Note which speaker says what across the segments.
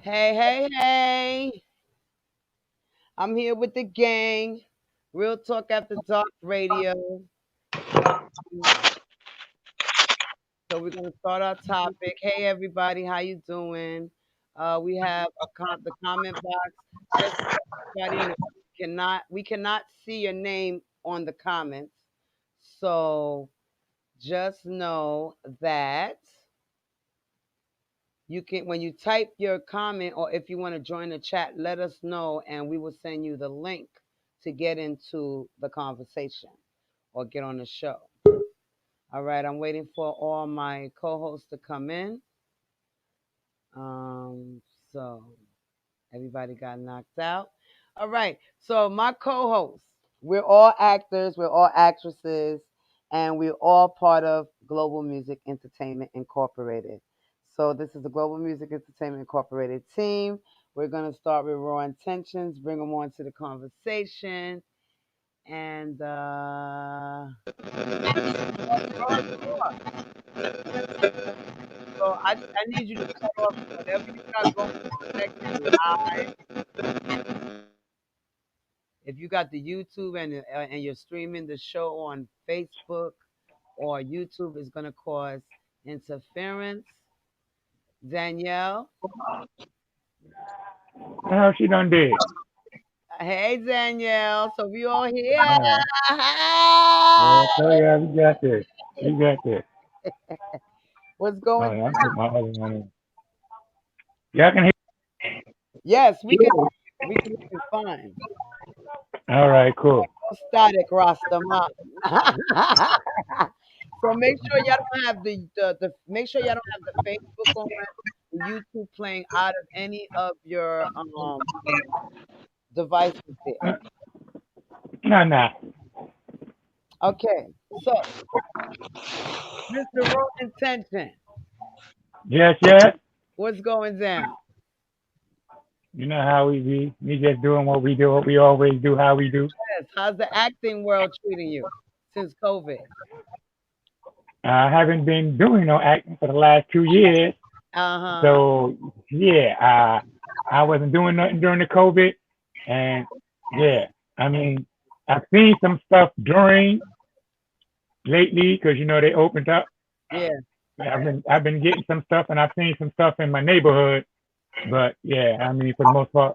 Speaker 1: Hey, hey, hey. I'm here with the gang. Real Talk After Dark Radio. So we're gonna start our topic. Hey everybody, how you doing? We have the comment box. Just so everybody know, we cannot see your name on the comments. So just know that you can, when you type your comment, or if you want to join the chat, let us know and we will send you the link to get into the conversation or get on the show. All right, I'm waiting for all my co-hosts to come in. Um, so everybody got knocked out. All right, so my co-hosts, we're all actors, we're all actresses, and we're all part of Global Music Entertainment Incorporated. So this is the Global Music Entertainment Incorporated team. We're gonna start with Raw Intentions, bring them on to the conversation, and so I need you to cut off whatever you got going on live. If you got the YouTube and you're streaming the show on Facebook or YouTube, is going to cause interference. Danielle,
Speaker 2: How she done did?
Speaker 1: hey Danielle, so we all here.
Speaker 2: Uh, yeah, we got this. We got this.
Speaker 1: What's
Speaker 2: Oh,
Speaker 1: going?
Speaker 2: yeah, I put my other one in. Y'all can hear.
Speaker 1: Yes, we can hear you fine.
Speaker 2: All right, cool.
Speaker 1: No static, Rastaman. So make sure y'all don't have the make sure y'all don't have the Facebook on, the YouTube playing out of any of your devices there.
Speaker 2: Nah, nah.
Speaker 1: Okay, so Mr. Raw Intention,
Speaker 2: Yes, yes.
Speaker 1: what's going down?
Speaker 2: You know how we be. Me just doing what we do, what we always do, how we do.
Speaker 1: Yes, how's the acting world treating you since COVID?
Speaker 2: I haven't been doing no acting for the last 2 years.
Speaker 1: Uh-huh.
Speaker 2: So, yeah, I wasn't doing nothing during the COVID. And, yeah, I mean, I've seen some stuff during lately because, they opened up.
Speaker 1: Yeah.
Speaker 2: I've been getting some stuff, and I've seen some stuff in my neighborhood. But yeah, I mean, for the most part,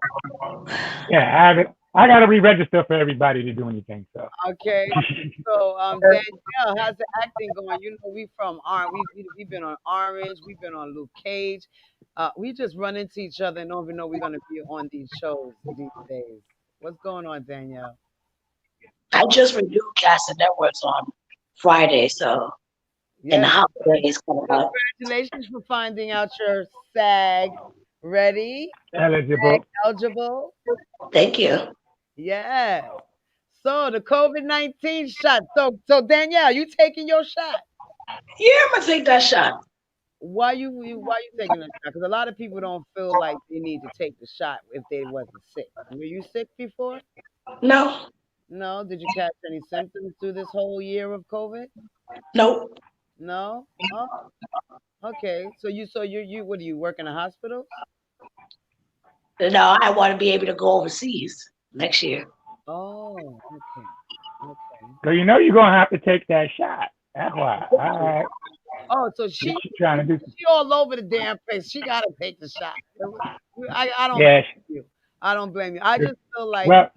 Speaker 2: yeah, I gotta re-register for everybody to do anything. So
Speaker 1: Okay. So Danielle, how's the acting going? You know, we've been on Orange, we've been on Luke Cage. We just run into each other and don't even know we're gonna be on these shows these days. What's going on, Danielle?
Speaker 3: I just renewed Castle Networks on Friday, so and the
Speaker 1: Yes.
Speaker 3: holidays coming up.
Speaker 1: Congratulations for finding out your SAG ready, SAG
Speaker 2: eligible.
Speaker 1: eligible.
Speaker 3: Thank you.
Speaker 1: Yes. So the COVID-19 shot. So Danielle, you taking your shot?
Speaker 3: Yeah, I'm gonna take that shot.
Speaker 1: Why you taking the shot? Because a lot of people don't feel like they need to take the shot if they wasn't sick. Were you sick before?
Speaker 3: No,
Speaker 1: No. Did you catch any symptoms through this whole year of COVID?
Speaker 3: nope.
Speaker 1: No. Oh, okay. So you what do you work in a hospital?
Speaker 3: No, I want to be able to go overseas next year.
Speaker 1: Oh, okay. Okay.
Speaker 2: So you're gonna have to take that shot. That's why. All right.
Speaker 1: Oh, so
Speaker 2: She,
Speaker 1: she
Speaker 2: she trying to do.
Speaker 1: she all over the damn place. She gotta take the shot. I don't
Speaker 2: Yeah.
Speaker 1: blame you. I don't blame you. I just feel like
Speaker 2: Well,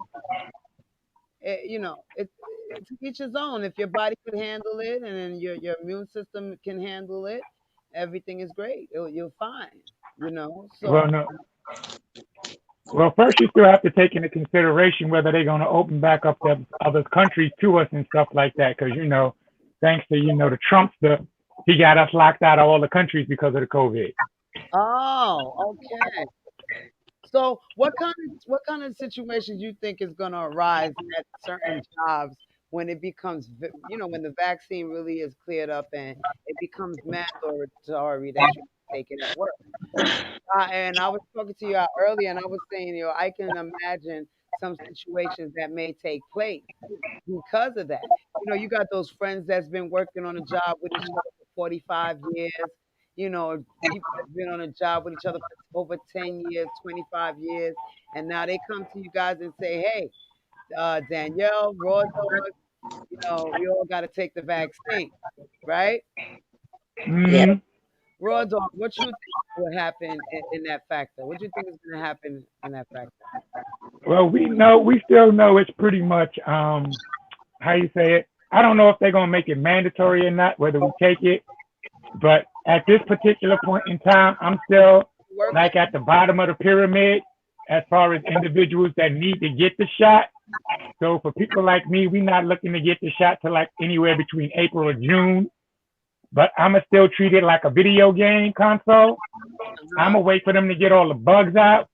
Speaker 1: it's each his own. If your body can handle it and then your immune system can handle it, everything is great. You're fine. So
Speaker 2: well, no. Well, first you still have to take into consideration whether they're gonna open back up the other countries to us and stuff like that, because thanks to the Trumpster, he got us locked out of all the countries because of the COVID.
Speaker 1: oh, okay. So what kind of situations you think is going to arise at certain jobs when it becomes when the vaccine really is cleared up and it becomes mandatory that you take it at work? And I was talking to you earlier, and I was saying, I can imagine some situations that may take place because of that. You got those friends that's been working on a job with each other for 45 years, People have been on a job with each other for over 10 years, 25 years, and now they come to you guys and say, hey, Danielle, Raw Dog, we all got to take the vaccine, right?
Speaker 3: Yeah.
Speaker 2: Hmm.
Speaker 1: Raw Dog, what you think will happen in that factor? What do you think is going to happen in that factor?
Speaker 2: Well, we still know it's pretty much how you say it. I don't know if they're gonna make it mandatory or not, whether we take it. But at this particular point in time, I'm still
Speaker 1: Working.
Speaker 2: like at the bottom of the pyramid as far as individuals that need to get the shot. So for people like me, we're not looking to get the shot to like anywhere between April or June. But I'ma still treat it like a video game console.
Speaker 1: Uh-huh.
Speaker 2: I'ma wait for them to get all the bugs out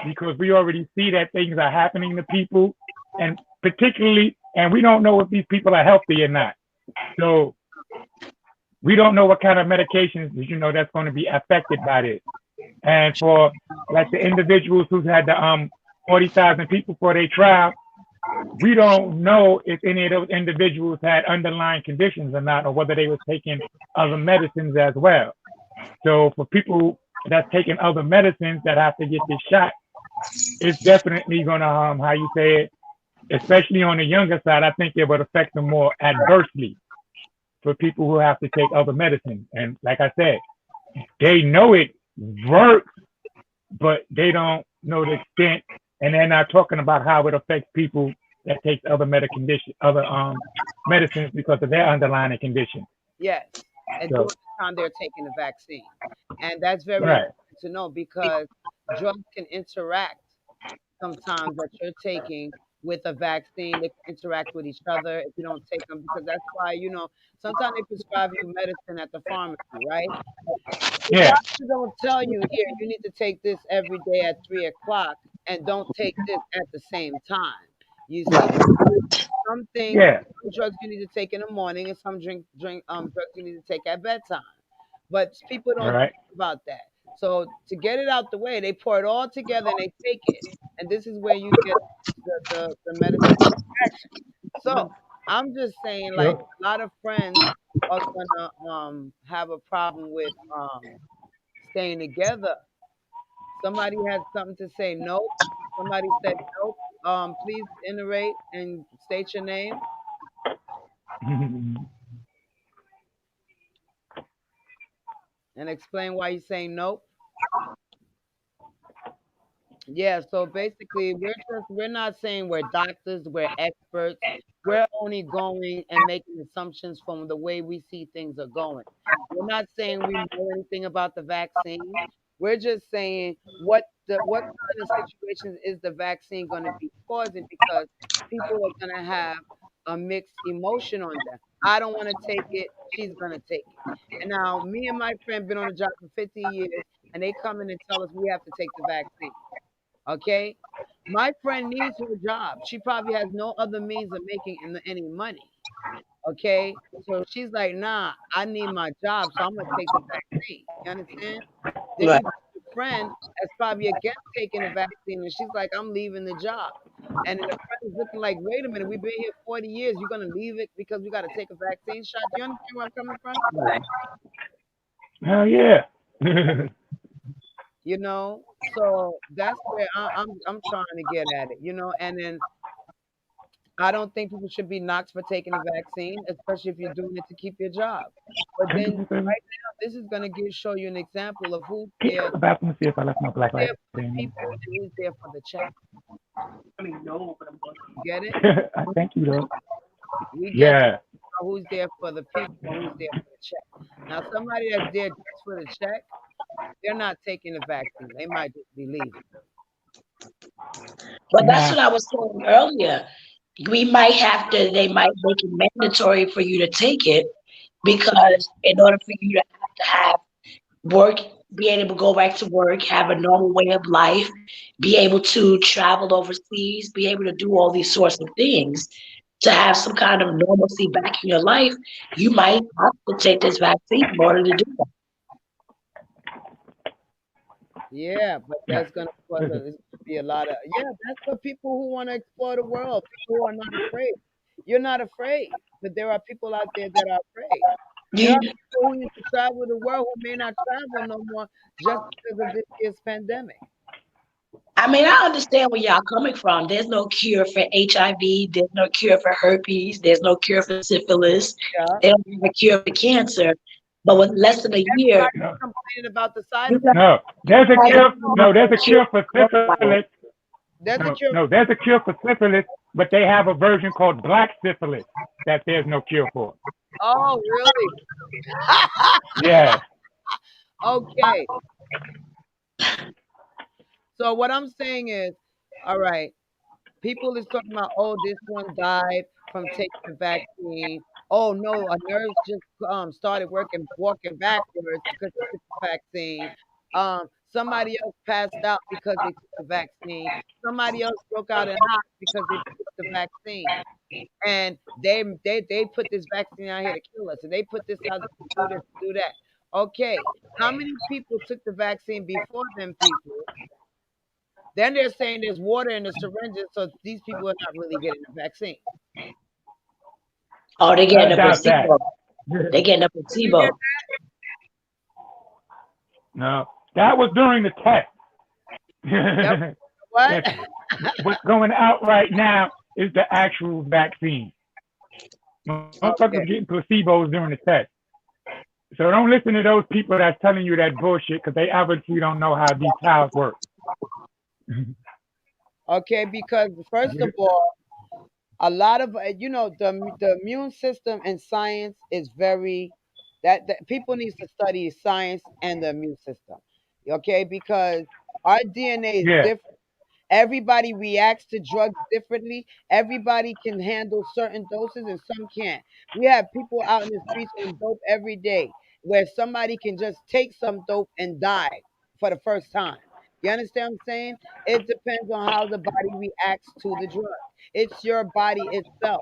Speaker 2: because we already see that things are happening to people, and particularly, and we don't know if these people are healthy or not. So we don't know what kind of medications that's going to be affected by this. And for like the individuals who've had the 40,000 people for their trial, we don't know if any of those individuals had underlying conditions or not, or whether they were taking other medicines as well. So for people that's taking other medicines that have to get this shot, it's definitely gonna how you say it, especially on the younger side. I think it would affect them more adversely for people who have to take other medicines. And like I said, they know it works, but they don't know the extent, and they're not talking about how it affects people that take other medicines because of their underlying condition.
Speaker 1: Yes. And during
Speaker 2: So
Speaker 1: the time they're taking the vaccine. And that's very
Speaker 2: right,
Speaker 1: important to know because drugs can interact sometimes that you're taking with a vaccine. They can interact with each other if you don't take them because that's why, sometimes they prescribe you medicine at the pharmacy, right? The
Speaker 2: yeah,
Speaker 1: doctor don't tell you here, you need to take this every day at 3 o'clock and don't take this at the same time. You see,
Speaker 3: Right.
Speaker 1: some things,
Speaker 2: yeah,
Speaker 1: some drugs you need to take in the morning, and some drugs you need to take at bedtime. But people
Speaker 2: all
Speaker 1: don't
Speaker 2: right,
Speaker 1: think about that. So to get it out the way, they pour it all together and they take it, and this is where you get the medicine action. So I'm just saying, like
Speaker 2: sure.
Speaker 1: a lot of friends are gonna have a problem with staying together. Somebody had something to say. Nope. Somebody said nope. Please iterate and state your name and explain why you're saying nope. Yeah, so basically we're not saying we're doctors, we're experts. We're only going and making assumptions from the way we see things are going. We're not saying we know anything about the vaccine. We're just saying what kind of situations is the vaccine going to be causing because people are going to have a mixed emotion on them. I don't want to take it, she's going to take it. And now me and my friend been on the job for 50 years and they come in and tell us we have to take the vaccine. Okay? My friend needs her job. She probably has no other means of making any money. Okay? So she's like, nah, I need my job, so I'm gonna take the vaccine. You understand? Then
Speaker 3: Right.
Speaker 1: you got a friend that's probably against taking the vaccine, and she's like, I'm leaving the job. And then the friend is looking like, wait a minute, we've been here 40 years. You're gonna leave it because we gotta take a vaccine shot? Do you understand where I'm coming from?
Speaker 3: Right.
Speaker 2: Hell yeah.
Speaker 1: So that's where I'm trying to get at it. And then I don't think people should be knocked for taking the vaccine, especially if you're doing it to keep your job. But
Speaker 2: Can you
Speaker 1: then
Speaker 2: do me a favor?
Speaker 1: right now, this is gonna show you an example of who's
Speaker 2: Can you go
Speaker 1: there,
Speaker 2: to the bathroom and see if I left my black
Speaker 1: there
Speaker 2: light
Speaker 1: for the
Speaker 2: in?
Speaker 1: people and who's there for the check. You get it?
Speaker 2: I thank you though.
Speaker 1: We get to
Speaker 2: Yeah.
Speaker 1: know who's there for the people and who's there for the check. Now, somebody that's there just for the check, they're not taking the vaccine. They might just be leaving.
Speaker 3: But that's
Speaker 2: Nah.
Speaker 3: what I was saying earlier. They might make it mandatory for you to take it because in order for you to have work, be able to go back to work, have a normal way of life, be able to travel overseas, be able to do all these sorts of things, to have some kind of normalcy back in your life, you might have to take this vaccine in order to do that.
Speaker 1: Yeah, but
Speaker 2: Yeah.
Speaker 1: that's gonna cause there's gonna be a lot of that's for people who want to explore the world, people who are not afraid. You're not afraid, but there are people out there that are afraid. There are people who used to travel the world who may not travel no more just because of this year's pandemic.
Speaker 3: I mean, I understand where y'all coming from. There's no cure for HIV. There's no cure for herpes. There's no cure for syphilis.
Speaker 1: Yeah.
Speaker 3: They don't have a cure for cancer. But with less than a year,
Speaker 1: Everybody's
Speaker 2: No,
Speaker 1: complaining about the side
Speaker 3: you
Speaker 1: effects.
Speaker 3: got
Speaker 2: no. There's a
Speaker 3: to have
Speaker 1: Yeah,
Speaker 2: cure.
Speaker 3: a
Speaker 2: No, there's a
Speaker 3: cure
Speaker 2: cure for
Speaker 3: for coronavirus.
Speaker 2: syphilis.
Speaker 1: there's a
Speaker 2: No,
Speaker 1: cure.
Speaker 2: no, there's a cure for syphilis, but they have a version called black syphilis that there's no cure for.
Speaker 1: Oh, really?
Speaker 2: Yeah,
Speaker 1: Okay. So what I'm saying is, all right, people is talking about, oh, this one died from taking the vaccine. Oh no, a nurse just started walking backwards because she took the vaccine. Somebody else passed out because they took the vaccine. Somebody else broke out in hives because they took the vaccine. And they put this vaccine out here to kill us, and they put this out to do this, to do that. Okay, how many people took the vaccine before them people? Then they're saying there's water in the syringes, so these people are not really getting the vaccine.
Speaker 3: Oh, they're
Speaker 2: I
Speaker 3: getting a
Speaker 2: doubt that.
Speaker 3: placebo. They're getting a
Speaker 1: You get
Speaker 3: placebo.
Speaker 2: No, that was during the test.
Speaker 1: that? What?
Speaker 2: Yes. What's going out right now is the actual vaccine. Motherfuckers
Speaker 1: Okay.
Speaker 2: getting placebos during the test. So don't listen to those people that's telling you that bullshit because they obviously don't know how these trials work.
Speaker 1: Okay, because first of all, a lot of the immune system and science is very that people needs to study science and the immune system. Okay, because our DNA is
Speaker 2: Yeah,
Speaker 1: different. Everybody reacts to drugs differently. Everybody can handle certain doses and some can't. We have people out in the streets on dope every day where somebody can just take some dope and die for the first time. You understand what I'm saying? It depends on how the body reacts to the drug. It's your body itself.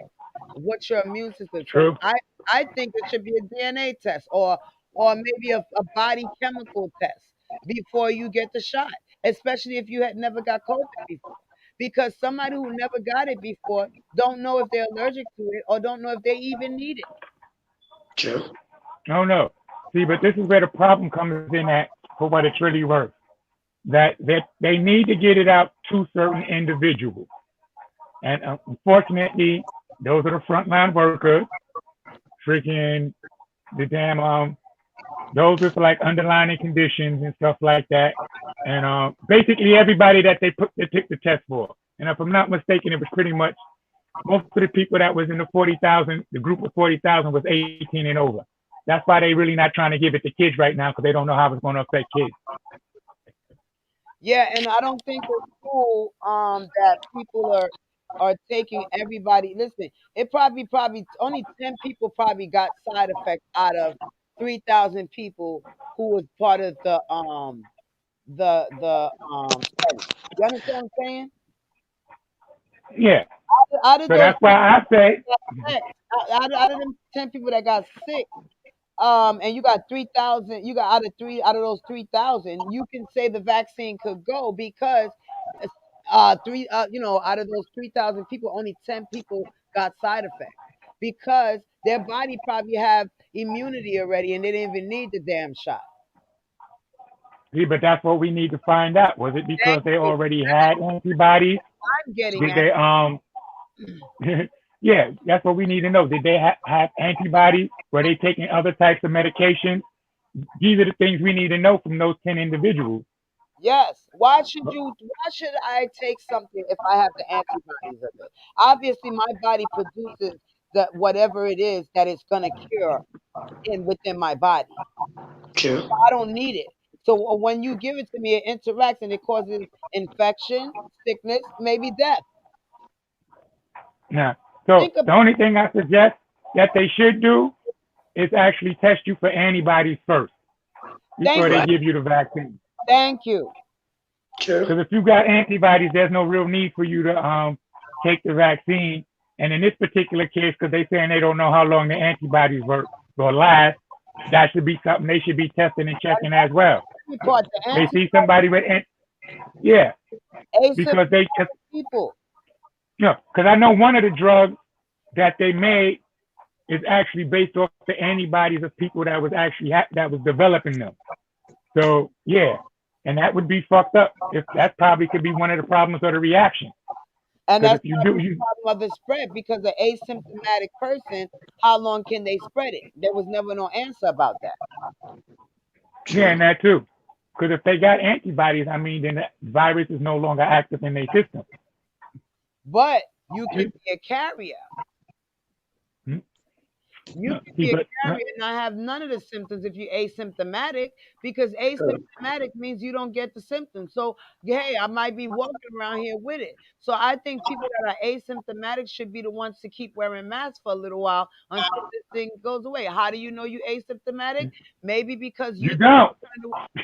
Speaker 1: What's your immune system? So
Speaker 2: true.
Speaker 1: I think it should be a DNA test or maybe a body chemical test before you get the shot, especially if you had never got COVID before. Because somebody who never got it before don't know if they're allergic to it or don't know if they even need it.
Speaker 3: True.
Speaker 2: No, no. See, but this is where the problem comes in at for what it's really worth. That they need to get it out to certain individuals. And unfortunately, those are the frontline workers, freaking the damn those with like underlying conditions and stuff like that. And basically everybody that they took the test for. And if I'm not mistaken, it was pretty much most of the people that was in the 40,000, the group of 40,000 was 18 and over. That's why they really not trying to give it to kids right now because they don't know how it's going to affect kids.
Speaker 1: Yeah, and I don't think it's cool that people are taking everybody. Listen, it probably only 10 people probably got side effects out of 3,000 people who was part of the study. You understand what I'm saying?
Speaker 2: Yeah.
Speaker 1: Out of
Speaker 2: So
Speaker 1: those
Speaker 2: that's why
Speaker 1: 10
Speaker 2: I say,
Speaker 1: that got sick, out of them 10 people that got sick, and you got 3,000, you got out of those 3,000, you can say the vaccine could go because out of those 3,000 people, only 10 people got side effects because their body probably have immunity already and they didn't even need the damn shot.
Speaker 2: see, but that's what we need to find out. Was it because
Speaker 1: Thank
Speaker 2: they
Speaker 1: you.
Speaker 2: already had antibodies?
Speaker 1: I'm getting
Speaker 2: Did
Speaker 1: at
Speaker 2: they yeah, that's what we need to know. Did they have antibodies? Were they taking other types of medication? These are the things we need to know from those 10 individuals.
Speaker 1: yes. Why should I take something if I have the antibodies of it? Obviously my body produces the whatever it is that it's gonna cure in within my body.
Speaker 3: True.
Speaker 1: I don't need it. So when you give it to me, it interacts and it causes infection, sickness, maybe death.
Speaker 2: Now, so
Speaker 1: Think about
Speaker 2: the only thing I suggest that they should do is actually test you for antibodies first
Speaker 1: thank
Speaker 2: before they
Speaker 1: you.
Speaker 3: Right.
Speaker 2: give you the vaccine.
Speaker 1: Thank you.
Speaker 3: True.
Speaker 2: Because if you got antibodies, there's no real need for you to take the vaccine. And in this particular case, because they saying they don't know how long the antibodies work will last, that should be something they should be testing and checking as well.
Speaker 1: Every part the
Speaker 2: They
Speaker 1: anti
Speaker 2: see somebody with, yeah, because they,
Speaker 1: asymptomatic
Speaker 2: cause,
Speaker 1: people.
Speaker 2: you know, because I know one of the drugs that they made is actually based off the antibodies of people that was actually that was developing them. So yeah, and that would be fucked up. If that probably could be one of the problems of the reaction.
Speaker 1: And
Speaker 2: Because
Speaker 1: that's
Speaker 2: if you
Speaker 1: part of
Speaker 2: do,
Speaker 1: the
Speaker 2: you
Speaker 1: problem of the spread because an asymptomatic person, how long can they spread it? There was never no answer about that.
Speaker 2: yeah, and that too. Because if they got antibodies, I mean, then the virus is no longer active in their system.
Speaker 1: But you can be a carrier. You can
Speaker 2: See,
Speaker 1: be a
Speaker 2: but
Speaker 1: carrier and not have none of the symptoms if you're asymptomatic, because asymptomatic means you don't get the symptoms. So, hey, I might be walking around here with it. So, I think people that are asymptomatic should be the ones to keep wearing masks for a little while until this thing goes away. How do you know you asymptomatic? Maybe because
Speaker 2: you
Speaker 1: you
Speaker 2: don't.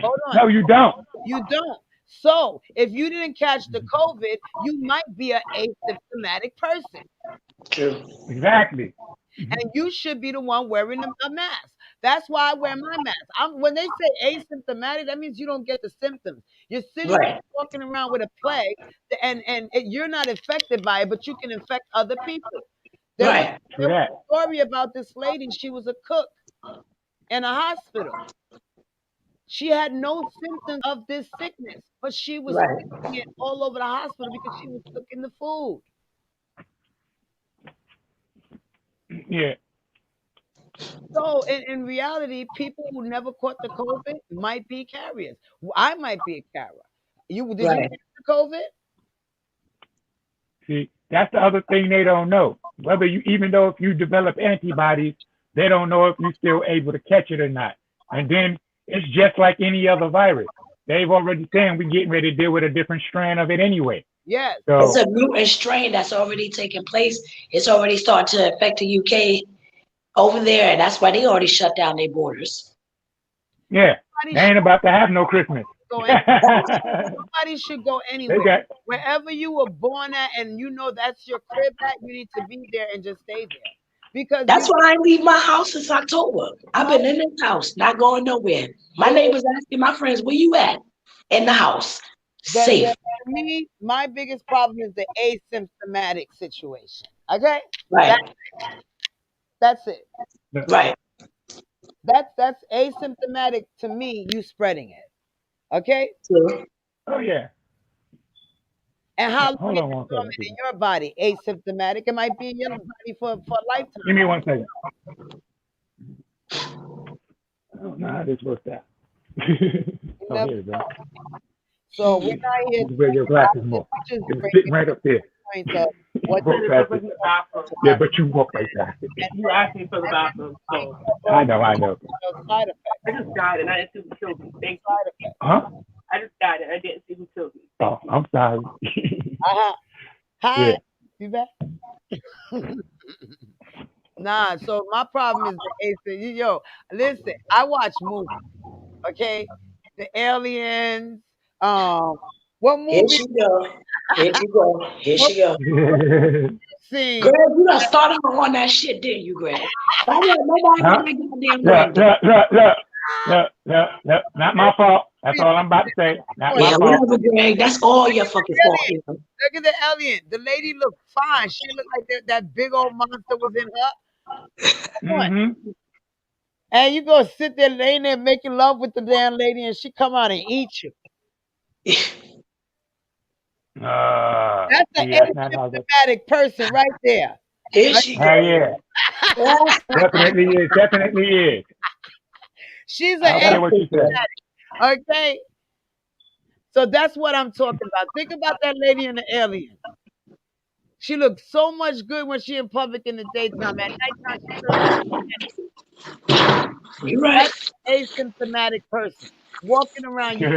Speaker 1: hold on,
Speaker 2: No, you don't.
Speaker 1: you don't. So, if you didn't catch the COVID, you might be an asymptomatic person.
Speaker 3: True.
Speaker 2: Exactly.
Speaker 1: And you should be the one wearing a mask. That's why I wear my mask. When they say asymptomatic, that means you don't get the symptoms. You're sitting
Speaker 3: Right.
Speaker 1: walking around with a plague, and you're not affected by it, but you can infect other people. There was
Speaker 3: Right.
Speaker 2: True
Speaker 1: there was
Speaker 2: that.
Speaker 1: a story about this lady. She was a cook in a hospital. She had no symptoms of this sickness, but she was
Speaker 3: Right.
Speaker 1: spreading it all over the hospital because she was cooking the food.
Speaker 2: Yeah.
Speaker 1: So in reality, people who never caught the COVID might be carriers. I might be a carrier. Did you
Speaker 3: Right.
Speaker 1: catch the COVID?
Speaker 2: See, that's the other thing they don't know. Whether you, even though if you develop antibodies, they don't know if you're still able to catch it or not. And then it's just like any other virus. They've already saying we're getting ready to deal with a different strand of it anyway.
Speaker 1: Yes.
Speaker 3: It's
Speaker 2: So
Speaker 3: a mutant strain that's already taken place. It's already starting to affect the UK over there, and that's why they already shut down their borders.
Speaker 2: yeah,
Speaker 1: Nobody
Speaker 2: they
Speaker 1: should
Speaker 2: ain't about to have no Christmas.
Speaker 1: go
Speaker 2: They
Speaker 1: any, nobody should go anywhere.
Speaker 2: got
Speaker 1: Wherever you were born at and you know that's your crib at, you need to be there and just stay there. Because
Speaker 3: That's why I ain't leave my house since October. I've
Speaker 1: know,
Speaker 3: been in this house, not going nowhere. My neighbors asking my friends, "Where you at?" In the house,
Speaker 1: the
Speaker 3: safe.
Speaker 1: for me, my biggest problem is the asymptomatic situation. Okay?
Speaker 3: Right.
Speaker 1: That that's it.
Speaker 3: Right.
Speaker 1: That's asymptomatic to me, you spreading it. Okay?
Speaker 3: True.
Speaker 2: oh yeah.
Speaker 1: And how long
Speaker 2: Hold
Speaker 1: is
Speaker 2: on
Speaker 1: it
Speaker 2: one
Speaker 1: dormant
Speaker 2: second,
Speaker 1: in
Speaker 2: people.
Speaker 1: your body? Asymptomatic. It might be in your body for a
Speaker 2: Give
Speaker 1: lifetime.
Speaker 2: me one second. I don't know how this works out.
Speaker 1: You
Speaker 2: Oh,
Speaker 1: never
Speaker 2: here we go.
Speaker 1: know. So we're not here
Speaker 2: You can wear your
Speaker 1: talking about
Speaker 2: glasses
Speaker 1: this.
Speaker 2: more.
Speaker 1: We're just
Speaker 2: It's sitting
Speaker 1: bringing
Speaker 2: right up there.
Speaker 1: points of what
Speaker 2: Walk past it. Yeah, but you walk right past it.
Speaker 1: and
Speaker 4: You asked me for the
Speaker 1: and
Speaker 4: bathroom, so
Speaker 2: I know, I know.
Speaker 1: side
Speaker 4: I
Speaker 1: effects.
Speaker 4: just got it. I didn't see who killed me. Thank you.
Speaker 1: Side effects.
Speaker 2: Huh?
Speaker 4: I just got it. I didn't see who killed me.
Speaker 2: Oh, I'm sorry.
Speaker 1: Uh-huh.
Speaker 2: Yeah.
Speaker 1: Hi. You back? Nah, so my problem is the AC. Yo, listen, I watch movies, okay? The aliens, um, what
Speaker 3: Here
Speaker 1: movie
Speaker 3: she go. Here she go. Here
Speaker 1: what
Speaker 3: she go.
Speaker 1: scene?
Speaker 3: Greg, you done started on that shit, didn't you, Greg? Why let nobody
Speaker 2: Huh?
Speaker 3: get that goddamn
Speaker 2: Look,
Speaker 3: ring?
Speaker 2: look, look, look, look, look, look. Not my fault. That's all I'm about to say. Not my
Speaker 3: Yeah,
Speaker 2: fault.
Speaker 3: whatever, Greg. That's all your fucking fault.
Speaker 1: Alien.
Speaker 3: You know?
Speaker 1: Look at the alien. The lady looked fine. She looked like that big old monster was in her. Come on.
Speaker 2: Mm-hmm.
Speaker 1: And you go sit there laying there making love with the damn lady and she come out and eat you. That's an
Speaker 2: See, that's not how that.
Speaker 1: asymptomatic person right there.
Speaker 3: Here
Speaker 1: Right
Speaker 3: she
Speaker 2: Oh
Speaker 3: go.
Speaker 2: yeah, definitely is. Definitely is.
Speaker 1: She's
Speaker 2: I don't
Speaker 1: an
Speaker 2: care what you say.
Speaker 1: okay. So that's what I'm talking about. Think about that lady in the alien. She looked so much good when she in public in the daytime. At nighttime, she looked like
Speaker 3: You right.
Speaker 1: that's an asymptomatic person walking around. You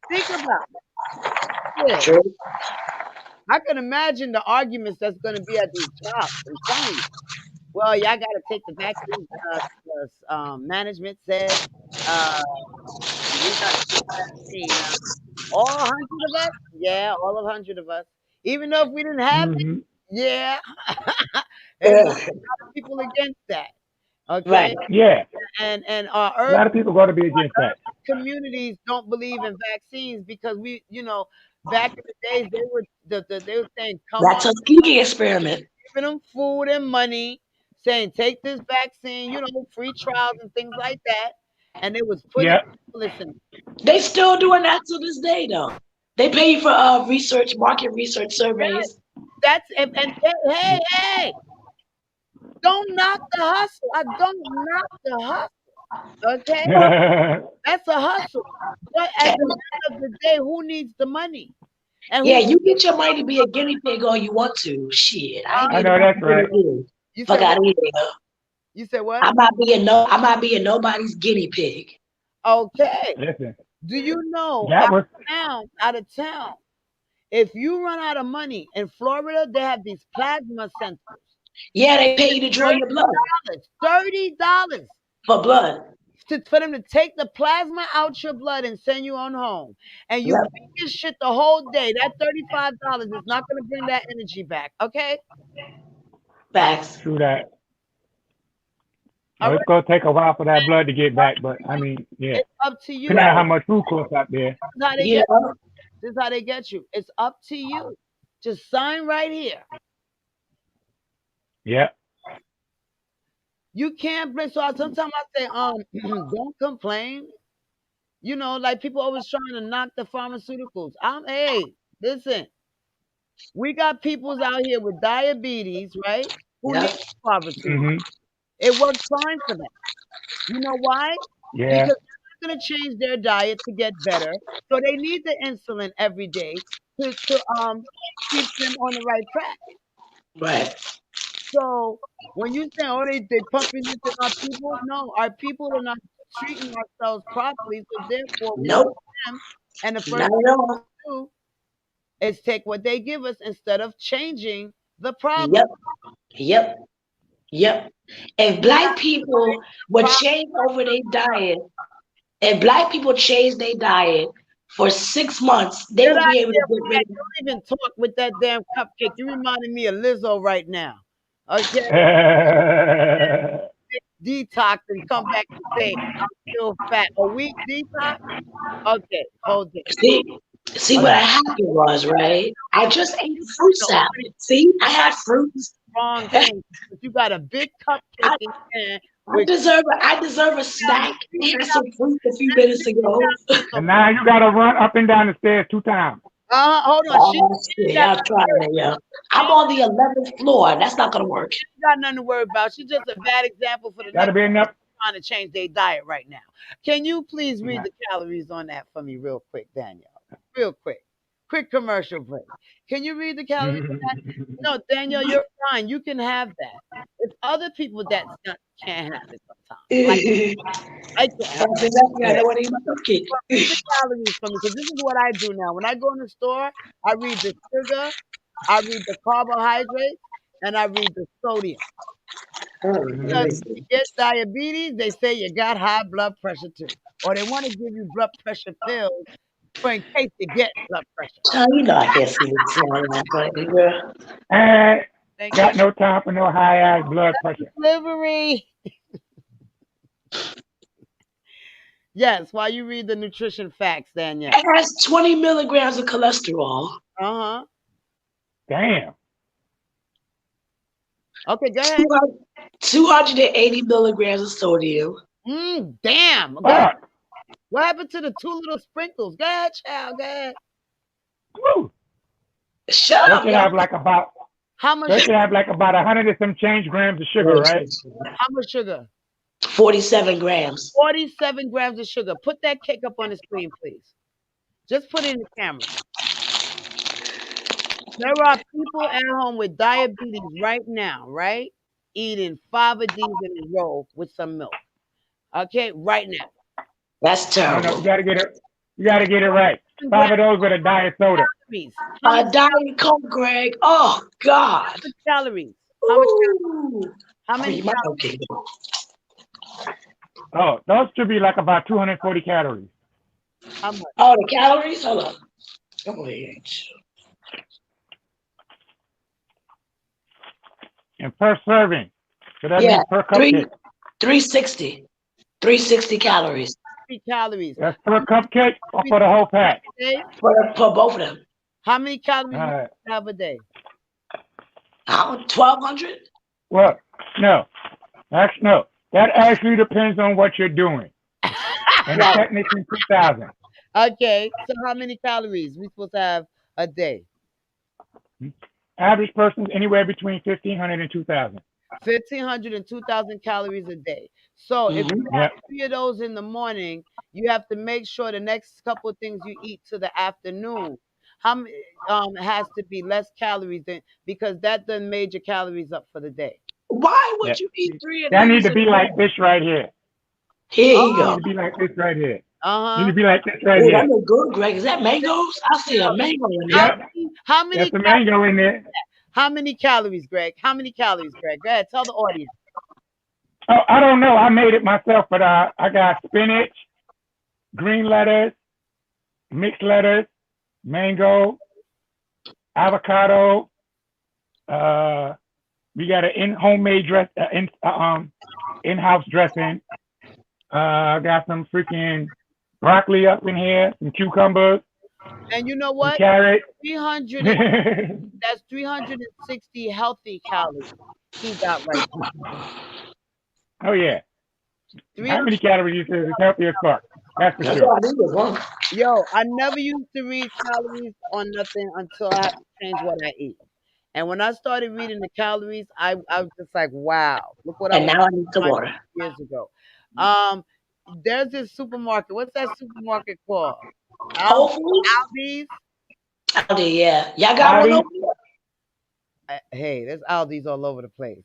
Speaker 1: think about it.
Speaker 3: True.
Speaker 1: I can imagine the arguments that's going to be at these jobs. I'm telling you. Well, y'all got to take the vaccine. Management said we're not taking the vaccine. All 100 of us? Yeah, all of 100 of us. Even though if we didn't have it,
Speaker 2: hmm
Speaker 1: yeah. There's a
Speaker 3: Yeah.
Speaker 1: lot of people against that. Okay,
Speaker 3: Right.
Speaker 2: Yeah,
Speaker 1: and
Speaker 2: a lot of people got to be against that.
Speaker 1: communities don't believe in vaccines because we, back in the days, they were saying, come on,
Speaker 3: That's a Tuskegee experiment.
Speaker 1: giving them food and money, saying take this vaccine, free trials and things like that, and they was putting
Speaker 2: Yeah.
Speaker 1: listen.
Speaker 3: They still doing that to this day, though. They pay you for market research
Speaker 1: Yes,
Speaker 3: surveys.
Speaker 1: that's and hey, don't knock the hustle. I don't knock the hustle. Okay, that's a hustle. But at the end of the day, who needs the money? And
Speaker 3: Yeah,
Speaker 1: who?
Speaker 3: you get your money to be a guinea pig all you want to. Shit, I ain't
Speaker 2: I
Speaker 3: being
Speaker 2: know that's
Speaker 3: nobody's
Speaker 2: right.
Speaker 3: guinea pig.
Speaker 1: You
Speaker 3: Fuck
Speaker 1: said
Speaker 3: out
Speaker 1: what?
Speaker 3: of here.
Speaker 1: You said what?
Speaker 3: I'm not being nobody's guinea pig.
Speaker 1: Okay.
Speaker 2: Listen,
Speaker 1: Do you know
Speaker 2: that was
Speaker 1: out of town, if you run out of money in Florida, they have these plasma centers.
Speaker 3: Yeah, they pay you to draw your blood
Speaker 1: $30
Speaker 3: for blood.
Speaker 1: for them to take the plasma out your blood and send you on home. And you
Speaker 3: Yep.
Speaker 1: beat this shit the whole day. That $35 is not going to bring that energy back. Okay?
Speaker 3: Facts.
Speaker 2: true that.
Speaker 1: All
Speaker 2: Well,
Speaker 1: right.
Speaker 2: it's gonna take a while for that blood to get back, but I mean, yeah.
Speaker 1: It's up to you.
Speaker 2: Depending on
Speaker 3: Right.
Speaker 2: how much food costs out there.
Speaker 1: This is how they
Speaker 3: Yeah.
Speaker 1: get This is how they get you. It's up to you. Just sign right here.
Speaker 2: Yeah.
Speaker 1: You can't bring. So sometimes I say, don't complain. Like people always trying to knock the pharmaceuticals. Hey, listen, we got peoples out here with diabetes, right? Who need
Speaker 3: Yep.
Speaker 1: pharmaceuticals.
Speaker 2: Mhm.
Speaker 1: It works fine for them. You know why?
Speaker 2: Yeah.
Speaker 1: Because they're not going to change their diet to get better. So they need the insulin every day to keep them on the right track.
Speaker 3: Right.
Speaker 1: So when you say, oh, they pumping this in our people, no, our people are not treating ourselves properly. So therefore, we look
Speaker 3: Nope.
Speaker 1: at them, and the
Speaker 3: Not
Speaker 1: first thing
Speaker 3: at all.
Speaker 1: we do is take what they give us instead of changing the problem.
Speaker 3: Yep. Yep. Yep. If
Speaker 1: We
Speaker 3: black
Speaker 1: got
Speaker 3: people would
Speaker 1: problems.
Speaker 3: change over their diet, if black people change their diet for 6 months, they
Speaker 1: Get
Speaker 3: will
Speaker 1: out
Speaker 3: be
Speaker 1: of
Speaker 3: able to
Speaker 1: here
Speaker 3: get
Speaker 1: with
Speaker 3: rid
Speaker 1: that. Don't even talk with that damn cupcake. You reminding me of Lizzo right now. Okay, detox and come back and say I'm still fat. A week detox. Okay, hold it.
Speaker 3: see see what
Speaker 1: Okay,
Speaker 3: happened was, right? I just ate fruit
Speaker 1: no,
Speaker 3: salad. See, I had fruits.
Speaker 1: wrong
Speaker 3: I
Speaker 1: thing. But you got a big cupcake in your hand with
Speaker 3: I deserve a snack.
Speaker 1: calories,
Speaker 3: I
Speaker 1: 50
Speaker 3: had some
Speaker 1: calories.
Speaker 3: fruit a few
Speaker 1: That's
Speaker 3: minutes
Speaker 1: 50
Speaker 3: ago.
Speaker 1: calories of
Speaker 2: And now you gotta run up and down the stairs 2 times.
Speaker 1: hold on. She
Speaker 3: Oh
Speaker 1: ain't
Speaker 3: shit,
Speaker 1: got
Speaker 3: I'm
Speaker 1: nothing to
Speaker 3: trying
Speaker 1: worry.
Speaker 3: it, yeah.
Speaker 1: She
Speaker 3: I'm
Speaker 1: ain't
Speaker 3: on the 11th floor. That's not gonna work.
Speaker 1: got nothing to worry about. She's just a bad example for the
Speaker 2: Gotta
Speaker 1: next
Speaker 2: be enough.
Speaker 1: trying to change their diet right now. Can you please read the calories on that for me real quick, Danielle? Real quick. Quick commercial break. Can you read the calories on that? No, Danielle, you're fine. You can have that. It's other people that can't have it sometimes. Like I can't have it.
Speaker 3: I don't want to eat my cupcake.
Speaker 1: But read the calories for me because this is what I do now. When I go in the store, I read the sugar, I read the carbohydrates, and I read the sodium.
Speaker 3: Oh,
Speaker 1: Because
Speaker 2: Mhm.
Speaker 3: nice.
Speaker 1: if you get diabetes, they say you got high blood pressure too. Or they want to give you blood pressure pills for in case you get blood pressure.
Speaker 3: Child, you know I can't see the smell of that, but girl.
Speaker 2: And
Speaker 1: Thank you.
Speaker 2: got no time for no high ass blood pressure.
Speaker 1: Delivery. Yes, while you read the nutrition facts, Danielle.
Speaker 3: It has 20 milligrams of cholesterol.
Speaker 1: Uh-huh.
Speaker 2: Damn.
Speaker 1: Okay, go ahead.
Speaker 3: 280 milligrams of sodium.
Speaker 1: Damn. Go ahead.
Speaker 2: Fuck.
Speaker 1: What happened to the two little sprinkles? Go ahead, child. Go ahead.
Speaker 2: Woo.
Speaker 3: Shut
Speaker 2: They
Speaker 3: up,
Speaker 2: should
Speaker 3: y'all.
Speaker 2: have like about
Speaker 1: How
Speaker 2: they
Speaker 1: much
Speaker 2: should have like about 100 and some change grams of sugar, right?
Speaker 1: how much sugar?
Speaker 3: 47 grams.
Speaker 1: 47 grams of sugar. Put that cake up on the screen, please. Just put it in the camera. There are people at home with diabetes right now, right? Eating 5 of these in a row with some milk. Okay, right now.
Speaker 3: That's
Speaker 2: No, no,
Speaker 3: terrible.
Speaker 2: you gotta get it. You gotta get it right. 5 of those with a diet soda.
Speaker 1: Calories. How much
Speaker 3: Diet Coke, Greg. Oh, God.
Speaker 1: calories? How much?
Speaker 3: Ooh.
Speaker 1: How
Speaker 3: I'm gonna
Speaker 1: many
Speaker 3: eat my
Speaker 1: calories?
Speaker 3: cupcake.
Speaker 2: Oh, those should be like about 240 calories.
Speaker 1: How much?
Speaker 3: Oh, the calories? Hold on. Oh, wait.
Speaker 2: And per serving. So that
Speaker 3: Yeah,
Speaker 2: means per
Speaker 3: three,
Speaker 2: cupcake.
Speaker 3: 360. 360 calories
Speaker 1: 3 calories.
Speaker 2: That's per cupcake or for the whole pack?
Speaker 1: Okay,
Speaker 3: for both of them.
Speaker 1: How many calories you
Speaker 2: Uh,
Speaker 1: have a day?
Speaker 3: How 1,200?
Speaker 2: well, no, no. That actually depends on what you're doing, and it's
Speaker 3: Right.
Speaker 2: technically 2,000.
Speaker 1: Okay, so how many calories we supposed to have a day?
Speaker 2: Average person's anywhere between 1,500 and 2,000.
Speaker 1: 1,500 and 2,000 calories a day. So if you
Speaker 3: Mm-hmm.
Speaker 1: have
Speaker 2: Yep.
Speaker 1: three of those in the morning, you have to make sure the next couple of things you eat to the afternoon. How many has to be less calories than because that done made your calories up for the day.
Speaker 3: Why would
Speaker 2: Yep.
Speaker 3: you eat three of
Speaker 2: That need
Speaker 3: these
Speaker 2: to
Speaker 3: in
Speaker 2: be
Speaker 3: the
Speaker 2: like
Speaker 3: morning?
Speaker 2: this right here.
Speaker 3: Here you
Speaker 2: You need
Speaker 3: go.
Speaker 1: Oh,
Speaker 2: to be like this right here. You need
Speaker 1: uh-huh.
Speaker 2: to be like this right
Speaker 3: Oh, that
Speaker 2: here.
Speaker 3: look good, Greg. Is that mangoes? I see a mango in
Speaker 1: How
Speaker 3: there.
Speaker 2: Yep.
Speaker 1: many how
Speaker 2: There's
Speaker 1: many
Speaker 2: some
Speaker 1: cal-
Speaker 2: mango in there.
Speaker 1: how many calories, Greg? How many calories, Greg? Go ahead, tell the audience.
Speaker 2: Oh, I don't know. I made it myself, but I got spinach, green lettuce, mixed lettuce, mango, avocado. Uh, we got an in homemade dress, in-house dressing. I got some freaking broccoli up in here, some cucumbers,
Speaker 1: And you know
Speaker 2: some
Speaker 1: what?
Speaker 2: carrots.
Speaker 1: 300
Speaker 2: Oh
Speaker 1: that's 360 healthy calories he got right
Speaker 2: yeah.
Speaker 1: there.
Speaker 2: How
Speaker 1: 300.
Speaker 2: many calories you say is healthy as fuck? That's for
Speaker 3: That's
Speaker 2: sure.
Speaker 3: what I need. One.
Speaker 1: Yo, I never used to read calories on nothing until I had to change what I eat. And when I started reading the calories, I was just like, wow, look what I
Speaker 3: And
Speaker 1: was
Speaker 3: now I need some
Speaker 1: doing
Speaker 3: water.
Speaker 1: years ago. Um, there's this supermarket. What's that supermarket called?
Speaker 3: Whole
Speaker 1: Al
Speaker 3: Foods?
Speaker 1: Aldi's.
Speaker 3: Out there, yeah. Y'all got one
Speaker 2: Howdy.
Speaker 3: over there?
Speaker 1: Hey, there's Aldi's all over the place.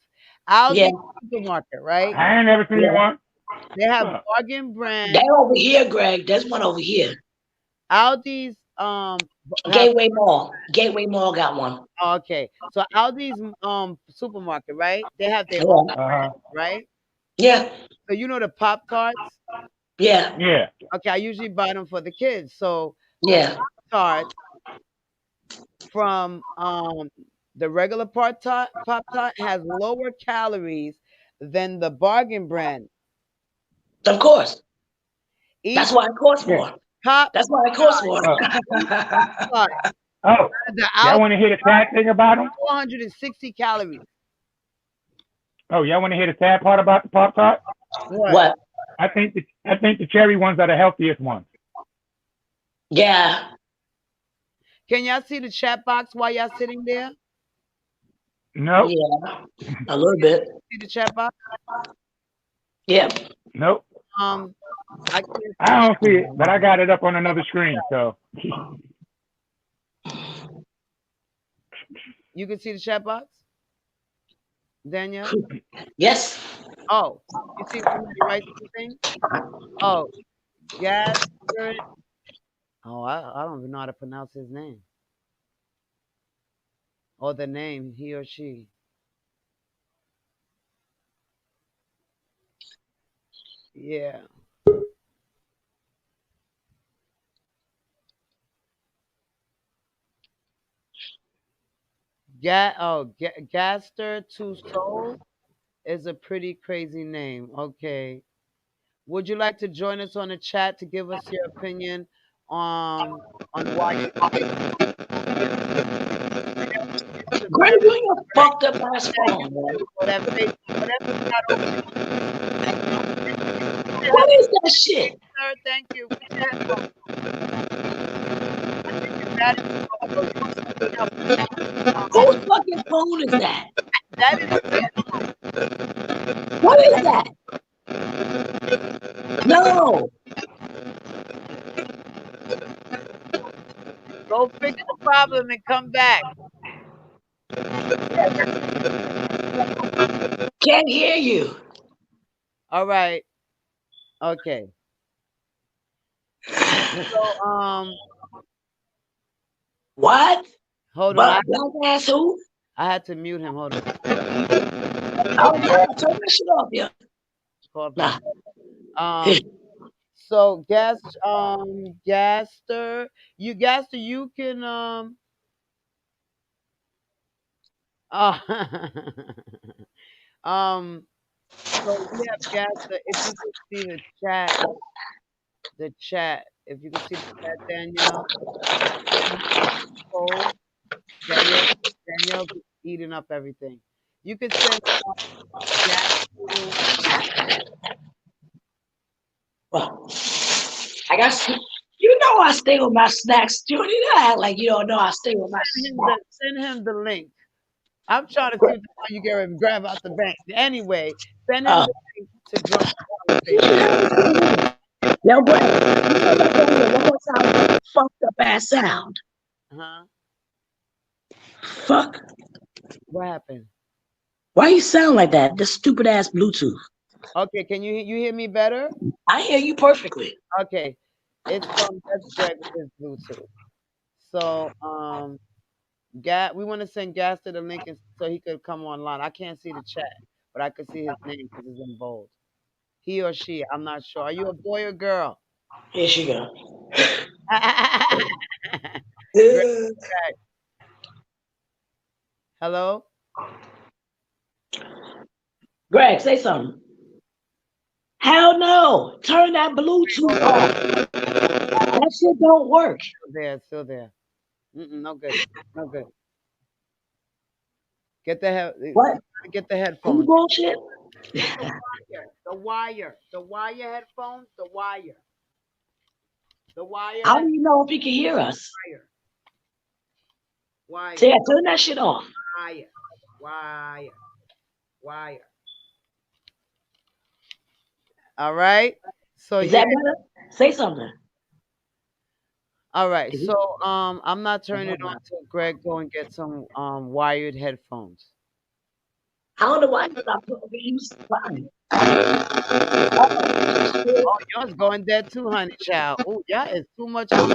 Speaker 1: Aldi's
Speaker 3: Yeah,
Speaker 1: supermarket, right?
Speaker 2: I ain't never seen
Speaker 3: yeah.
Speaker 2: one.
Speaker 1: They have
Speaker 2: Huh.
Speaker 1: bargain
Speaker 3: They
Speaker 1: brand.
Speaker 3: over here, Greg. There's one over here.
Speaker 1: Aldi's have
Speaker 3: Gateway Mall. Gateway Mall got one.
Speaker 1: okay. So Aldi's supermarket, right? They have their own
Speaker 3: Yeah.
Speaker 2: Uh-huh.
Speaker 1: right?
Speaker 3: Yeah.
Speaker 1: So you know the Pop Tarts?
Speaker 3: Yeah.
Speaker 2: Yeah.
Speaker 1: Okay, I usually buy them for the kids. So the
Speaker 3: Yeah.
Speaker 1: Tart from the regular Pop Tart has lower calories than the bargain brand.
Speaker 3: Of course. That's
Speaker 1: Each
Speaker 3: what it costs
Speaker 2: Yeah.
Speaker 3: for.
Speaker 1: Pop
Speaker 3: That's what it costs for.
Speaker 2: Oh.
Speaker 1: each Pop Tart,
Speaker 2: Oh.
Speaker 1: the
Speaker 2: Y'all
Speaker 1: Aldi
Speaker 2: want to hear the sad thing about them?
Speaker 1: 460 calories.
Speaker 2: Oh, y'all want to hear the sad part about the Pop Tart?
Speaker 1: What?
Speaker 3: What?
Speaker 2: I think the cherry ones are the healthiest ones.
Speaker 3: Yeah.
Speaker 1: Can y'all see the chat box while y'all sitting there?
Speaker 2: Nope.
Speaker 3: Yeah. A little bit.
Speaker 1: See the chat box?
Speaker 3: Yeah.
Speaker 2: Nope.
Speaker 1: Um, I can't
Speaker 2: I don't see it, but I got it up on another screen. So
Speaker 1: You can see the chat box, Danielle?
Speaker 3: Yes.
Speaker 1: Oh, you see somebody write something? Oh, gas spirit. Oh, I don't even know how to pronounce his name or the name, he or she. Yeah. Gaster to Soul is a pretty crazy name. Okay. Would you like to join us on the chat to give us your opinion on why you think the
Speaker 3: Greg,
Speaker 1: very
Speaker 3: you your fucked up ass phone, man.
Speaker 1: or that face, whatever's not open? Put your
Speaker 3: What
Speaker 1: headphones,
Speaker 3: is that shit?
Speaker 1: sir. Thank you. Put your headphones. I think your battery's low, bro. You don't see me up.
Speaker 3: Whose fucking phone is that?
Speaker 1: That is
Speaker 3: What is that? No.
Speaker 1: go fix the problem and come back.
Speaker 3: Can't hear you.
Speaker 1: All right. Okay. So
Speaker 3: What?
Speaker 1: hold on.
Speaker 3: But black ass who?
Speaker 1: I had to mute him. Hold on.
Speaker 3: Oh yeah, turn that shit off, yeah.
Speaker 1: Call
Speaker 3: Nah.
Speaker 1: back. So Gaster, you can uh, um so we have Gaster. If you can see the chat, If you can see the chat, Danielle, poll, Danielle, Danielle eating up everything. You could send gas noodles.
Speaker 3: Well, I got you know I stay with my snacks. You don't act like you don't know I stay with my snacks.
Speaker 1: Send him the link. I'm trying to see if you get ready to grab out the bank. Anyway, send him
Speaker 3: Uh,
Speaker 1: the link to join the conversation.
Speaker 3: yo, Greg, you say that one more time with that fucked up ass sound.
Speaker 1: Huh?
Speaker 3: Fuck.
Speaker 1: What happened?
Speaker 3: Why you sound like that? This stupid ass Bluetooth.
Speaker 1: Okay, can you hear me better?
Speaker 3: I hear you perfectly.
Speaker 1: Okay, it's that's Greg with his Bluetooth. So we want to send Gas to the link so he could come online. I can't see the chat, but I could see his name because it's in bold. He or she, I'm not sure. Are you a boy or girl?
Speaker 3: Here she go.
Speaker 1: Greg, hello?
Speaker 3: Greg, say something. Hell no. Turn that Bluetooth off. That shit don't work.
Speaker 1: Still there. No good. No good. Get the
Speaker 3: What?
Speaker 1: get the
Speaker 3: Any
Speaker 1: headphones.
Speaker 3: bullshit?
Speaker 1: Get the wire headphones, the wire. The wire.
Speaker 3: How do you know if he can hear us?
Speaker 1: Wire.
Speaker 3: Yeah, turn that shit off.
Speaker 1: Wire. All right. So
Speaker 3: Is that better? Say something.
Speaker 1: all right. So I'm not turning it on till Greg go and get some wired headphones.
Speaker 3: I don't know why you not use fine.
Speaker 1: Oh, yours going dead too, honey child. Oh, yeah, it's too much. Y'all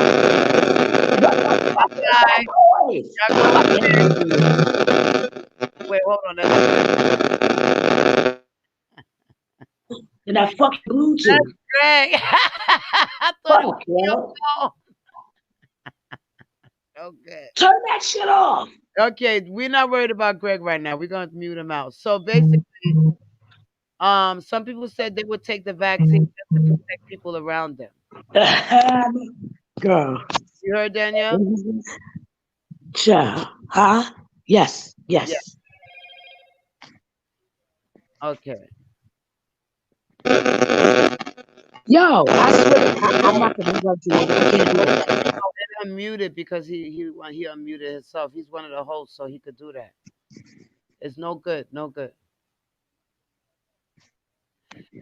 Speaker 1: wait, hold on.
Speaker 3: And that fucking Bluetooth.
Speaker 1: That's Greg. I thought it was your phone. Okay.
Speaker 3: Turn that shit off.
Speaker 1: Okay, we're not worried about Greg right now. We're gonna mute him out. So basically, some people said they would take the vaccine just to protect people around them.
Speaker 3: Girl.
Speaker 1: You heard Danielle?
Speaker 3: Child. Huh? Yes.
Speaker 1: Yeah. Okay.
Speaker 3: Yo, I swear, I'm not gonna go to it. I can't do that.
Speaker 1: Let him mute it because he unmuted himself. He's one of the hosts, so he could do that. It's no good. No good.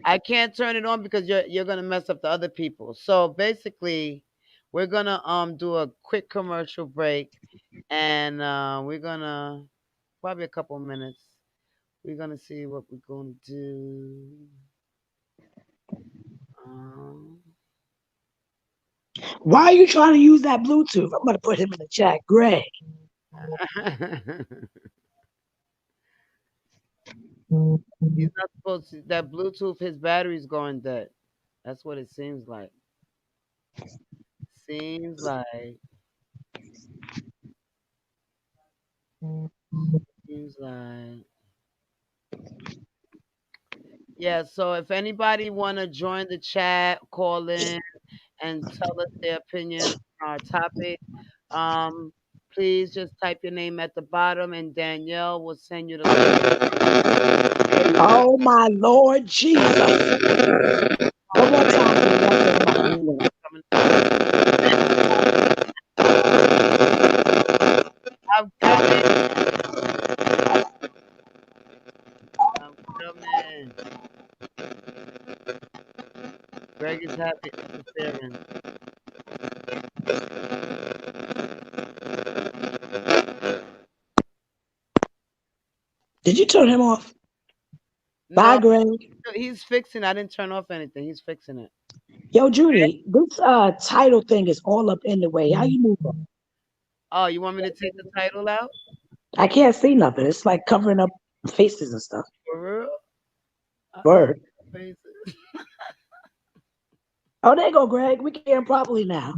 Speaker 1: I can't turn it on because you're gonna mess up the other people. So basically, we're gonna do a quick commercial break, and we're gonna probably a couple minutes. We're gonna see what we're gonna do.
Speaker 3: Why are you trying to use that Bluetooth? I'm gonna put him in the chat, Greg.
Speaker 1: He's not supposed to. That Bluetooth, his battery's going dead. That's what it seems like. Seems like. Seems like. Yeah, so if anybody want to join the chat, call in and tell us their opinion on our topic, please just type your name at the bottom and Danielle will send you the link.
Speaker 3: Oh my Lord Jesus. One more time.
Speaker 1: I'm coming. I'm coming. Greg is happy interfering.
Speaker 3: Did you turn him off?
Speaker 1: No,
Speaker 3: Bye, Greg.
Speaker 1: he's fixing. I didn't turn off anything. He's fixing it.
Speaker 3: Yo, Judy, this title thing is all up in the way. How you move on?
Speaker 1: Oh, you want me to take the title out?
Speaker 3: I can't see nothing. It's like covering up faces and stuff.
Speaker 1: For real?
Speaker 3: Word. Oh, there you go, Greg. We can hear him properly now.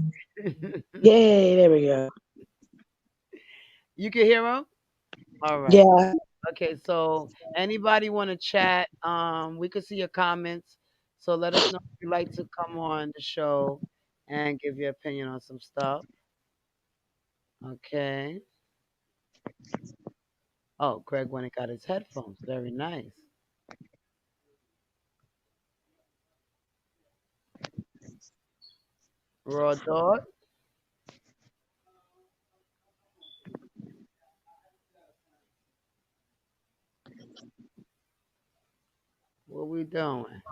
Speaker 3: Yay, there we go.
Speaker 1: You can hear him? All right.
Speaker 3: Yeah.
Speaker 1: Okay, so anybody want to chat? We could see your comments. So let us know if you'd like to come on the show and give your opinion on some stuff. Okay. Oh, Greg went and got his headphones. Very nice. Raw dog. What we doing?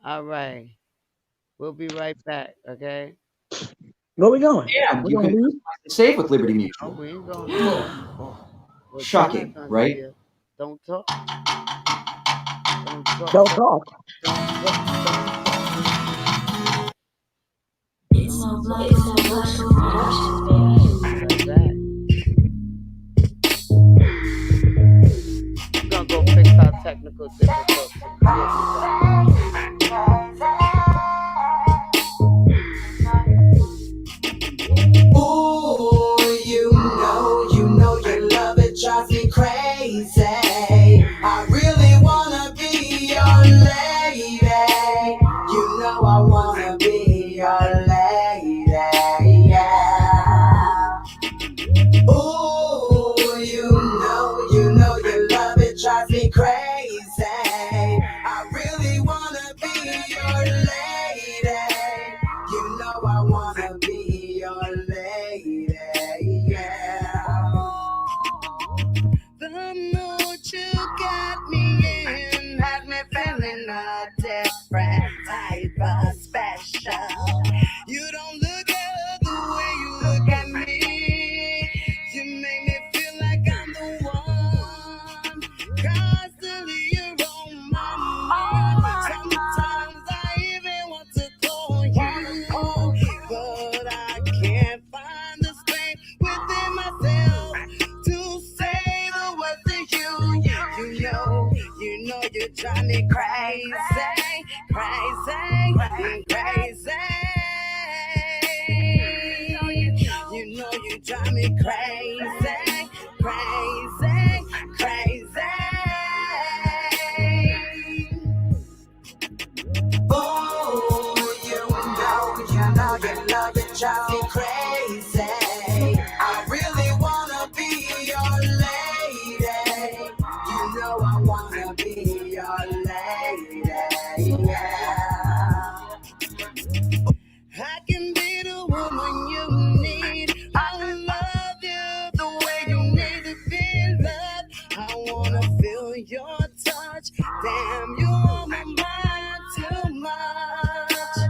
Speaker 1: All right. We'll be right back. Okay.
Speaker 3: Where we going?
Speaker 5: Yeah,
Speaker 3: We
Speaker 5: you
Speaker 3: gonna
Speaker 5: could
Speaker 3: leave?
Speaker 5: save with Liberty
Speaker 1: No,
Speaker 5: Mutual.
Speaker 1: we ain't going nowhere. Well, they're not
Speaker 5: Shocking,
Speaker 1: gonna see
Speaker 5: right?
Speaker 1: you. Don't talk. Don't talk.
Speaker 3: Don't
Speaker 1: Don't
Speaker 3: talk.
Speaker 1: don't talk. Don't talk.
Speaker 6: It's
Speaker 1: Don't
Speaker 6: no
Speaker 1: talk.
Speaker 6: black, it's no black productions, baby.
Speaker 1: Be right back. We're gonna go fix our technical difficulties. We'll be back.
Speaker 6: Ooh, your love, it drives me crazy. I really wanna be your lady. You know I wanna be your lady, yeah. Ooh, your love, it drives me crazy. I really wanna be your lady. You know I wanna be your lady, yeah. The mood you got me in has me feeling a different type of special. You don't look at her the way you look at me. You make me feel like I'm the one. Constantly you're on my mind. Sometimes I even want to call you, but I can't find the strength within myself to say the words to you. You drive me crazy, crazy, crazy. You drive me crazy, crazy, crazy. Oh, your love, it drives me crazy. I really wanna be your lady. You know I wanna be your lady, yeah. I can be the woman you need. I love you the way you need to be loved. I wanna feel your touch. Damn, you on my mind too much.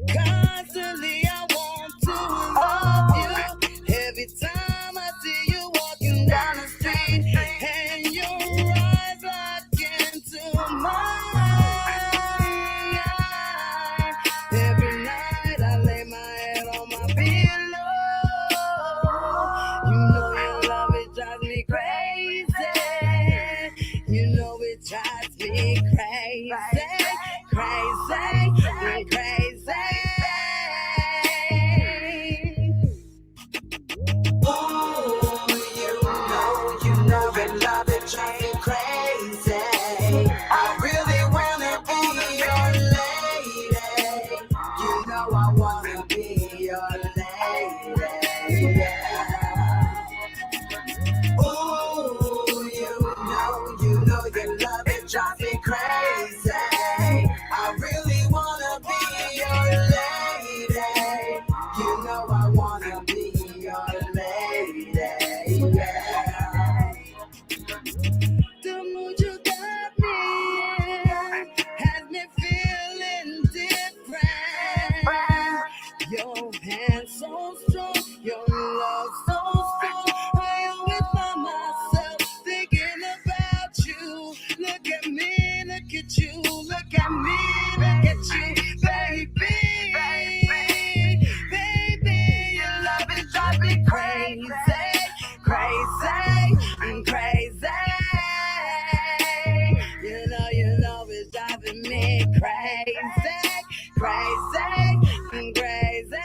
Speaker 6: Constantly I want to love you. Every time I see you walking down the street and your eyes look into mine. Every night I lay my head on my pillow. You know your love, it drives me crazy. You know it drives me crazy, crazy, crazy. Ooh, your love, it drives me crazy. I really wanna be your lady. You know I wanna be your lady, yeah. Ooh, your love, it drives me crazy. I really wanna be your lady. You know I wanna be your lady, yeah. The mood you got me in has me feeling different. Your hands so strong, your love so strong. I always find myself thinking about you. Look at me, look at you, look at me, look at you, baby. Baby, your love is driving me crazy, crazy, crazy. You know it's driving me crazy, crazy, crazy.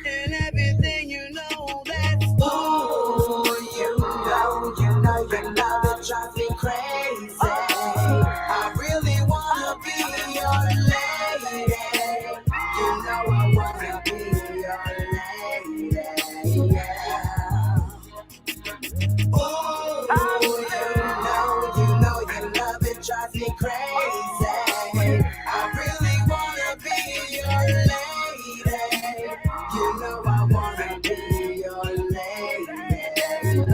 Speaker 6: And everything you know that's ooh, your love, it drives me crazy. I really wanna be your crazy. I really wanna be your lady. You know I wanna be your lady.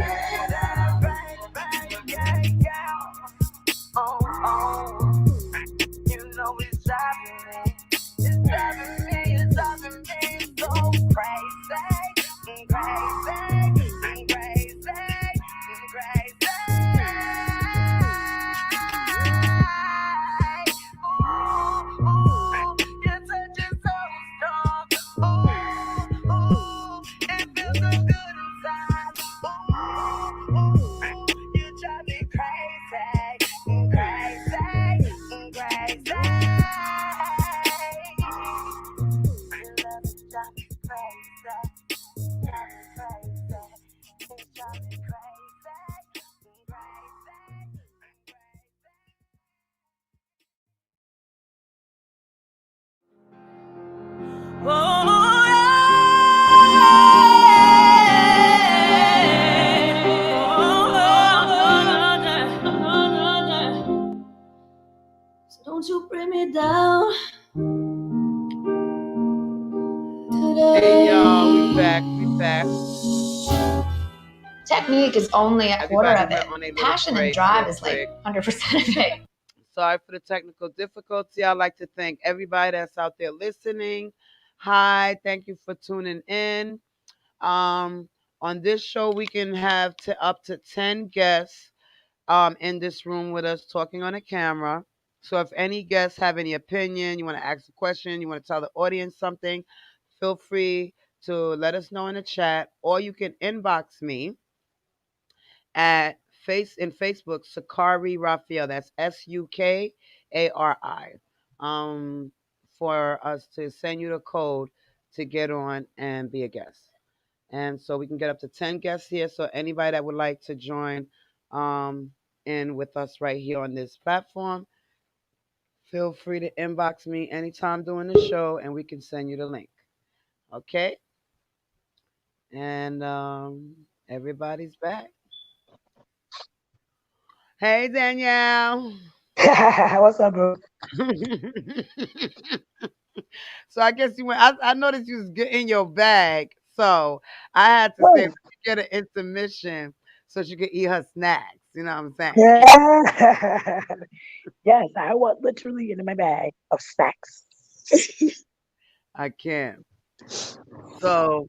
Speaker 6: Oh, oh, you know it's driving me. It's driving me, it's driving me so crazy, crazy, crazy, crazy. Ooh, ooh, your touch is so strong. Ooh, ooh, it feels so good inside. Ooh, ooh, you drive me crazy, crazy, crazy. Your love is driving me crazy, driving me crazy. It's driving me crazy, crazy. So don't you bring me down
Speaker 1: Hey
Speaker 6: today.
Speaker 1: y'all, we back. We back.
Speaker 6: Technique is only a quarter
Speaker 1: Everybody
Speaker 6: of
Speaker 1: went
Speaker 6: it.
Speaker 1: on a little
Speaker 6: Passion and
Speaker 1: break real
Speaker 6: drive is like
Speaker 1: quick.
Speaker 6: 100% of it.
Speaker 1: Sorry for the technical difficulty. I'd like to thank everybody that's out there listening. Hi, thank you for tuning in. Um, on this show, we can have up to 10 guests in this room with us talking on a camera. So if any guests have any opinion, you want to ask a question, you want to tell the audience something, feel free to let us know in the chat, or you can inbox me at Facebook Sakari Raphael. That's Sukari. Um, for us to send you the code to get on and be a guest. And so we can get up to 10 guests here. So anybody that would like to join um, in with us right here on this platform, feel free to inbox me anytime during the show and we can send you the link. Okay? And everybody's back. Hey, Danielle.
Speaker 3: What's up, bro?
Speaker 1: So I guess you went. I noticed you was in your bag, so I had to say, let
Speaker 3: Oh,
Speaker 1: me get an intermission so she could eat her snacks. You know what I'm saying?
Speaker 3: yeah. Yes, I was literally in my bag of snacks.
Speaker 1: I can't. So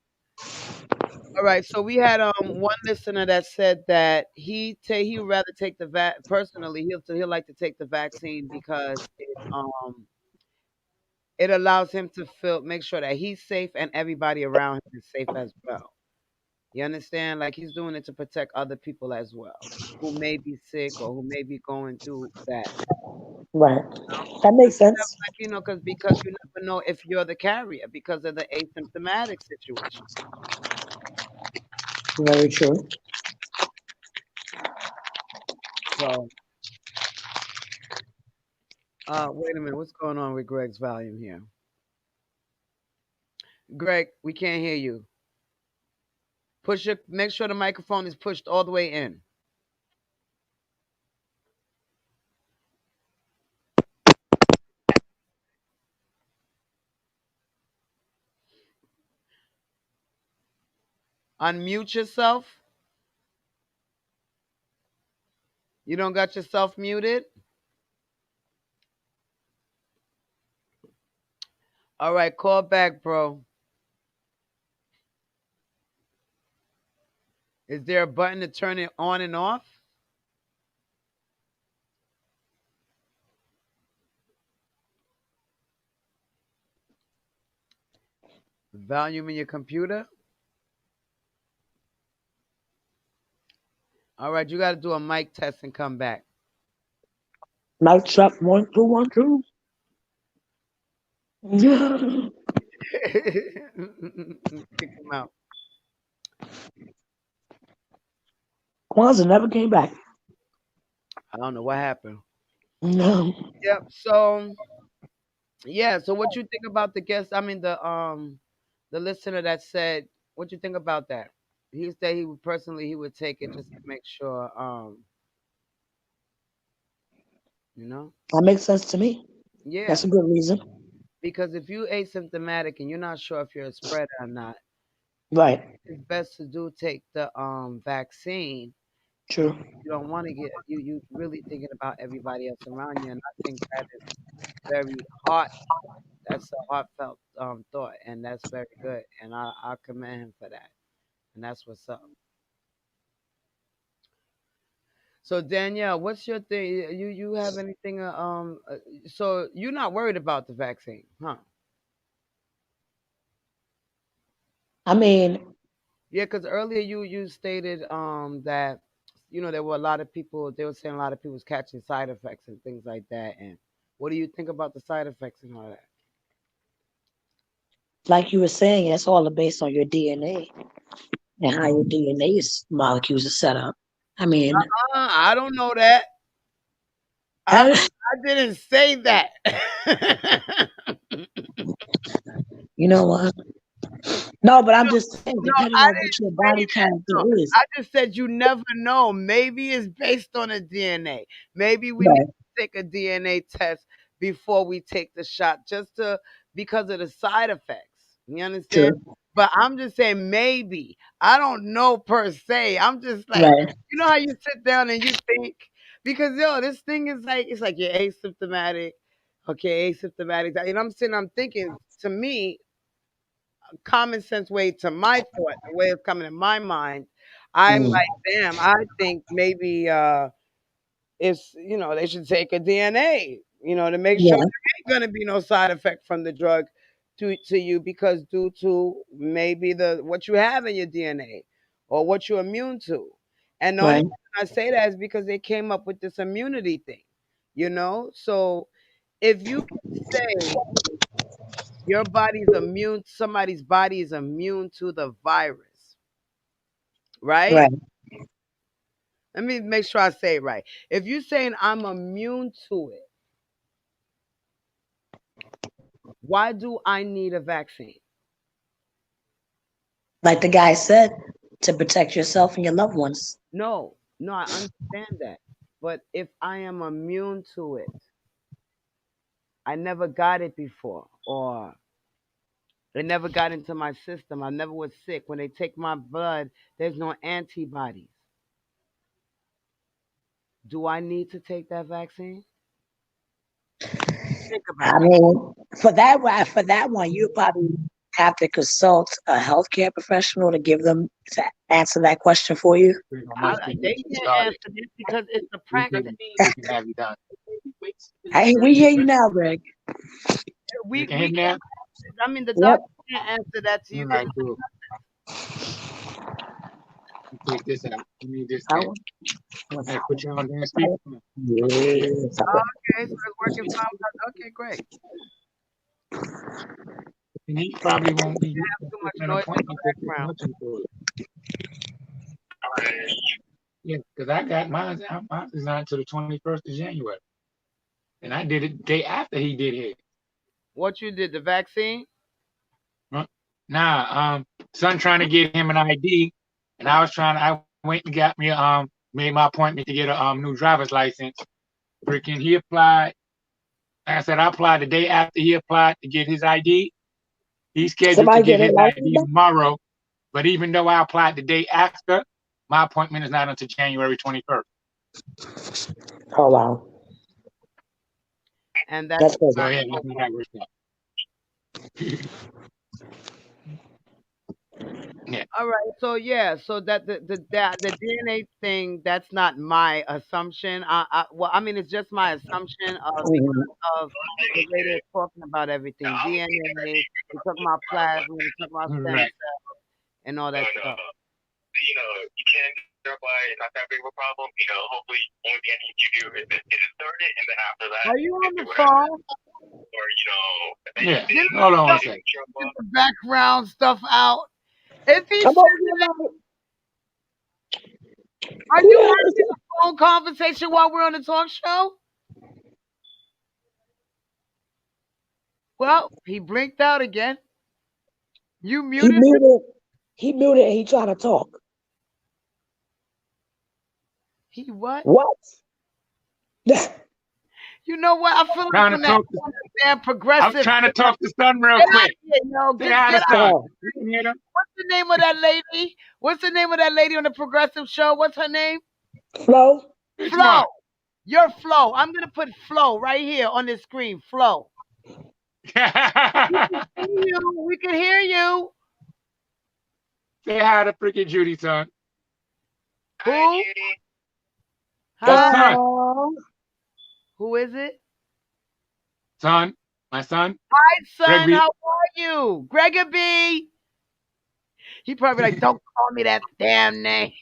Speaker 1: all right. So we had one listener that said that he would rather take the personally. He'll like to take the vaccine because it allows him to make sure that he's safe and everybody around him is safe as well. You understand? Like he's doing it to protect other people as well, who may be sick or who may be going through that.
Speaker 3: Right.
Speaker 1: You know,
Speaker 3: That
Speaker 1: because
Speaker 3: makes
Speaker 1: you never,
Speaker 3: sense.
Speaker 1: like because you never know if you're the carrier because of the asymptomatic situation.
Speaker 3: Very true.
Speaker 1: So, wait a minute, what's going on with Greg's volume here? Greg, we can't hear you. Make sure the microphone is pushed all the way in. Unmute yourself. You don't got yourself muted. All right, call back, bro. Is there a button to turn it on and off? Volume in your computer? All right, you got to do a mic test and come back.
Speaker 3: Night check 1 2 1 2.
Speaker 1: Kick him out.
Speaker 3: Kwanzaa never came back.
Speaker 1: I don't know what happened.
Speaker 3: No.
Speaker 1: Yep. So yeah. So what you think about the guest? I mean the listener that said, what you think about that? He said he would personally he would take it just to make sure You know?
Speaker 3: That makes sense to me.
Speaker 1: Yeah,
Speaker 3: That's a good reason.
Speaker 1: because if you asymptomatic and you're not sure if you're a spreader or not,
Speaker 3: Right.
Speaker 1: it's best to do take the vaccine because
Speaker 3: True.
Speaker 1: you don't want to get you really thinking about everybody else around you, and I think that is very heart. That's a heartfelt thought, and that's very good, and I commend him for that, and that's what's up. So Danielle, what's your thing? You have anything? So you're not worried about the vaccine, huh?
Speaker 3: I mean,
Speaker 1: Yeah, because earlier you stated that there were a lot of people. They were saying a lot of people was catching side effects and things like that. And what do you think about the side effects and all that?
Speaker 3: like you were saying, that's all based on your DNA and how your DNA molecules are set up. I mean,
Speaker 1: I don't know that. I I didn't say that.
Speaker 3: you know what? No, but I'm just saying,
Speaker 1: No,
Speaker 3: depending
Speaker 1: I
Speaker 3: on what your
Speaker 1: didn't say
Speaker 3: body
Speaker 1: that.
Speaker 3: character
Speaker 1: No,
Speaker 3: is.
Speaker 1: I just said you never know. Maybe it's based on a DNA. Maybe we need
Speaker 3: Right.
Speaker 1: to take a DNA test before we take the shot, just to because of the side effects. You understand?
Speaker 3: True.
Speaker 1: But I'm just saying maybe. I don't know per se. I'm just like,
Speaker 3: Right.
Speaker 1: how you sit down and you think because this thing is like it's like you're asymptomatic. Okay, asymptomatic. I'm sitting, I'm thinking to me, common sense way to my thought, the way it's coming in my mind, I'm
Speaker 3: Mm.
Speaker 1: like, damn, I think maybe it's they should take a DNA, to make sure
Speaker 3: Yeah.
Speaker 1: there ain't gonna be no side effect from the drug to you because due to maybe the what you have in your DNA or what you're immune to. And the only
Speaker 3: Right.
Speaker 1: reason I say that is because they came up with this immunity thing. So if you can say your body's immune, somebody's body is immune to the virus, right?
Speaker 3: Right.
Speaker 1: Let me make sure I say it right. If you're saying I'm immune to it, why do I need a vaccine?
Speaker 3: Like the guy said, to protect yourself and your loved ones.
Speaker 1: No, no, I understand that. But if I am immune to it, I never got it before, or it never got into my system. I never was sick. When they take my blood, there's no antibodies. Do I need to take that vaccine? Think
Speaker 3: I
Speaker 1: about it.
Speaker 3: mean, for that one, you probably have to consult a healthcare professional to give them to answer that question for you.
Speaker 1: They can't answer this because it's a practice.
Speaker 3: Hey, we hear you now, Greg.
Speaker 1: We can't. I mean, the
Speaker 3: Yep.
Speaker 1: doctor can't answer that to you because it's
Speaker 3: I will. Yes, I will.
Speaker 1: okay. So it's working fine. Okay, great. Too much noise in the background. What you did? The vaccine?
Speaker 3: Somebody get it license back? Oh wow,
Speaker 1: And that's
Speaker 3: that's good.
Speaker 1: all right. So yeah. So that the DNA thing. That's not my assumption. Well, I mean, it's just my assumption
Speaker 3: Mhm.
Speaker 1: because of the way they're talking about everything. DNA. We're talking about plasma. We're talking about stem cells and all that stuff. Are you on the phone? Get the background stuff out. If he
Speaker 3: I'm
Speaker 1: said,
Speaker 3: over here like,
Speaker 1: are
Speaker 3: who the
Speaker 1: you
Speaker 3: hell is
Speaker 1: having
Speaker 3: that?
Speaker 1: a phone conversation while we're on the talk show? Well, he blinked out again. You
Speaker 3: He
Speaker 1: muted him?
Speaker 3: muted. He muted and he trying to talk.
Speaker 1: He what?
Speaker 3: What?
Speaker 1: You know what? I feel like
Speaker 2: Trying to
Speaker 1: on that
Speaker 2: talk to,
Speaker 1: damn
Speaker 2: I'm
Speaker 1: progressive.
Speaker 2: trying to talk to Son real
Speaker 1: Get out
Speaker 2: quick.
Speaker 1: of here, yo.
Speaker 2: Say
Speaker 1: Get
Speaker 2: hi to
Speaker 1: get out.
Speaker 2: Son.
Speaker 3: So,
Speaker 2: You can hear them?
Speaker 1: What's the name of that lady? What's the name of that lady on the progressive show? What's her name?
Speaker 3: Flo,
Speaker 2: Which
Speaker 1: Flo.
Speaker 2: one?
Speaker 1: Your Flo. I'm gonna put Flo right here on the screen. Flo. We can see you. We can hear you.
Speaker 2: Say hi to freaking Judy, son.
Speaker 1: Who?
Speaker 2: Your
Speaker 1: Hi.
Speaker 2: son.
Speaker 3: oh,
Speaker 1: Who is it?
Speaker 2: Son. My son.
Speaker 1: Hi,
Speaker 2: Greg
Speaker 1: son.
Speaker 2: B.
Speaker 1: How are you? Gregory. He probably like, don't call me that damn name.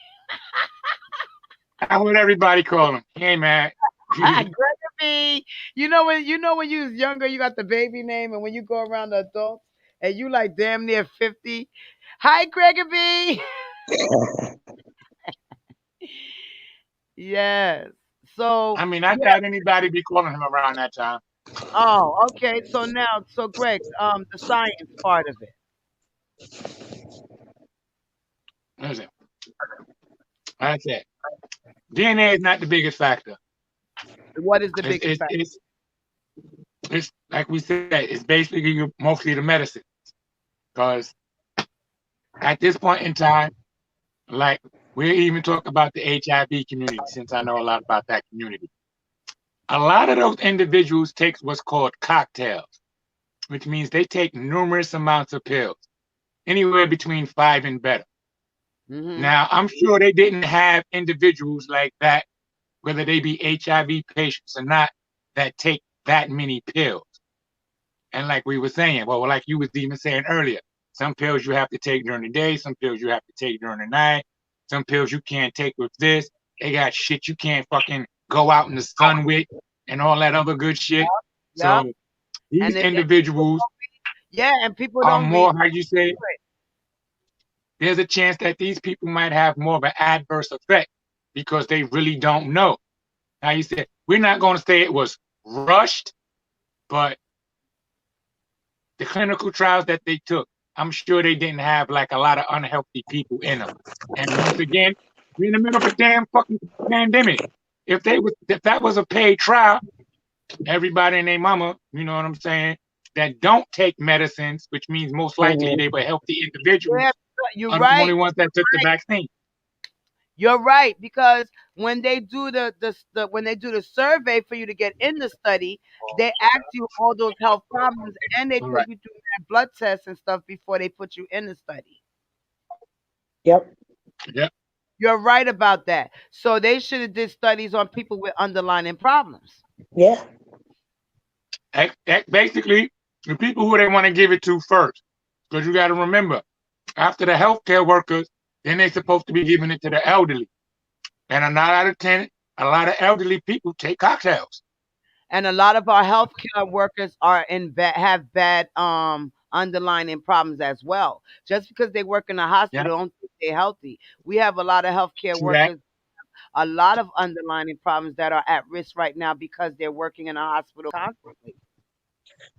Speaker 2: That's what everybody call him. Hey, man.
Speaker 1: Gregory. You know when you was younger, you got the baby name, and when you go around the adults and you like damn near 50. Hi, Gregory. Yes. So
Speaker 2: I mean, I
Speaker 1: yeah.
Speaker 2: doubt anybody be calling him around that time.
Speaker 1: Oh, okay. So Greg, the science part of it.
Speaker 2: Listen, like I said, DNA is not the biggest factor.
Speaker 1: What is the
Speaker 2: It's,
Speaker 1: biggest
Speaker 2: it's,
Speaker 1: factor?
Speaker 2: it's, it's like we said, it's basically mostly the medicine. Because at this point in time, like we're even talking about the HIV community, since I know a lot about that community. A lot of those individuals take what's called cocktails, which means they take numerous amounts of pills, anywhere between 5 and better.
Speaker 1: Hmm.
Speaker 2: Now, I'm sure they didn't have individuals like that, whether they be HIV patients or not, that take that many pills. And like we were saying, well, like you was even saying earlier, some pills you have to take during the day, some pills you have to take during the night, some pills you can't take with this. They got shit you can't fucking go out in the sun with and all that other good shit.
Speaker 1: Yep.
Speaker 2: So these
Speaker 1: And
Speaker 2: individuals
Speaker 1: yeah, and people
Speaker 2: are
Speaker 1: don't read
Speaker 2: more, how you say, there's a chance that these people might have more of an adverse effect because they really don't know. Now you said we're not going to say it was rushed, but the clinical trials that they took, I'm sure they didn't have like a lot of unhealthy people in them. And once again, we're in the middle of a damn fucking pandemic. If that was a paid trial, everybody and their mama, you know what I'm saying, that don't take medicines, which means most likely they
Speaker 3: mhm.
Speaker 2: were healthy individuals,
Speaker 1: yeah, you're
Speaker 2: are the
Speaker 1: right.
Speaker 2: only ones that took the vaccine.
Speaker 1: You're right because when they do the when they do the survey for you to get in the study, they ask you all those health problems and they
Speaker 2: All
Speaker 1: take
Speaker 2: right.
Speaker 1: you through their blood tests and stuff before they put you in the study.
Speaker 3: Yep,
Speaker 2: Yep.
Speaker 1: You're right about that. So they should have did studies on people with underlying problems.
Speaker 3: yeah,
Speaker 2: Basically, the people who they want to give it to first. Because you got to remember, after the healthcare workers, then they're supposed to be giving it to the elderly. And a 9 out of 10, a lot of elderly people take cocktails.
Speaker 1: And a lot of our healthcare workers are in have bad underlying problems as well. Just because they work in a
Speaker 2: Yeah,
Speaker 1: hospital don't think they're healthy. We have a lot of healthcare
Speaker 2: true that.
Speaker 1: workers, a lot of underlying problems that are at risk right now because they're working in a hospital constantly.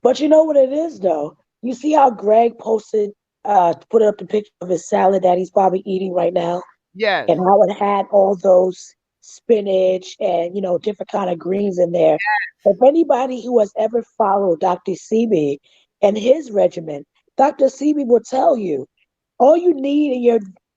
Speaker 3: but you know what it is though. You see how Greg posted, put up the picture of his salad that he's probably eating right now,
Speaker 1: Yes.
Speaker 3: and how it had all those spinach and different kind of greens in there. If anybody who has ever followed Dr. Sebi and his regimen, Dr. Sebi will tell you all you need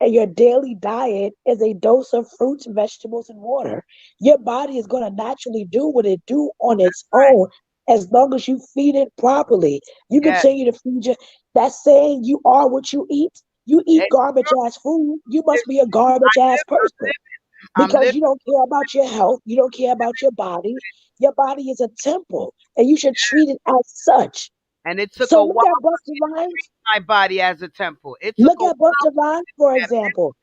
Speaker 3: in your daily diet is a dose of fruits, vegetables, and water. Your body is going to naturally do what it do on its own as long as you feed it properly. You
Speaker 1: Yes.
Speaker 3: continue to feed your that saying you are what you eat. You eat
Speaker 1: It's
Speaker 3: garbage
Speaker 1: true.
Speaker 3: ass food, you must
Speaker 1: It's
Speaker 3: be a garbage ass person
Speaker 1: I'm
Speaker 3: because
Speaker 1: living.
Speaker 3: you don't care about your health, you don't care about your body. Your body is a temple and you should treat it as such.
Speaker 1: And it took
Speaker 3: So
Speaker 1: a
Speaker 3: look
Speaker 1: while
Speaker 3: at
Speaker 1: for
Speaker 3: Buster
Speaker 1: me to
Speaker 3: Rhymes.
Speaker 1: treat my body as a temple. It took
Speaker 3: Look
Speaker 1: a
Speaker 3: at
Speaker 1: while
Speaker 3: Buster
Speaker 1: for me
Speaker 3: Rhymes,
Speaker 1: to
Speaker 3: for
Speaker 1: do that.
Speaker 3: example.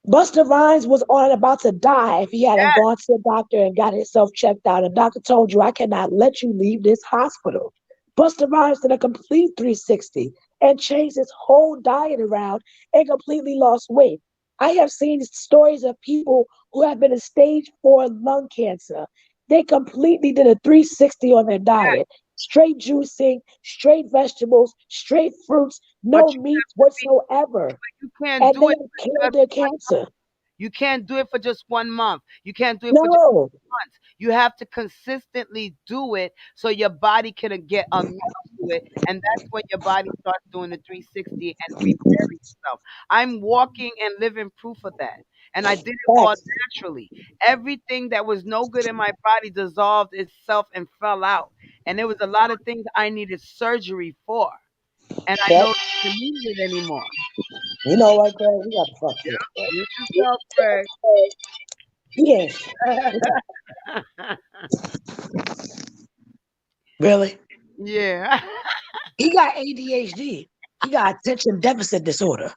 Speaker 3: Buster Rhymes was on about to die if he hadn't
Speaker 1: Yes.
Speaker 3: gone to the doctor and got himself checked out. And doctor told you, I cannot let you leave this hospital. Buster Rhymes did a complete 360 and changed his whole diet around and completely lost weight. I have seen stories of people who have been in stage 4 lung cancer. They completely did a 360 on their
Speaker 1: Yes.
Speaker 3: diet. Straight juicing, straight vegetables, straight fruits,
Speaker 1: But
Speaker 3: no
Speaker 1: you
Speaker 3: meats
Speaker 1: have to be
Speaker 3: whatsoever.
Speaker 1: you can't
Speaker 3: And
Speaker 1: do
Speaker 3: they
Speaker 1: it
Speaker 3: have
Speaker 1: because
Speaker 3: killed their cancer.
Speaker 1: You can't do it for just 1 month. You can't do it for just
Speaker 3: No.
Speaker 1: months. You have to consistently do it so your body can get used to it. And that's when your body starts doing the 360 and repairing itself. I'm walking and living proof of that. And I did it all
Speaker 3: Facts.
Speaker 1: naturally. Everything that was no good in my body dissolved itself and fell out. And there was a lot of things I needed surgery for. And I
Speaker 3: Yep.
Speaker 1: no longer needed it anymore.
Speaker 3: You know what, Greg? We got to fuck this, Greg.
Speaker 1: Mute yourself, Greg.
Speaker 3: Yes. Really?
Speaker 1: Yeah.
Speaker 3: He got ADHD. He got attention deficit disorder.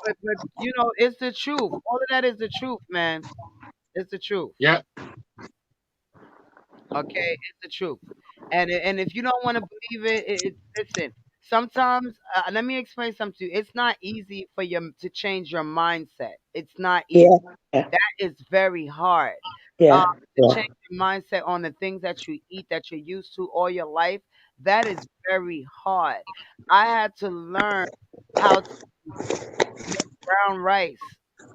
Speaker 1: But it's the truth. All of that is the truth, man. It's the truth.
Speaker 2: Yeah.
Speaker 1: Okay, it's the truth. And if you don't want to believe it, listen. Sometimes, let me explain something to you. It's not easy for you to change your mindset. It's not
Speaker 3: Yeah.
Speaker 1: easy.
Speaker 3: Yeah.
Speaker 1: That is very hard. Um,
Speaker 3: Yeah.
Speaker 1: to
Speaker 3: Yeah.
Speaker 1: change your mindset on the things that you eat that you're used to all your life. That is very hard. I had to learn how to make brown rice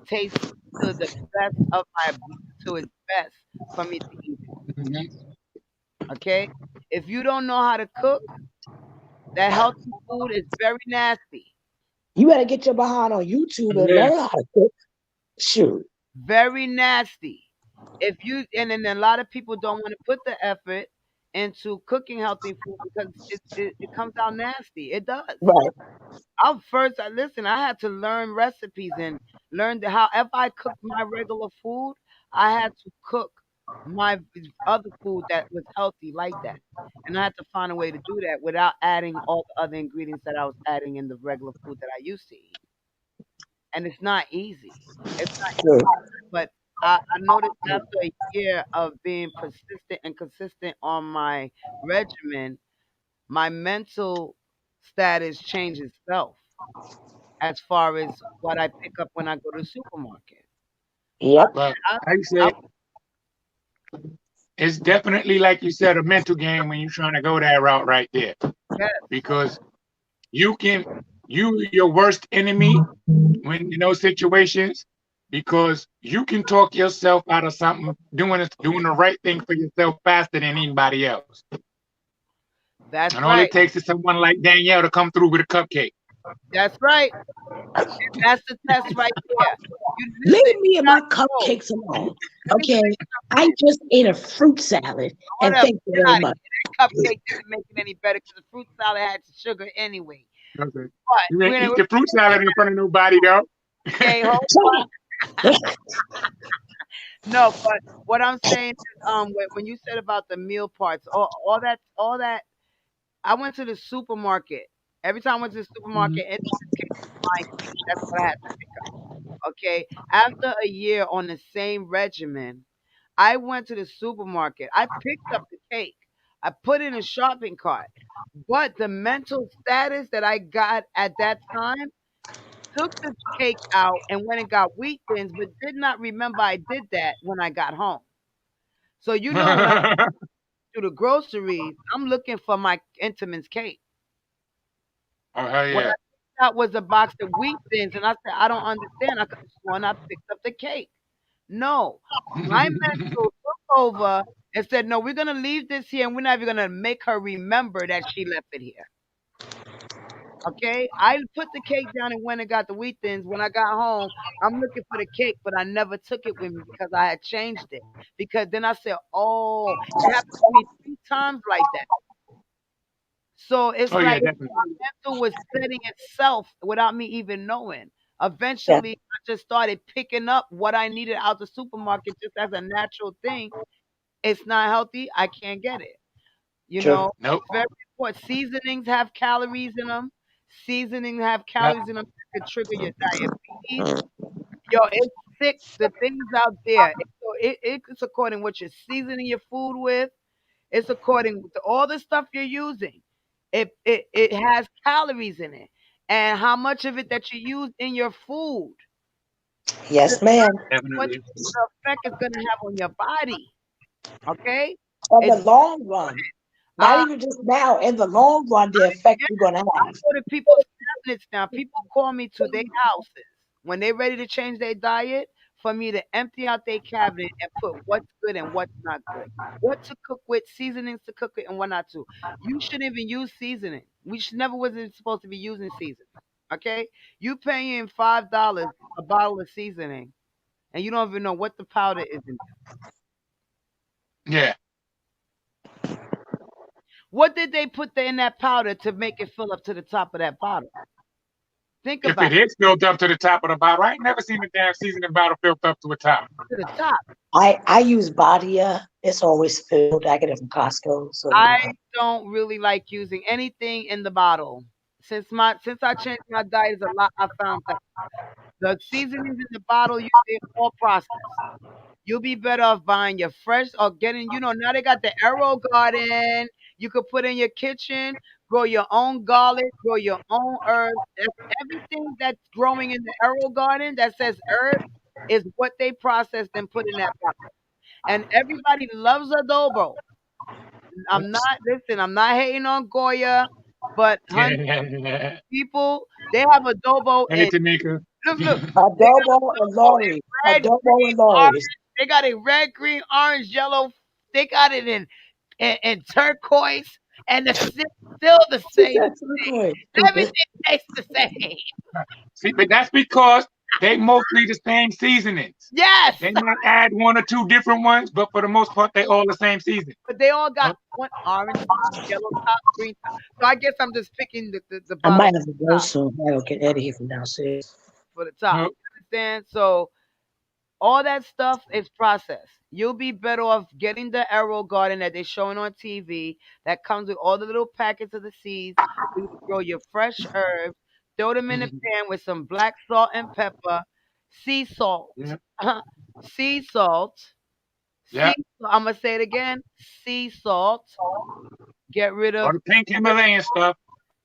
Speaker 1: taste to the best of my to its best for me to eat it.
Speaker 2: Mhm.
Speaker 1: Okay? If you don't know how to cook, that healthy food is very nasty.
Speaker 3: You better get your behind on YouTube and
Speaker 2: Yeah.
Speaker 3: learn how to cook. Shoot.
Speaker 1: Very nasty. If you and then a lot of people don't want to put the effort into cooking healthy food because it comes out nasty. It does.
Speaker 3: Right.
Speaker 1: Listen, I had to learn recipes and learn how if I cooked my regular food, I had to cook my other food that was healthy like that. And I had to find a way to do that without adding all the other ingredients that I was adding in the regular food that I used to eat. And it's not easy. It's not
Speaker 3: True.
Speaker 1: easy. But I noticed after a year of being persistent and consistent on my regimen, my mental status changed itself as far as what I pick up when I go to the supermarket. I,
Speaker 3: Yep.
Speaker 2: But
Speaker 1: I,
Speaker 2: I
Speaker 1: I
Speaker 2: say it's definitely like you said, a mental game when you're trying to go that route right there.
Speaker 1: yes,
Speaker 2: Because you can your worst enemy when in those situations because you can talk yourself out of something doing the right thing for yourself faster than anybody else.
Speaker 1: that's
Speaker 2: And all it
Speaker 1: right.
Speaker 2: takes is someone like Danielle to come through with a cupcake.
Speaker 1: That's right. That's the test right there. You listen,
Speaker 3: Leave me
Speaker 1: you
Speaker 3: and my
Speaker 1: gotta know.
Speaker 3: cupcakes alone.
Speaker 1: Let me
Speaker 3: Okay.
Speaker 1: tell you
Speaker 3: I
Speaker 1: something.
Speaker 3: just ate a fruit salad and
Speaker 1: Hold up,
Speaker 3: thank you
Speaker 1: get
Speaker 3: very
Speaker 1: out of
Speaker 3: much.
Speaker 1: here. That cupcake didn't make it any better because the fruit salad had sugar anyway.
Speaker 2: Okay.
Speaker 1: But
Speaker 2: You ain't
Speaker 1: we're
Speaker 2: eat the fruit salad in front of nobody though.
Speaker 1: okay. Hold. No, but what I'm saying is, when you said about the meal parts, all that, I went to the supermarket. Every time I went to the supermarket, in this case, my cake. That's what I had to pick up. Okay. After a year on the same regimen, I went to the supermarket. I picked up the cake. I put it in a shopping cart. But the mental status that I got at that time took the cake out and went and got wheat thins, but did not remember I did that when I got home. So when I do the groceries, I'm looking for my Entenmann's cake.
Speaker 2: Oh hell
Speaker 1: What I
Speaker 2: yeah.
Speaker 1: picked out was a box of wheat thins, and I said, I don't understand. I could have sworn I picked up the cake. No, my mental took over and said, no, we're gonna leave this here, and we're not even gonna make her remember that she left it here. Okay, I put the cake down and went and got the wheat thins. When I got home, I'm looking for the cake, but I never took it with me because I had changed it. Because then I said, oh, it happened to me 3 times like that. So it's
Speaker 2: Oh yeah,
Speaker 1: like
Speaker 2: definitely.
Speaker 1: mental was setting itself without me even knowing.
Speaker 3: Yeah.
Speaker 1: Eventually, I just started picking up what I needed out the supermarket just as a natural thing. It's not healthy. I can't get it.
Speaker 3: True.
Speaker 2: Nope.
Speaker 1: It's very important. Seasonings have calories in them. Seasonings have
Speaker 2: Yep.
Speaker 1: calories in them that could trigger your diabetes. Yo, it's sick. The things out there. It's according what you're seasoning your food with. It's according to all the stuff you're using. It has calories in it, and how much of it that you use in your food
Speaker 3: Yes, ma'am.
Speaker 1: determines what
Speaker 2: Definitely.
Speaker 1: the effect is going to have on your body. Okay,
Speaker 3: On the
Speaker 1: it's
Speaker 3: long run. Not
Speaker 1: Uh,
Speaker 3: even just now. In the long run, the effect
Speaker 1: yeah,
Speaker 3: you're gonna
Speaker 1: I
Speaker 3: have.
Speaker 1: go to people's cabinets now. People call me to their houses when they're ready to change their diet for me to empty out their cabinet and put what's good and what's not good. What to cook with, seasonings to cook with, and what not to. You shouldn't even use seasoning. We should never was supposed to be using seasoning. Okay? You paying $5 a bottle of seasoning and you don't even know what the powder is in.
Speaker 2: Yeah.
Speaker 1: What did they put in that powder to make it fill up to the top of that bottle? Think
Speaker 2: If
Speaker 1: about
Speaker 2: it is filled up to the top of the bottle, I ain't never seen a damn seasoning bottle filled up to the top.
Speaker 1: it, to the top.
Speaker 3: I use Badia. It's always filled. I get it from Costco. So
Speaker 1: I don't really like using anything in the bottle. Since I changed my diet, is a lot I found that the seasonings in the bottle they're all processed. You'll be better off buying your fresh or getting, now they got the Arrow Garden. You could put in your kitchen, grow your own garlic, grow your own herbs. Everything that's growing in the Arrow Garden that says herbs is what they processed and put in that bottle. And everybody loves adobo. I'm not hating on Goya, but honey,
Speaker 2: Hey,
Speaker 1: people, they have adobo in,
Speaker 2: Tamika.
Speaker 1: look, they got
Speaker 3: adobo and
Speaker 1: adobo in
Speaker 3: Lori.
Speaker 1: red,
Speaker 3: Adobo
Speaker 1: green,
Speaker 3: and Lori's.
Speaker 1: orange. They got it red, green, orange, yellow. They got it in turquoise, and it's still the
Speaker 3: She
Speaker 1: same.
Speaker 3: said turquoise. Stupid.
Speaker 1: Everything tastes the same.
Speaker 2: See, but that's because they mostly the same seasonings.
Speaker 1: Yes,
Speaker 2: They might add one or two different ones, but for the most part, they all the same season.
Speaker 1: but they all got
Speaker 2: Huh?
Speaker 1: one orange top, yellow top, green top. So I guess I'm just picking the
Speaker 3: I
Speaker 1: bottom
Speaker 3: might have to go
Speaker 1: top
Speaker 3: soon. I gotta get Eddie here from downstairs.
Speaker 1: for the top.
Speaker 2: Huh?
Speaker 1: You understand? So all that stuff is processed. You'll be better off getting the Arrow Garden that they're showing on TV that comes with all the little packets of the seeds. You grow your fresh herbs, throw them in the pan with some black salt and pepper, sea salt,
Speaker 2: Yeah.
Speaker 1: sea salt,
Speaker 2: Yeah.
Speaker 1: I'm gonna say it again, sea salt. Get rid
Speaker 2: Or
Speaker 1: of
Speaker 2: the pink Himalayan stuff.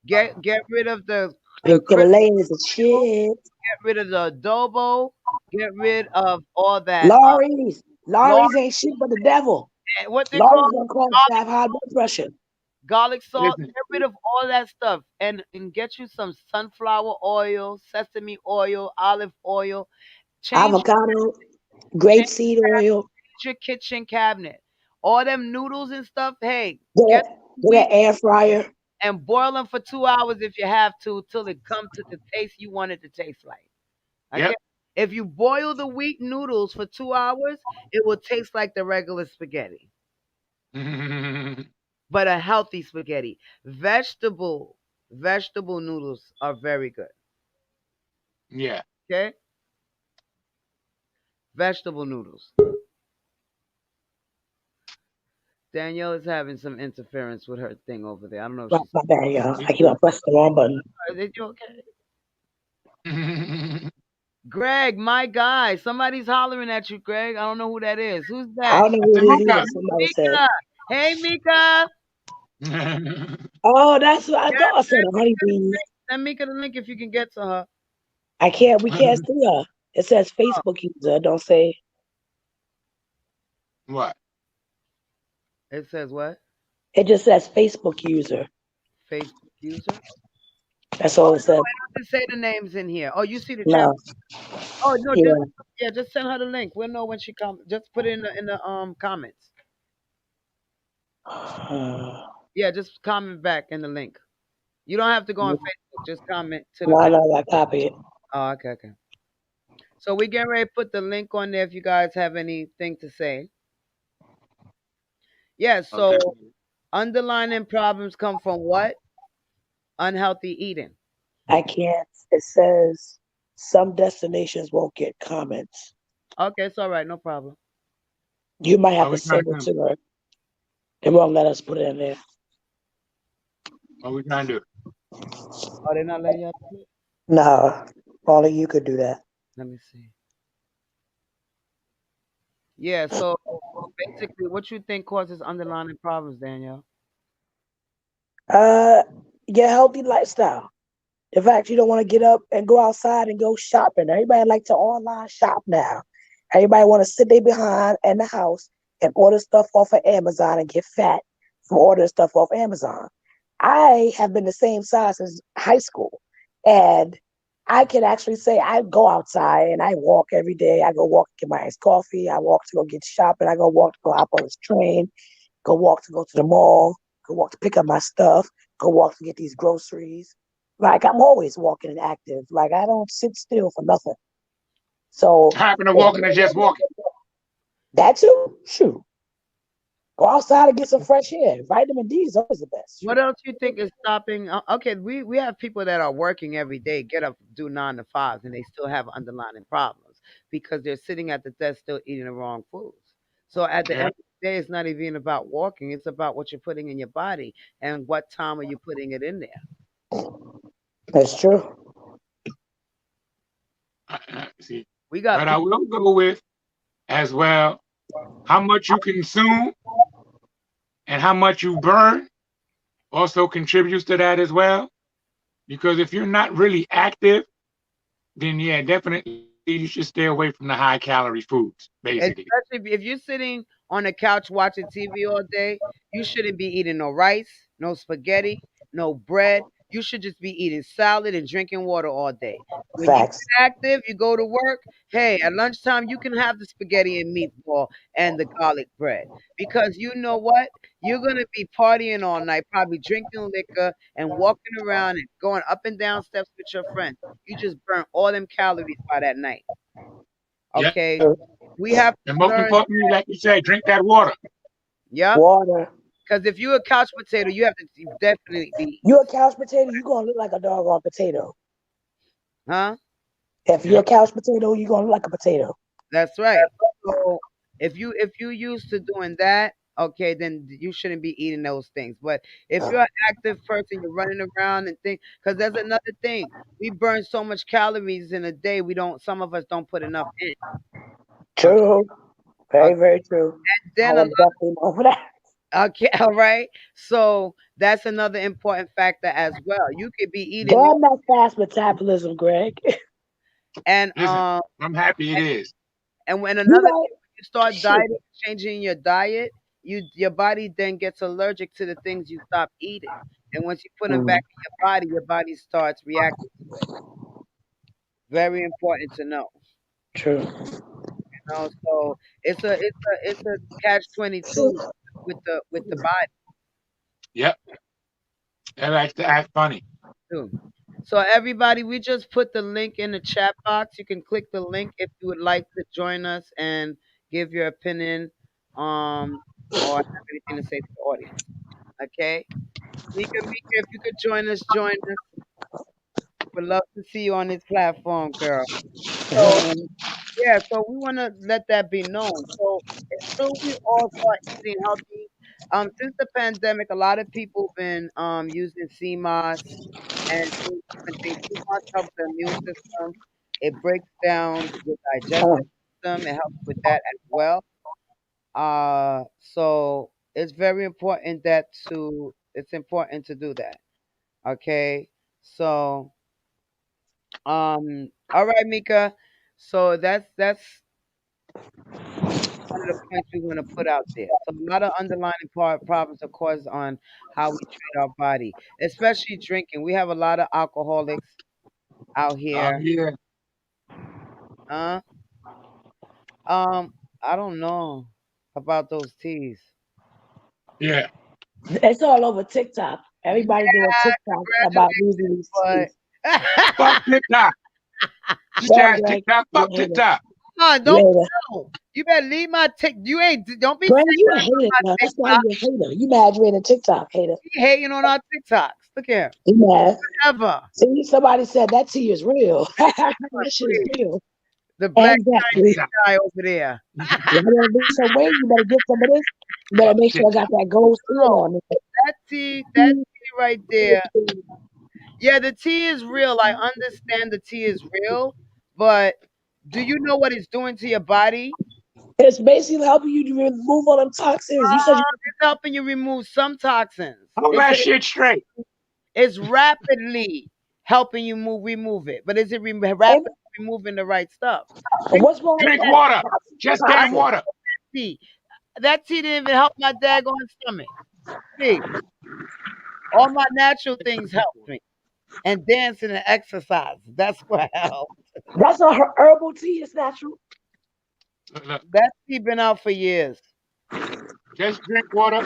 Speaker 1: get rid of the
Speaker 3: Pink
Speaker 1: crystal.
Speaker 3: Himalayan is a shit.
Speaker 1: Get rid of the adobo. Get rid of all that.
Speaker 3: Lori's.
Speaker 1: Lord,
Speaker 3: Lori's ain't shit but the devil.
Speaker 1: what they call
Speaker 3: Lori's gonna cause you to have high blood pressure.
Speaker 1: garlic salt,
Speaker 2: Listen,
Speaker 1: get rid of all that stuff and get you some sunflower oil, sesame oil, olive oil. Change
Speaker 3: Avocado,
Speaker 1: change
Speaker 3: grapeseed oil.
Speaker 1: your kitchen cabinet. All them noodles and stuff, hey,
Speaker 3: Get,
Speaker 1: get
Speaker 3: get
Speaker 1: wheat
Speaker 3: an air fryer.
Speaker 1: and boil them for 2 hours if you have to till it comes to the taste you want it to taste like. Okay?
Speaker 2: yep.
Speaker 1: If you boil the wheat noodles for 2 hours, it will taste like the regular spaghetti, but a healthy spaghetti. Vegetable noodles are very good.
Speaker 2: Yeah.
Speaker 1: Okay? Vegetable noodles. Danielle is having some interference with her thing over there. I don't know if
Speaker 3: Right,
Speaker 1: she's.
Speaker 3: my bad, y'all. I keep on pressing the wrong button.
Speaker 1: Is you okay? Greg, my guy. Somebody's hollering at you, Greg. I don't know who that is. Who's
Speaker 3: I
Speaker 1: that?
Speaker 3: don't know who it is either.
Speaker 2: Tamuka.
Speaker 3: Somebody said.
Speaker 1: Mika. Hey, Mika.
Speaker 3: Oh, that's what I
Speaker 1: Yeah,
Speaker 3: thought. I said the honeybees.
Speaker 1: send Mika the link if you can get to her.
Speaker 3: I can't. We can't see her. It says Facebook user. Don't say.
Speaker 2: What?
Speaker 1: It says what?
Speaker 3: It just says Facebook user.
Speaker 1: Facebook user.
Speaker 3: That's
Speaker 1: Oh
Speaker 3: all it says.
Speaker 1: no, it doesn't say the names in here. Oh, you see the chat?
Speaker 3: No.
Speaker 1: Oh no,
Speaker 3: Yeah.
Speaker 1: just send her the link. We'll know when she comes. Just put it in the comments. Yeah, just comment back in the link. You don't have to go on Facebook. Just comment to the
Speaker 3: No,
Speaker 1: link.
Speaker 3: no, I copy it.
Speaker 1: Oh, okay, okay. So we getting ready to put the link on there if you guys have anything to say. Yeah, so
Speaker 2: Okay.
Speaker 1: underlying problems come from what? Unhealthy eating.
Speaker 3: I can't. It says some destinations won't get comments.
Speaker 1: Okay, it's all right, no problem.
Speaker 3: You might have
Speaker 2: What
Speaker 3: to
Speaker 2: we trying
Speaker 3: send
Speaker 2: to
Speaker 3: it
Speaker 2: do?
Speaker 3: to her. They won't let us put it in there.
Speaker 2: What we trying to do?
Speaker 1: Oh, they're not letting y'all do it?
Speaker 3: No, only you could do that.
Speaker 1: Let me see. Yeah, so basically what you think causes underlying problems, Danielle?
Speaker 3: Uh, your healthy lifestyle. The fact you don't want to get up and go outside and go shopping. Everybody like to online shop now. Everybody want to sit there behind in the house and order stuff off of Amazon and get fat from ordering stuff off Amazon. I have been the same size since high school. And I can actually say I go outside and I walk every day. I go walk to get my iced coffee. I walk to go get shopping. I go walk to go hop on this train. Go walk to go to the mall. Go walk to pick up my stuff. Go walk to get these groceries. Like I'm always walking and active. Like I don't sit still for nothing. So
Speaker 2: Happen to walking and just walking.
Speaker 3: that too, shoot. Go outside and get some fresh air. Vitamin D is always the best.
Speaker 1: What else you think is stopping? Okay, we have people that are working every day, get up, do 9 to 5s, and they still have underlying problems because they're sitting at the desk still eating the wrong foods. So at the
Speaker 2: Yeah.
Speaker 1: end of the day, it's not even about walking; it's about what you're putting in your body and what time are you putting it in there.
Speaker 3: That's true.
Speaker 2: See,
Speaker 1: We got
Speaker 2: but I
Speaker 1: people.
Speaker 2: will go with as well how much you consume and how much you burn also contributes to that as well. Because if you're not really active, then yeah, definitely you should stay away from the high calorie foods, basically.
Speaker 1: Especially if you're sitting on the couch watching TV all day, you shouldn't be eating no rice, no spaghetti, no bread. You should just be eating salad and drinking water all day. When you
Speaker 3: Facts.
Speaker 1: get active, you go to work. Hey, at lunchtime, you can have the spaghetti and meatball and the garlic bread because you know what? You're going to be partying all night, probably drinking liquor and walking around and going up and down steps with your friends. You just burn all them calories by that night.
Speaker 2: Yep.
Speaker 1: Okay, we have
Speaker 2: And
Speaker 1: to
Speaker 2: most
Speaker 1: learn.
Speaker 2: importantly, like you said, drink that water.
Speaker 1: Yep.
Speaker 3: Water.
Speaker 1: Because if you're a couch potato, you have to definitely be,
Speaker 3: You a couch potato, you gonna look like a doggone potato.
Speaker 1: huh?
Speaker 3: If you're a
Speaker 2: Yep.
Speaker 3: couch potato, you gonna look like a potato.
Speaker 1: That's right. So if you used to doing that, okay, then you shouldn't be eating those things. But if you're an active person, you're running around and things. Because there's another thing, we burn so much calories in a day. We don't. Some of us don't put enough in. Okay.
Speaker 3: True. Very,
Speaker 1: Okay.
Speaker 3: very true. I
Speaker 1: Then a
Speaker 3: am definitely know for that.
Speaker 1: Okay, all right. So that's another important factor as well. You could be eating
Speaker 3: Damn that fast metabolism, Greg.
Speaker 1: and
Speaker 2: Listen, I'm happy it is.
Speaker 1: and when
Speaker 3: You
Speaker 1: another
Speaker 3: know,
Speaker 1: thing, when you start
Speaker 3: shoot.
Speaker 1: dieting, changing your diet, your body then gets allergic to the things you stop eating. And once you put them
Speaker 3: Mm,
Speaker 1: back in your body starts reacting to it. Very important to know.
Speaker 3: true.
Speaker 1: You know, so it's a catch 22 with the body
Speaker 2: Yep. That likes to act funny.
Speaker 1: too. So everybody, we just put the link in the chat box. You can click the link if you would like to join us and give your opinion, um, or have anything to say to the audience. Okay, Mika, if you could join us. Would love to see you on this platform, girl. So yeah, so we want to let that be known. So until we all start eating healthy, since the pandemic, a lot of people been using CMOS and doing different things. CMOS helps the immune system. It breaks down your
Speaker 3: Uh,
Speaker 1: digestive system. It helps with that as well. So it's very important it's important to do that. Okay, so all right, Mika. So that's one of the points we want to put out there. So a lot of underlying problems are caused on how we treat our body, especially drinking. We have a lot of alcoholics out here.
Speaker 2: Yeah.
Speaker 1: Uh, um, I don't know about those teas.
Speaker 2: Yeah.
Speaker 3: it's all over TikTok. Everybody doing
Speaker 1: Yeah,
Speaker 3: TikTok about losing these
Speaker 1: congratulations,
Speaker 3: teeth.
Speaker 2: Fuck
Speaker 1: but
Speaker 2: TikTok. Just
Speaker 3: Go ahead,
Speaker 2: ask
Speaker 3: Greg.
Speaker 2: TikTok.
Speaker 3: You
Speaker 2: Fuck
Speaker 3: a hater.
Speaker 2: TikTok.
Speaker 1: don't
Speaker 3: You a hater.
Speaker 1: no. You better leave my tick. You ain't don't be
Speaker 3: Greg,
Speaker 1: saying
Speaker 3: you a
Speaker 1: nothing
Speaker 3: hater,
Speaker 1: on
Speaker 3: man.
Speaker 1: my
Speaker 3: That's why
Speaker 1: TikTok.
Speaker 3: you a hater. You mad you ain't a TikTok hater.
Speaker 1: You hating on our TikToks. Look here.
Speaker 3: You mad.
Speaker 1: Whatever.
Speaker 3: See, somebody said that tea is real. that shit is
Speaker 1: Please.
Speaker 3: real.
Speaker 1: The black
Speaker 3: Exactly.
Speaker 2: TikTok.
Speaker 1: guy over there.
Speaker 3: Y'all better lose some weight. You better get some of this. You better
Speaker 2: Fuck
Speaker 3: make sure I got
Speaker 2: TikTok.
Speaker 3: that gold seal
Speaker 1: No,
Speaker 3: on it.
Speaker 1: that tea right there. Yeah, the tea is real. I understand the tea is real, but do you know what it's doing to your body?
Speaker 3: It's basically helping you to remove all them toxins. You said you
Speaker 1: It's helping you remove some toxins.
Speaker 2: Hold
Speaker 1: It's
Speaker 2: that shit straight.
Speaker 1: it's rapidly helping you remove it, but is it rapidly removing the right stuff? People
Speaker 3: what's wrong with
Speaker 2: Drink
Speaker 3: that
Speaker 2: water. Just damn
Speaker 3: toxin?
Speaker 2: water.
Speaker 1: tea. That tea didn't even help my daggone stomach. See, all my natural things help me. And dancing and exercise. That's what helps.
Speaker 3: That's a herbal tea. It's natural.
Speaker 2: Look,
Speaker 1: That's been out for years.
Speaker 2: just drink water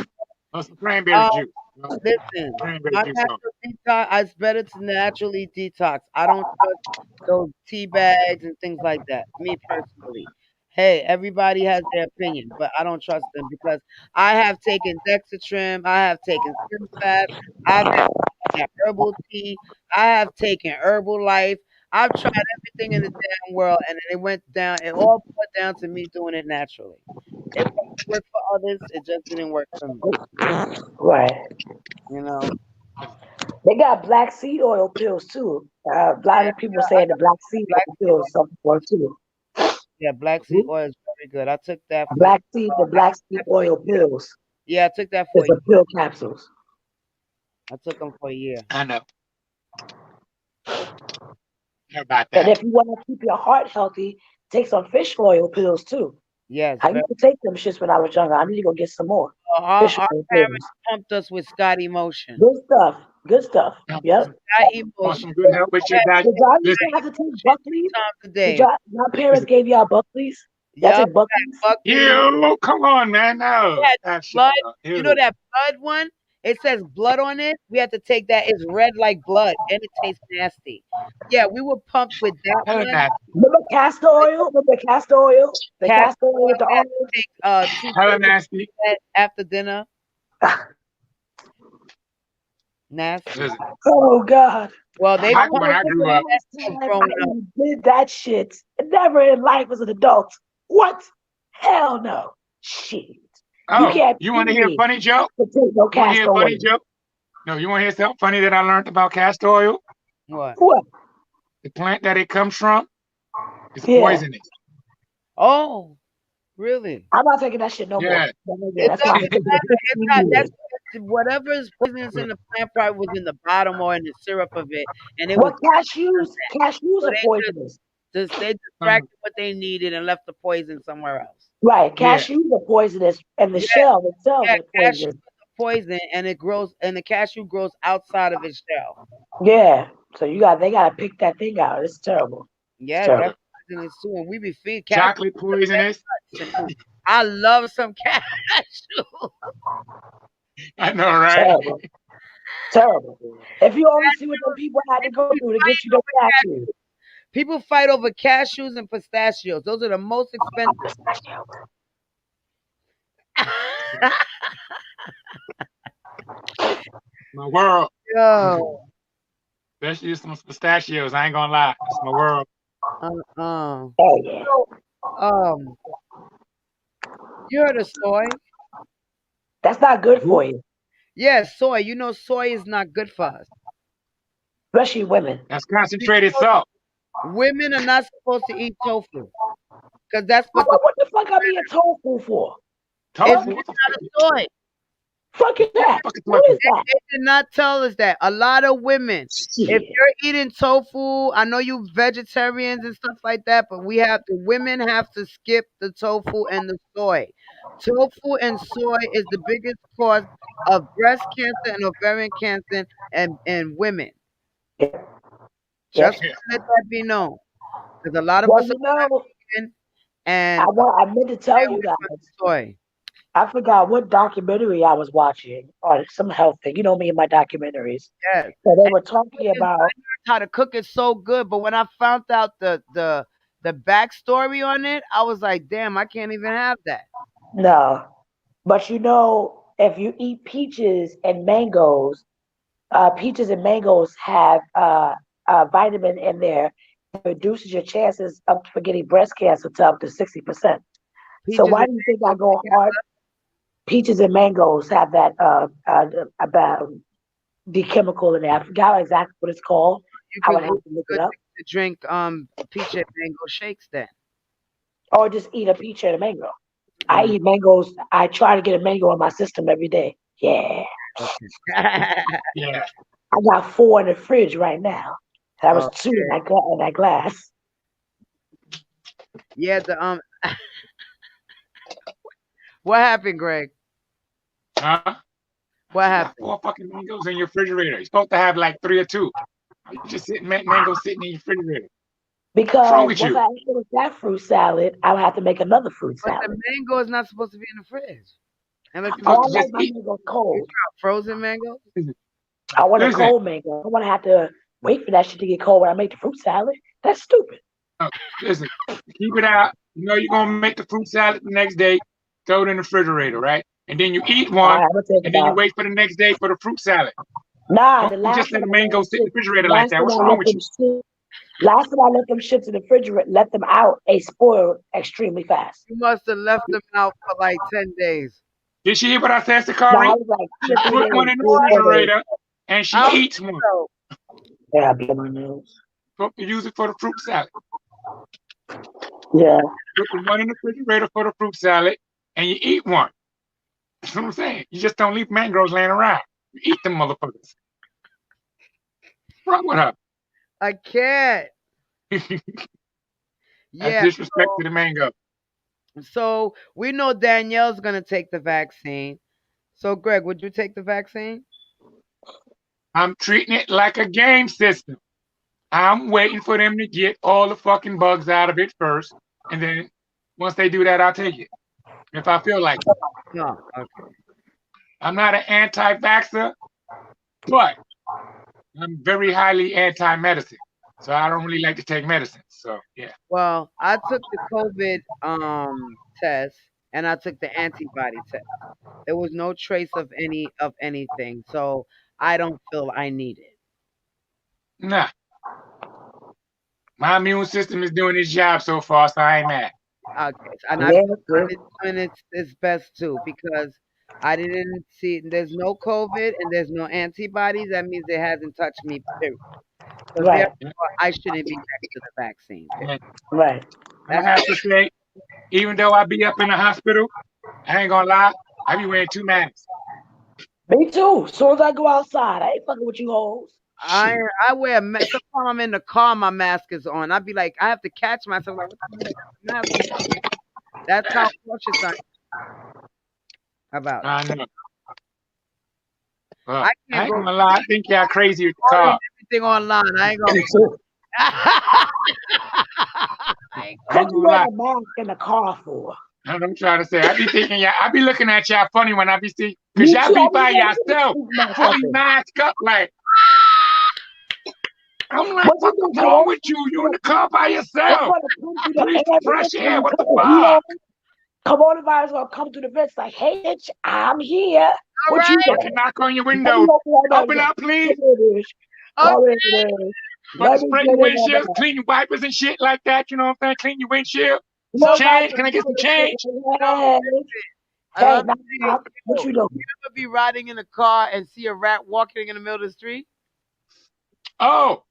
Speaker 2: or some cranberry
Speaker 1: Um,
Speaker 2: juice. You know,
Speaker 1: Listen,
Speaker 2: cranberry
Speaker 1: my
Speaker 2: juice on.
Speaker 1: natural detox, it's better to naturally detox. I don't trust those tea bags and things like that, me personally. Hey, everybody has their opinion, but I don't trust them because I have taken Dexatrim, I have taken Simfast, I've been taking that herbal tea, I have taken herbal life. I've tried everything in the damn world, and it went down. It all put down to me doing it naturally. It worked for others. It just didn't work for me.
Speaker 3: Right.
Speaker 1: You know.
Speaker 3: They got black seed oil pills too. A lot
Speaker 1: Yeah,
Speaker 3: of people saying the black seed
Speaker 1: black
Speaker 3: oil
Speaker 1: seed
Speaker 3: pills
Speaker 1: oil.
Speaker 3: something work too.
Speaker 1: Yeah, black seed
Speaker 3: Mhm.
Speaker 1: oil is very good. I took that for
Speaker 3: Black seed, the black seed oil pills.
Speaker 1: yeah, I took that for
Speaker 3: It's
Speaker 1: a year.
Speaker 3: the pill capsules.
Speaker 1: I took them for a year.
Speaker 2: I know about
Speaker 3: And
Speaker 2: that.
Speaker 3: if you want to keep your heart healthy, take some fish oil pills too.
Speaker 1: Yes,
Speaker 3: I
Speaker 1: very.
Speaker 3: used to take them shits when I was younger. I need to go get some more
Speaker 1: Well, our,
Speaker 3: fish
Speaker 1: our
Speaker 3: oil
Speaker 1: parents
Speaker 3: pills.
Speaker 1: pumped us with Scott Emotion.
Speaker 3: Good stuff. Good stuff.
Speaker 2: You
Speaker 3: Yep.
Speaker 1: Scott
Speaker 2: want
Speaker 1: Emotion.
Speaker 2: some good help with your
Speaker 3: Did
Speaker 2: digestion?
Speaker 3: y'all used to
Speaker 2: Listen,
Speaker 3: have to take
Speaker 1: Emotion three
Speaker 3: Buckley's?
Speaker 1: times a
Speaker 3: Did
Speaker 1: day.
Speaker 3: y'all parents
Speaker 2: listen.
Speaker 3: gave y'all Buckley's? Y'all
Speaker 1: Yup,
Speaker 3: take Buckley's?
Speaker 1: Buckley.
Speaker 2: You come on, man.
Speaker 1: We
Speaker 2: No,
Speaker 1: had
Speaker 2: that shit.
Speaker 1: blood. You know
Speaker 2: Ew.
Speaker 1: that blood one? It says blood on it. We had to take that. It's red like blood, and it tastes nasty. Yeah, we were pumped with that
Speaker 2: Hell
Speaker 1: one.
Speaker 2: nasty.
Speaker 3: Remember castor oil? Remember castor oil? The
Speaker 1: Castor
Speaker 3: castor oil
Speaker 1: oil.
Speaker 3: with the
Speaker 1: We had to
Speaker 3: olives?
Speaker 1: take two
Speaker 2: Hella
Speaker 1: tablespoons
Speaker 2: nasty.
Speaker 1: of that after dinner. Nasty.
Speaker 2: Listen,
Speaker 3: Oh God.
Speaker 1: Well, they
Speaker 3: I
Speaker 2: I,
Speaker 1: pumped
Speaker 2: when
Speaker 3: never
Speaker 2: I
Speaker 3: think
Speaker 2: grew
Speaker 3: the
Speaker 2: up,
Speaker 3: last
Speaker 1: us
Speaker 3: time I
Speaker 1: growing up.
Speaker 3: even did that shit. Never in life as an adult. What? Hell no. Shit. You
Speaker 2: oh,
Speaker 3: can't
Speaker 2: you
Speaker 3: pay
Speaker 2: want to hear a
Speaker 3: me
Speaker 2: funny joke?
Speaker 3: to take no
Speaker 2: You want to hear
Speaker 3: castor
Speaker 2: a funny
Speaker 3: oil.
Speaker 2: joke? No, you want to hear something funny that I learned about castor oil?
Speaker 1: What?
Speaker 3: What?
Speaker 2: The plant that it comes from is
Speaker 3: Yeah.
Speaker 2: poisonous.
Speaker 1: Oh, really?
Speaker 3: I'm not taking that shit no more.
Speaker 2: Yeah.
Speaker 1: It
Speaker 3: That's why I've
Speaker 1: doesn't
Speaker 3: been taking
Speaker 1: matter.
Speaker 3: it
Speaker 1: It's
Speaker 3: 15
Speaker 1: not.
Speaker 3: years.
Speaker 1: Whatever is poisonous in the plant probably was in the bottom or in the syrup of it, and it was
Speaker 3: What cashews? Cashews
Speaker 1: so
Speaker 3: are poisonous.
Speaker 1: they extracted what they needed and left the poison somewhere else.
Speaker 3: Right.
Speaker 2: Yeah.
Speaker 3: Cashews are poisonous and the
Speaker 1: Yeah,
Speaker 3: shell themselves
Speaker 1: yeah.
Speaker 3: are
Speaker 1: Cashew is
Speaker 3: poisonous.
Speaker 1: a poison, and it grows, and the cashew grows outside of its shell.
Speaker 3: Yeah. So they gotta pick that thing out. It's terrible. It's
Speaker 1: Yeah,
Speaker 3: terrible.
Speaker 1: that's poisonous too. And we be feeding cashew
Speaker 2: Chocolate poisonous.
Speaker 1: to me. I love some cashew.
Speaker 2: I know, right?
Speaker 3: Terrible. Terrible. If you only see what them people had to go through to get you the cashew.
Speaker 1: People fight over cashews and pistachios. Those are the most expensive.
Speaker 2: My world.
Speaker 1: Yo,
Speaker 2: Let's use some pistachios. I ain't gonna lie. It's my world.
Speaker 1: uh-uh.
Speaker 3: Oh yeah.
Speaker 1: So, um, you heard of soy?
Speaker 3: That's not good for you.
Speaker 1: Yeah, soy. You know, soy is not good for us.
Speaker 3: Especially women.
Speaker 2: That's concentrated salt.
Speaker 1: Women are not supposed to eat tofu because that's what
Speaker 3: What the fuck I'm eating tofu for?
Speaker 1: it's
Speaker 2: Tofu?
Speaker 1: made
Speaker 2: What the
Speaker 1: out of soy.
Speaker 3: Fuck is that?
Speaker 2: fuck is
Speaker 3: What
Speaker 2: tofu?
Speaker 3: is that?
Speaker 1: They did not tell us that. A lot of women, if
Speaker 3: Shit.
Speaker 1: you're eating tofu, I know you vegetarians and stuff like that, but the women have to skip the tofu and the soy. Tofu and soy is the biggest cause of breast cancer and ovarian cancer and women.
Speaker 3: Yep.
Speaker 1: Just
Speaker 2: Yeah.
Speaker 1: let that be known. Because a lot of
Speaker 3: Well,
Speaker 1: us are vegan and
Speaker 3: I meant to tell
Speaker 1: stay
Speaker 3: you
Speaker 1: away
Speaker 3: guys.
Speaker 1: from soy.
Speaker 3: I forgot what documentary I was watching or some health thing. You know me and my documentaries.
Speaker 1: Yes.
Speaker 3: So they
Speaker 1: And
Speaker 3: were talking
Speaker 1: I
Speaker 3: about
Speaker 1: learned how to cook it so good, but when I found out the backstory on it, I was like, damn, I can't even have that.
Speaker 3: no, but if you eat peaches and mangoes have a vitamin in there that reduces your chances of for getting breast cancer to up to 60%. So
Speaker 1: Peaches
Speaker 3: why
Speaker 1: and
Speaker 3: do you think I
Speaker 1: mango.
Speaker 3: go hard? Peaches and mangoes have that about the chemical in there. I forgot exactly what it's called.
Speaker 1: You
Speaker 3: I
Speaker 1: could
Speaker 3: would
Speaker 1: it's
Speaker 3: have to look it
Speaker 1: good
Speaker 3: up.
Speaker 1: to drink peach and mango shakes then.
Speaker 3: Or just eat a peach and a mango. I eat mangoes. I try to get a mango in my system every day. Yeah.
Speaker 1: Okay.
Speaker 2: Yeah.
Speaker 3: I got 4 in the fridge right now. That was 2
Speaker 1: Okay.
Speaker 3: in that glass.
Speaker 1: Yeah, what happened, Greg?
Speaker 2: Huh?
Speaker 1: What
Speaker 2: You got
Speaker 1: happened?
Speaker 2: 4 fucking mangoes in your refrigerator. You're supposed to have like 3 or 2. You just mango sitting in your refrigerator. What's wrong
Speaker 3: Because
Speaker 2: with
Speaker 3: once
Speaker 2: you?
Speaker 3: I finish that fruit salad, I'll have to make another fruit
Speaker 1: But the
Speaker 3: salad.
Speaker 1: mango is not supposed to be in the fridge unless
Speaker 2: I'm
Speaker 1: you
Speaker 2: supposed
Speaker 3: Oh,
Speaker 1: want
Speaker 3: I
Speaker 2: to
Speaker 3: like
Speaker 2: just
Speaker 3: my
Speaker 2: eat.
Speaker 3: mango
Speaker 1: you
Speaker 3: cold.
Speaker 1: try frozen mango.
Speaker 2: Listen,
Speaker 3: I want a
Speaker 2: listen,
Speaker 3: cold mango. I don't want to have to wait for that shit to get cold when I make the fruit salad. That's stupid.
Speaker 2: uh, listen. Keep it out. You know you're gonna make the fruit salad the next day. Throw it in the refrigerator, right? And then you eat
Speaker 3: All
Speaker 2: one,
Speaker 3: right, I'm gonna think
Speaker 2: and then you
Speaker 3: about.
Speaker 2: wait for the next day for the fruit salad.
Speaker 3: Nah,
Speaker 2: Don't
Speaker 3: the
Speaker 2: just
Speaker 3: last
Speaker 2: let
Speaker 3: time
Speaker 2: a
Speaker 3: I let
Speaker 2: mango
Speaker 3: them
Speaker 2: sit in the
Speaker 3: shit,
Speaker 2: refrigerator like
Speaker 3: last
Speaker 2: that.
Speaker 3: time
Speaker 2: What's
Speaker 3: I
Speaker 2: wrong
Speaker 3: let
Speaker 2: with
Speaker 3: them
Speaker 2: you?
Speaker 3: shit, last time I let them shits in the refrigerator, let them out, they spoiled extremely fast.
Speaker 1: You must have left them out for like 10 days.
Speaker 2: Did she hear what I said,
Speaker 3: Nah,
Speaker 2: Sakari?
Speaker 3: it was like two
Speaker 2: She
Speaker 3: or three
Speaker 2: put one
Speaker 3: days,
Speaker 2: in the
Speaker 3: 3 or 4 days.
Speaker 2: refrigerator and she
Speaker 1: How
Speaker 2: eats one.
Speaker 1: so?
Speaker 3: Yeah, I blow my nose.
Speaker 2: Supposed to use it for the fruit salad.
Speaker 3: Yeah.
Speaker 2: Put the one in the refrigerator for the fruit salad, and you eat one. That's what I'm saying. You just don't leave mangoes laying around. You eat them motherfuckers. What's wrong with
Speaker 1: I can't.
Speaker 2: her? That's
Speaker 1: Yeah.
Speaker 2: disrespect to the mango.
Speaker 1: So we know Danielle's gonna take the vaccine. So Greg, would you take the vaccine?
Speaker 2: I'm treating it like a game system. I'm waiting for them to get all the fucking bugs out of it first, and then once they do that, I'll take it if I feel like it.
Speaker 1: No. Okay.
Speaker 2: I'm not an anti-vaxxer, but I'm very highly anti-medicine, so I don't really like to take medicine. So yeah,
Speaker 1: Well, I took the COVID test and I took the antibody test. There was no trace of anything, so I don't feel I need it.
Speaker 2: nah, my immune system is doing its job so far, so I ain't mad.
Speaker 1: Okay, and I
Speaker 3: Yeah,
Speaker 1: feel
Speaker 3: yeah.
Speaker 1: it's doing its best too because I didn't see there's no COVID and there's no antibodies. That means it hasn't touched me. Period. So
Speaker 3: Right,
Speaker 1: therefore, I shouldn't be next to the vaccine. Period.
Speaker 2: And
Speaker 3: right.
Speaker 2: I'm gonna
Speaker 1: That's
Speaker 2: have to say, even though I be up in the hospital, I ain't gonna lie, I be wearing 2 masks.
Speaker 3: Me too. As soon as I go outside, I ain't fucking with you hoes.
Speaker 1: I
Speaker 3: Shit.
Speaker 1: I wear a mask. Sometimes I'm in the car, my mask is on. I'd be like, I have to catch myself. Like, what the hell? I got the mask on. That's how cautious I am about it.
Speaker 2: I know.
Speaker 1: I
Speaker 2: I
Speaker 1: can't
Speaker 2: ain't
Speaker 1: go
Speaker 2: gonna lie, I think y'all crazy with the
Speaker 1: ordering
Speaker 2: car.
Speaker 1: everything online. I ain't gonna.
Speaker 3: Me too.
Speaker 1: I ain't
Speaker 2: I
Speaker 3: What
Speaker 2: ain't
Speaker 3: you
Speaker 2: gonna
Speaker 3: wearing
Speaker 2: lie.
Speaker 3: a mask in the car for?
Speaker 2: That's what I'm trying to say. I be thinking y'all, I be looking at y'all funny when I be seeing, cause
Speaker 3: Me
Speaker 2: y'all
Speaker 3: too. I
Speaker 2: be
Speaker 3: be
Speaker 2: by
Speaker 3: like, look at
Speaker 2: yourself,
Speaker 3: this
Speaker 2: fully
Speaker 3: motherfucker.
Speaker 2: masked up. Like, I'm like,
Speaker 3: What you
Speaker 2: what
Speaker 3: think? I
Speaker 2: wrong
Speaker 3: want
Speaker 2: with you? You in
Speaker 3: to
Speaker 2: the car by
Speaker 3: it's
Speaker 2: yourself.
Speaker 3: gonna come through the
Speaker 2: Breathe
Speaker 3: air.
Speaker 2: some fresh air. What the
Speaker 3: You know,
Speaker 2: fuck?
Speaker 3: coronavirus gonna come through the vents like, hey, bitch, I'm here.
Speaker 1: All
Speaker 3: What you
Speaker 1: right.
Speaker 2: Fucking
Speaker 3: doing?
Speaker 2: knock on your
Speaker 3: Let me
Speaker 2: window.
Speaker 3: open that back
Speaker 2: Open
Speaker 3: door.
Speaker 2: up, please.
Speaker 3: Come here, bitch.
Speaker 1: Okay.
Speaker 3: Come here, bitch.
Speaker 2: Fucking
Speaker 3: Let me
Speaker 2: spray
Speaker 3: get
Speaker 2: your
Speaker 3: in that
Speaker 2: windshields,
Speaker 3: back.
Speaker 2: clean your wipers and shit like that. You know what I'm saying? Clean your windshield. Some
Speaker 1: So,
Speaker 3: No
Speaker 2: change.
Speaker 3: vipers,
Speaker 2: Can I get
Speaker 3: no
Speaker 2: some
Speaker 3: shit.
Speaker 2: change?
Speaker 1: yo,
Speaker 3: Hey,
Speaker 1: let
Speaker 3: hey,
Speaker 1: me
Speaker 3: knock,
Speaker 1: say,
Speaker 3: knock. What
Speaker 1: yo,
Speaker 3: you doing?
Speaker 1: you ever be riding in a car and see a rat walking in the middle of the street?
Speaker 2: Oh,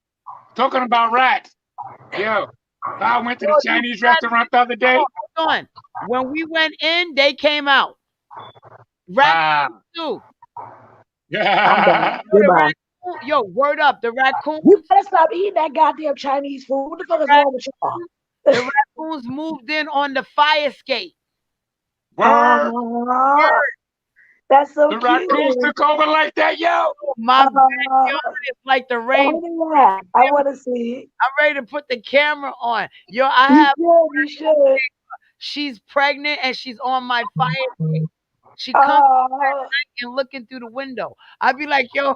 Speaker 2: talking about rats. Yo, I went to
Speaker 1: Yo,
Speaker 2: the
Speaker 1: these
Speaker 2: Chinese
Speaker 1: rats.
Speaker 2: restaurant the other day.
Speaker 1: Hold on. When we went in, they came out. Raccoons
Speaker 2: Wow.
Speaker 1: too.
Speaker 3: I'm done.
Speaker 2: Yeah.
Speaker 1: The
Speaker 3: Goodbye.
Speaker 1: raccoon, yo, word up. The
Speaker 3: You
Speaker 1: raccoons,
Speaker 3: better stop eating that goddamn Chinese food. What the fuck is wrong with y'all?
Speaker 1: the raccoons moved in on the fire escape.
Speaker 2: Word.
Speaker 3: Oh, that's so
Speaker 2: The
Speaker 3: cute.
Speaker 2: raccoons took over like that, yo.
Speaker 1: My
Speaker 3: Oh,
Speaker 1: backyard is like the rain.
Speaker 3: yeah. I want to see.
Speaker 1: I'm ready to put the camera on. Yo, I
Speaker 3: You
Speaker 1: have.
Speaker 3: should. You should.
Speaker 1: She's pregnant and she's on my fire escape. She comes
Speaker 3: Oh,
Speaker 1: and looking through the window. I'd be like, yo,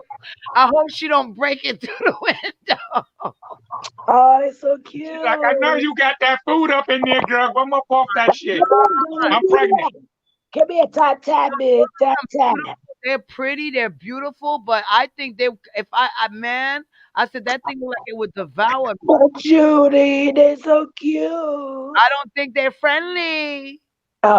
Speaker 1: I hope she don't break it through the window.
Speaker 3: oh, it's so cute.
Speaker 2: She's like, I know you got that food up in there, girl. Come up off that shit.
Speaker 3: Come on, girl,
Speaker 2: I'm
Speaker 3: do
Speaker 2: pregnant.
Speaker 3: that. Give me a tap tap, bitch. Tap tap.
Speaker 1: They're pretty, they're beautiful, but I think they, if man, I said that thing look like it would devour me.
Speaker 3: Oh, Judy, they're so cute.
Speaker 1: I don't think they're friendly.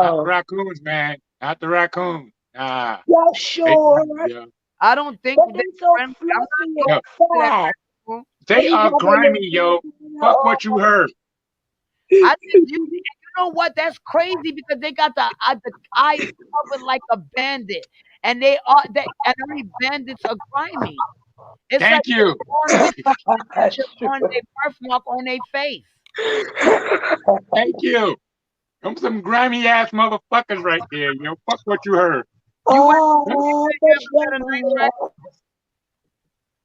Speaker 2: Not the
Speaker 3: Oh,
Speaker 2: raccoons, man. Not the raccoons. Nah.
Speaker 3: yeah,
Speaker 2: They,
Speaker 3: sure.
Speaker 2: yeah.
Speaker 1: I don't think
Speaker 3: But
Speaker 1: they're
Speaker 3: they're so
Speaker 1: friendly. I'm not
Speaker 3: fluffy
Speaker 2: Yo,
Speaker 3: and
Speaker 1: to that
Speaker 3: fat.
Speaker 1: raccoon.
Speaker 3: And
Speaker 2: they
Speaker 3: you
Speaker 2: are
Speaker 3: got that
Speaker 2: grimy,
Speaker 3: little
Speaker 2: yo. Fuck what you heard.
Speaker 1: I think you know what? That's crazy because they got the eyes covered like a bandit, and they are that, and only bandits are grimy. It's like
Speaker 2: Thank you.
Speaker 1: on their birthmark on their face.
Speaker 2: Thank you. Them some grimy ass motherfuckers right there, yo. Fuck what you heard.
Speaker 1: You went.
Speaker 3: Oh,
Speaker 1: You ever met a nice raccoon?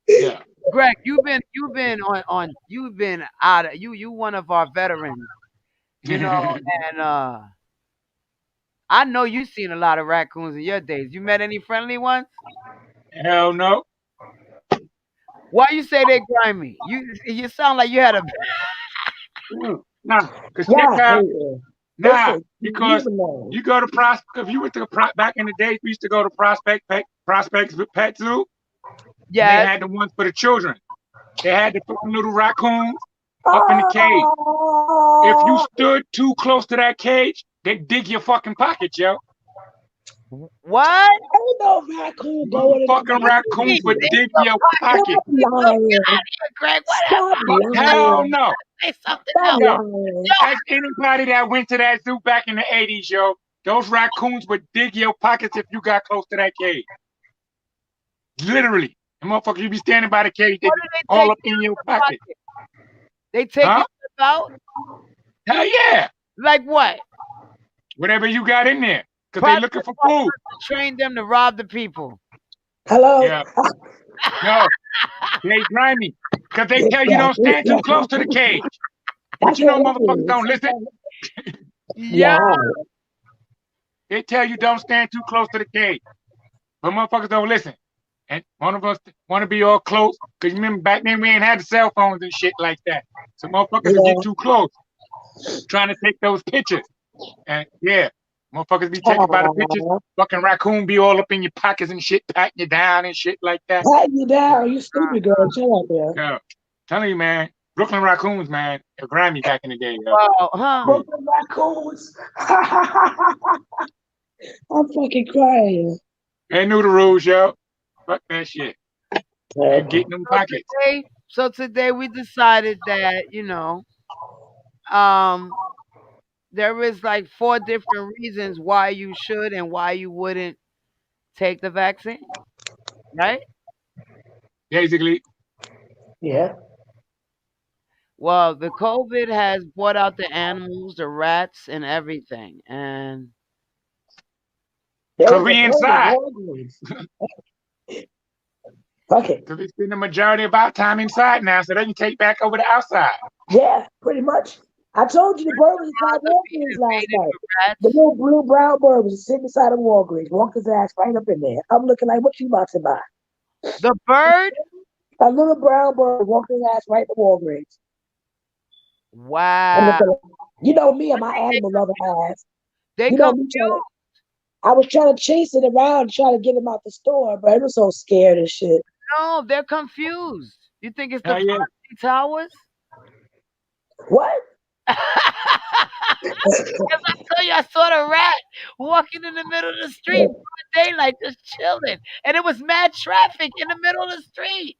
Speaker 2: Yeah.
Speaker 1: Greg, you've been out of you one of our veterans, you know, and I know you've seen a lot of raccoons in your days. You met any friendly ones?
Speaker 2: Hell no.
Speaker 1: Why you say they grimy? You sound like you had a
Speaker 2: Nah, cause check
Speaker 3: yeah,
Speaker 2: out.
Speaker 3: hey,
Speaker 2: Nah,
Speaker 3: listen, you
Speaker 2: because
Speaker 3: belong.
Speaker 2: you go to Prospect. If you went to back in the days, we used to go to Prospects Pet Zoo, and they
Speaker 1: yes.
Speaker 2: had the ones for the children. They had to put the little raccoons up in the cage. If you
Speaker 3: Oh,
Speaker 2: stood too close to that cage, they'd dig your fucking pocket, yo.
Speaker 1: What?
Speaker 3: ain't no raccoon going in
Speaker 2: Motherfucking
Speaker 3: the
Speaker 1: Hey,
Speaker 2: raccoons would
Speaker 3: pocket.
Speaker 1: dig
Speaker 2: dig
Speaker 1: your
Speaker 2: your
Speaker 1: pocket.
Speaker 2: pocket.
Speaker 3: Stop
Speaker 1: Look, get out
Speaker 3: lying.
Speaker 1: of here, Greg.
Speaker 3: Stop
Speaker 1: Whatever.
Speaker 2: Hell
Speaker 3: lying.
Speaker 2: no.
Speaker 1: Say something
Speaker 3: Stop
Speaker 1: else.
Speaker 2: Yo,
Speaker 3: lying.
Speaker 1: Yo,
Speaker 2: ask anybody that went to that zoo back in the 80s, yo. Those raccoons would dig your pockets if you got close to that cage. Literally. And motherfucker, you be standing by the cage, they'd
Speaker 1: what
Speaker 2: be
Speaker 1: do they
Speaker 2: all
Speaker 1: take
Speaker 2: up in your
Speaker 1: out of the
Speaker 2: pocket.
Speaker 1: pocket? They take
Speaker 2: Huh?
Speaker 1: your stuff out?
Speaker 2: Hell yeah.
Speaker 1: Like what?
Speaker 2: Whatever you got in there. Because they
Speaker 1: Private
Speaker 2: looking for food.
Speaker 1: department to train them to rob the people.
Speaker 3: Hello?
Speaker 2: Yeah. No, they grimy. Because they tell you
Speaker 3: Yeah,
Speaker 2: don't stand too close to the cage. But
Speaker 3: that's
Speaker 2: you know
Speaker 3: what it
Speaker 2: motherfuckers
Speaker 3: is.
Speaker 2: don't listen.
Speaker 1: Yeah.
Speaker 3: Yeah.
Speaker 2: They tell you don't stand too close to the cage. But motherfuckers don't listen. And one of us want to be all close. Because you remember back then we ain't had the cell phones and shit like that. So motherfuckers would get
Speaker 3: Yeah.
Speaker 2: too close trying to take those pictures. And yeah, motherfuckers be taken by the pictures.
Speaker 3: Aw.
Speaker 2: Fucking raccoon be all up in your pockets and shit, patting you down and shit like that.
Speaker 3: Pat you down. You stupid girl. Shut up there.
Speaker 2: Yeah. Telling you, man, Brooklyn raccoons, man, they're grimy back in the day, yo.
Speaker 1: Wow, huh?
Speaker 2: Yeah.
Speaker 3: Brooklyn raccoons. I'm fucking crying.
Speaker 2: They knew the rules, yo. Fuck that shit. They get in them
Speaker 1: So
Speaker 2: pockets.
Speaker 1: today we decided that, um, there is like 4 different reasons why you should and why you wouldn't take the vaccine, right?
Speaker 2: Basically,
Speaker 3: Yeah.
Speaker 1: Well, the COVID has brought out the animals, the rats, and everything. And
Speaker 3: There
Speaker 2: because
Speaker 3: was a
Speaker 2: we
Speaker 3: bird in
Speaker 2: inside.
Speaker 3: Walgreens. Fuck it.
Speaker 2: Because we spend the majority of our time inside now, so they can take back over the outside.
Speaker 3: Yeah, pretty much. I told you the bird was inside
Speaker 1: Gaza being
Speaker 3: Walgreens last
Speaker 1: invaded
Speaker 3: night.
Speaker 1: with
Speaker 3: The
Speaker 1: rats.
Speaker 3: little blue brown bird was sitting beside of Walgreens, walked his ass right up in there. I'm looking like, what you about to buy?
Speaker 1: The bird?
Speaker 3: A little brown bird walked his ass right to Walgreens. I'm
Speaker 1: Wow.
Speaker 3: looking like, you know me and
Speaker 1: I
Speaker 3: my
Speaker 1: think
Speaker 3: animal loving ass.
Speaker 1: they
Speaker 3: You know me
Speaker 1: confused.
Speaker 3: I was trying to chase it around, trying to get him out the store, but it was so scared and shit.
Speaker 1: No, they're confused. You think it's the
Speaker 2: Hell yeah.
Speaker 1: 5G towers?
Speaker 3: What?
Speaker 1: As I tell you, I saw the rat walking in the middle of the street, broad daylight, just chilling, and it was mad traffic in the middle of the street.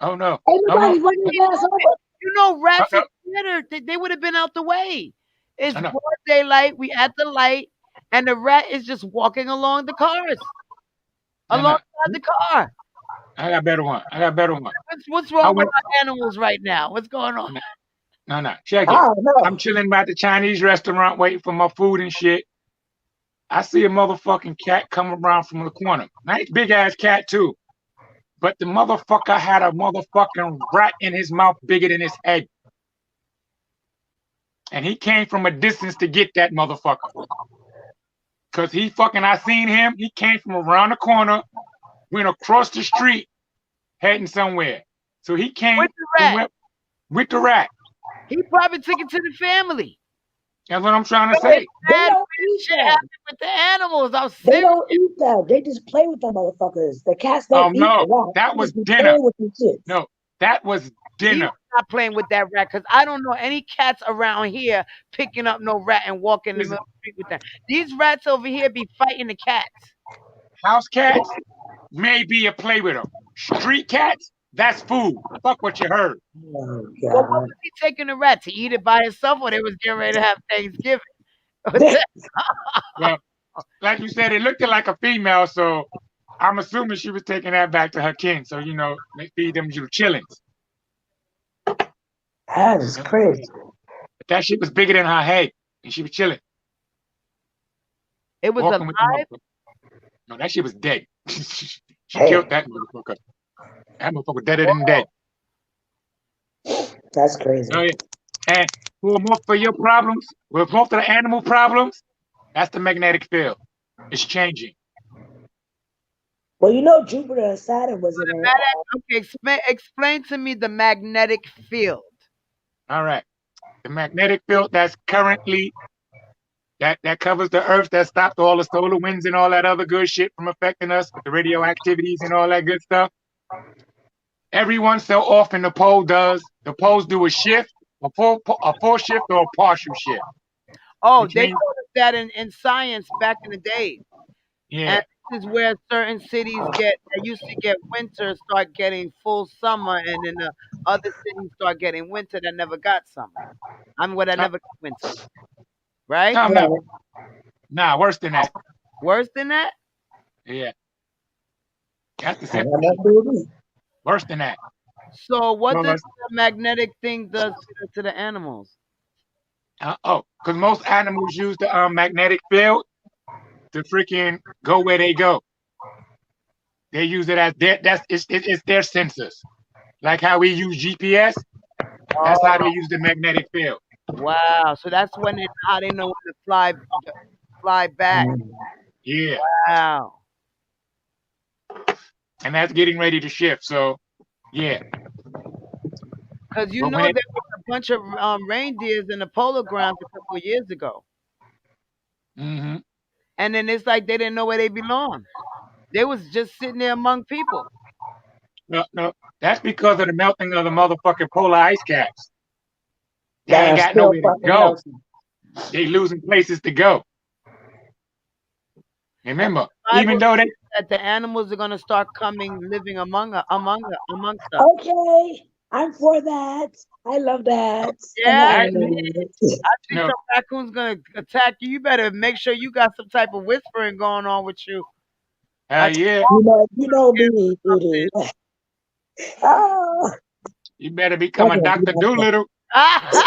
Speaker 2: Oh no.
Speaker 3: Ain't
Speaker 2: No more.
Speaker 3: nobody running his ass over.
Speaker 1: Rats
Speaker 2: No,
Speaker 1: are better. They would have been out the way. It's
Speaker 2: no.
Speaker 1: broad daylight. We at the light, and the rat is just walking along the cars,
Speaker 2: No, no.
Speaker 1: alongside the car.
Speaker 2: I got a better one. I got a better one.
Speaker 1: What's
Speaker 2: I
Speaker 1: wrong with
Speaker 2: went.
Speaker 1: our animals right now? What's going on?
Speaker 2: No, no, no. Check
Speaker 3: I
Speaker 2: it.
Speaker 3: don't know.
Speaker 2: I'm chilling by the Chinese restaurant waiting for my food and shit. I see a motherfucking cat come around from the corner. Nice big ass cat too. But the motherfucker had a motherfucking rat in his mouth bigger than his head. And he came from a distance to get that motherfucker. Cause I seen him, he came from around the corner, went across the street, heading somewhere. So he came
Speaker 1: With the
Speaker 2: from
Speaker 1: rat,
Speaker 2: with the rat.
Speaker 1: he probably took it to the family.
Speaker 2: That's what I'm trying to
Speaker 1: So
Speaker 2: say.
Speaker 3: They
Speaker 1: bad
Speaker 3: don't eat
Speaker 1: shit
Speaker 3: them.
Speaker 1: happened with the animals. I'm
Speaker 3: They
Speaker 1: serious.
Speaker 3: don't eat them. They just play with them motherfuckers. The cats
Speaker 2: Oh
Speaker 3: don't eat the
Speaker 2: no,
Speaker 3: rat.
Speaker 2: that
Speaker 3: They
Speaker 2: was
Speaker 3: just be
Speaker 2: dinner.
Speaker 3: playing with them shits.
Speaker 2: No, that was
Speaker 1: He
Speaker 2: dinner.
Speaker 1: was not playing with that rat because I don't know any cats around here picking up no rat and walking in the middle of the street with them. These rats over here be fighting the cats.
Speaker 2: House cats may be a play with them. Street cats, that's food. Fuck what you heard.
Speaker 3: Oh,
Speaker 1: Well, what
Speaker 3: God.
Speaker 1: was he taking the rat to eat it by himself, or they was getting ready to have Thanksgiving?
Speaker 2: Well, like you said, it looked like a female, so I'm assuming she was taking that back to her kin. So they feed them you chillings.
Speaker 3: That is crazy.
Speaker 2: But that shit was bigger than her head, and she was chilling,
Speaker 1: It was
Speaker 2: walking with the
Speaker 1: alive.
Speaker 2: motherfucker.
Speaker 5: No, that shit was dead. She killed
Speaker 3: Hey,
Speaker 5: that motherfucker. That motherfucker deader than dead.
Speaker 3: that's crazy.
Speaker 5: Oh yeah. And for your problems, with most of the animal problems, that's the magnetic field. It's changing.
Speaker 3: Well, you know, Jupiter and Saturn was in a.
Speaker 1: Okay, explain to me the magnetic field.
Speaker 5: All right. The magnetic field that's currently that covers the earth, that stops all the solar winds and all that other good shit from affecting us with the radioactivities and all that good stuff. Every once so often the poles do a shift, a full shift or a partial shift,
Speaker 1: Oh,
Speaker 5: which
Speaker 1: they
Speaker 5: means
Speaker 1: told us that in science back in the day. And
Speaker 5: yeah.
Speaker 1: this is where certain cities that used to get winter start getting full summer, and then the other cities start getting winter that never got summer. I mean, that
Speaker 5: Uh,
Speaker 1: never got winter, right?
Speaker 5: no, no,
Speaker 3: Right.
Speaker 5: nah, worse than that.
Speaker 1: Worse than that?
Speaker 5: Yeah, that's the
Speaker 3: I got
Speaker 5: simple.
Speaker 3: nothing to do.
Speaker 5: Worse than that.
Speaker 1: So what does
Speaker 5: Because
Speaker 1: the magnetic thing does to the animals?
Speaker 5: because most animals use the magnetic field to freaking go where they go. They use it as it's their sensors. Like how we use GPS, that's how they
Speaker 1: Oh,
Speaker 5: use the magnetic field.
Speaker 1: wow. So that's how they know when to fly back.
Speaker 3: Mm.
Speaker 5: Yeah,
Speaker 1: Wow.
Speaker 5: and that's getting ready to shift. So yeah,
Speaker 1: Because you
Speaker 5: but
Speaker 1: know
Speaker 5: when it
Speaker 1: there was a bunch of reindeers in the polar grounds a couple of years ago.
Speaker 5: hmm
Speaker 1: And then it's like they didn't know where they belonged. They was just sitting there among people.
Speaker 5: no, no, that's because of the melting of the motherfucking polar ice caps. They
Speaker 3: That
Speaker 5: ain't
Speaker 3: are
Speaker 5: got
Speaker 3: still
Speaker 5: nowhere to
Speaker 3: fucking
Speaker 5: go.
Speaker 3: melting.
Speaker 5: They losing places to go.
Speaker 1: And
Speaker 5: Remember,
Speaker 1: the
Speaker 5: even
Speaker 1: Bible
Speaker 5: though they
Speaker 1: says that the animals are gonna start coming, living amongst us.
Speaker 3: Okay, I'm for that. I love that. I'm
Speaker 1: Yeah,
Speaker 3: happy
Speaker 5: actually,
Speaker 3: with it.
Speaker 1: I see
Speaker 5: no,
Speaker 1: some raccoons gonna attack you. You better make sure you got some type of whispering going on with you. Like
Speaker 5: yeah,
Speaker 3: You know me, Edie. Oh,
Speaker 5: you better become a
Speaker 3: okay.
Speaker 5: Dr. Doolittle.
Speaker 1: something.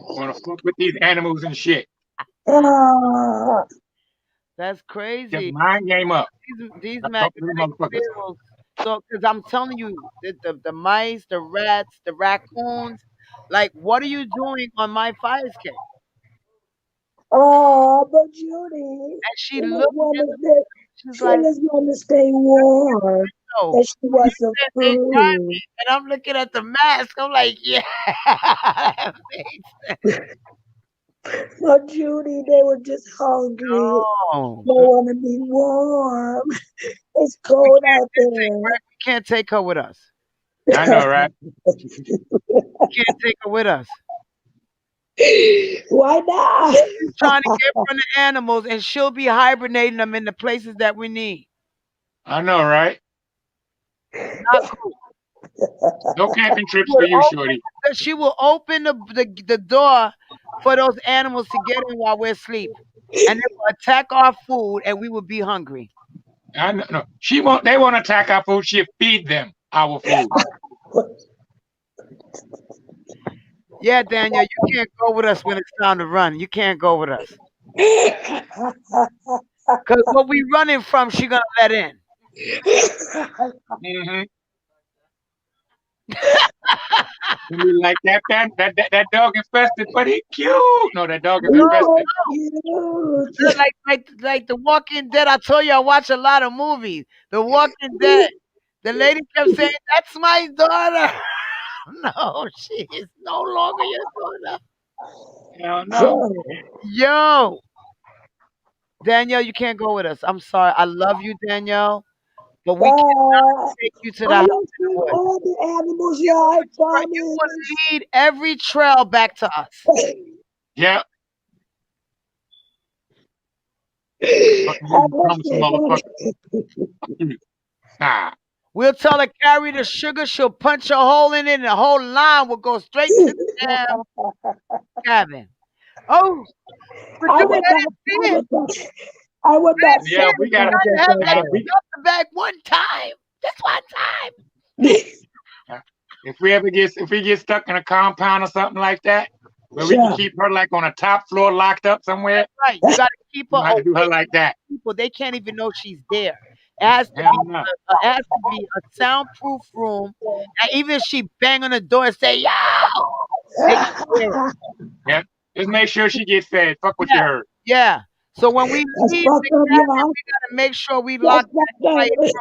Speaker 5: Wanna fuck with these animals and shit.
Speaker 3: Ah,
Speaker 1: That's
Speaker 5: Get
Speaker 1: crazy.
Speaker 5: mind game up.
Speaker 1: These
Speaker 5: I talk to the
Speaker 1: magnetic
Speaker 5: motherfuckers.
Speaker 1: fields. So, because I'm telling you, the mice, the rats, the raccoons, like, what are you doing on my fire escape?
Speaker 3: oh, but Judy,
Speaker 1: And she
Speaker 3: she just
Speaker 1: looked
Speaker 3: want
Speaker 1: at
Speaker 3: to
Speaker 1: the,
Speaker 3: stay.
Speaker 1: she's
Speaker 3: She
Speaker 1: like,
Speaker 3: just want to stay warm,
Speaker 1: no.
Speaker 3: and she
Speaker 1: You
Speaker 3: wants some
Speaker 1: said they got
Speaker 3: food.
Speaker 1: me, and I'm looking at the mask. I'm like, yeah, that makes sense.
Speaker 3: But Judy, they were just hungry.
Speaker 1: Oh,
Speaker 3: They want to be warm. It's cold out
Speaker 1: we can't take her with us.
Speaker 5: I
Speaker 3: there.
Speaker 5: know, right?
Speaker 1: We can't take her with us.
Speaker 3: Why not?
Speaker 1: She's trying to get from the animals, and she'll be hibernating them in the places that we need.
Speaker 5: I know, right?
Speaker 1: Not cool.
Speaker 5: No camping trips for you, shorty.
Speaker 1: She will open the door for those animals to get in while we're asleep, and they will attack our food, and we will be hungry.
Speaker 5: I know. No, she won't. They won't attack our food. She'll feed them our food.
Speaker 1: Yeah, Daniel, you can't go with us when it's time to run. You can't go with us because what we running from, she gonna let in.
Speaker 5: hmm You like that dog infested, but he cute. No, that dog is
Speaker 3: He's
Speaker 1: No,
Speaker 3: so
Speaker 5: infested.
Speaker 3: cute.
Speaker 1: like The Walking Dead. I told you I watch a lot of movies. The Walking Dead. The lady kept saying, "That's my daughter." No, she is no longer your daughter.
Speaker 5: Hell no.
Speaker 3: So,
Speaker 1: Yo, Danielle, you can't go with us. I'm sorry. I love you, Danielle, but we can't take you to the
Speaker 3: I
Speaker 1: house
Speaker 3: don't
Speaker 1: in the
Speaker 3: see
Speaker 1: woods.
Speaker 3: all the animals, y'all. I
Speaker 1: You will
Speaker 3: promise.
Speaker 1: lead every trail back to us.
Speaker 5: Yeah.
Speaker 3: I
Speaker 5: Fucking you,
Speaker 3: hope
Speaker 5: promise a
Speaker 3: they don't.
Speaker 5: motherfucker. Fuck you. Nah.
Speaker 1: We'll tell her carry the sugar. She'll punch a hole in it, and the whole line will go straight to the damn cabin. Oh, but
Speaker 3: I
Speaker 1: Judy,
Speaker 3: would
Speaker 1: I
Speaker 3: not.
Speaker 1: didn't see it.
Speaker 3: I would not
Speaker 5: Yeah,
Speaker 3: send
Speaker 5: we
Speaker 3: it
Speaker 5: gotta.
Speaker 3: back
Speaker 1: I
Speaker 3: just
Speaker 1: have
Speaker 3: like
Speaker 1: that
Speaker 5: Nah,
Speaker 3: that.
Speaker 5: we.
Speaker 1: dumpster bag one time. Just one time.
Speaker 5: If we get stuck in a compound or something like that, where we can
Speaker 3: Sure.
Speaker 5: keep her like on a top floor locked up somewhere.
Speaker 1: Right. You got to keep her
Speaker 5: You have to do her
Speaker 1: away
Speaker 5: like that.
Speaker 1: from people. They can't even know she's there. It has to be
Speaker 5: Hell no.
Speaker 1: it has to be a soundproof room. And even if she bang on the door and say, "Yo," they can hear it.
Speaker 5: Yep. Just make sure she gets fed. Fuck what you
Speaker 1: Yeah,
Speaker 5: heard.
Speaker 1: yeah. So when we
Speaker 3: That's
Speaker 1: leave
Speaker 3: fucked
Speaker 1: the
Speaker 3: up,
Speaker 1: cabin,
Speaker 3: y'all.
Speaker 1: we gotta make sure we
Speaker 3: That's
Speaker 1: lock that
Speaker 3: fucked up.
Speaker 1: quiet room.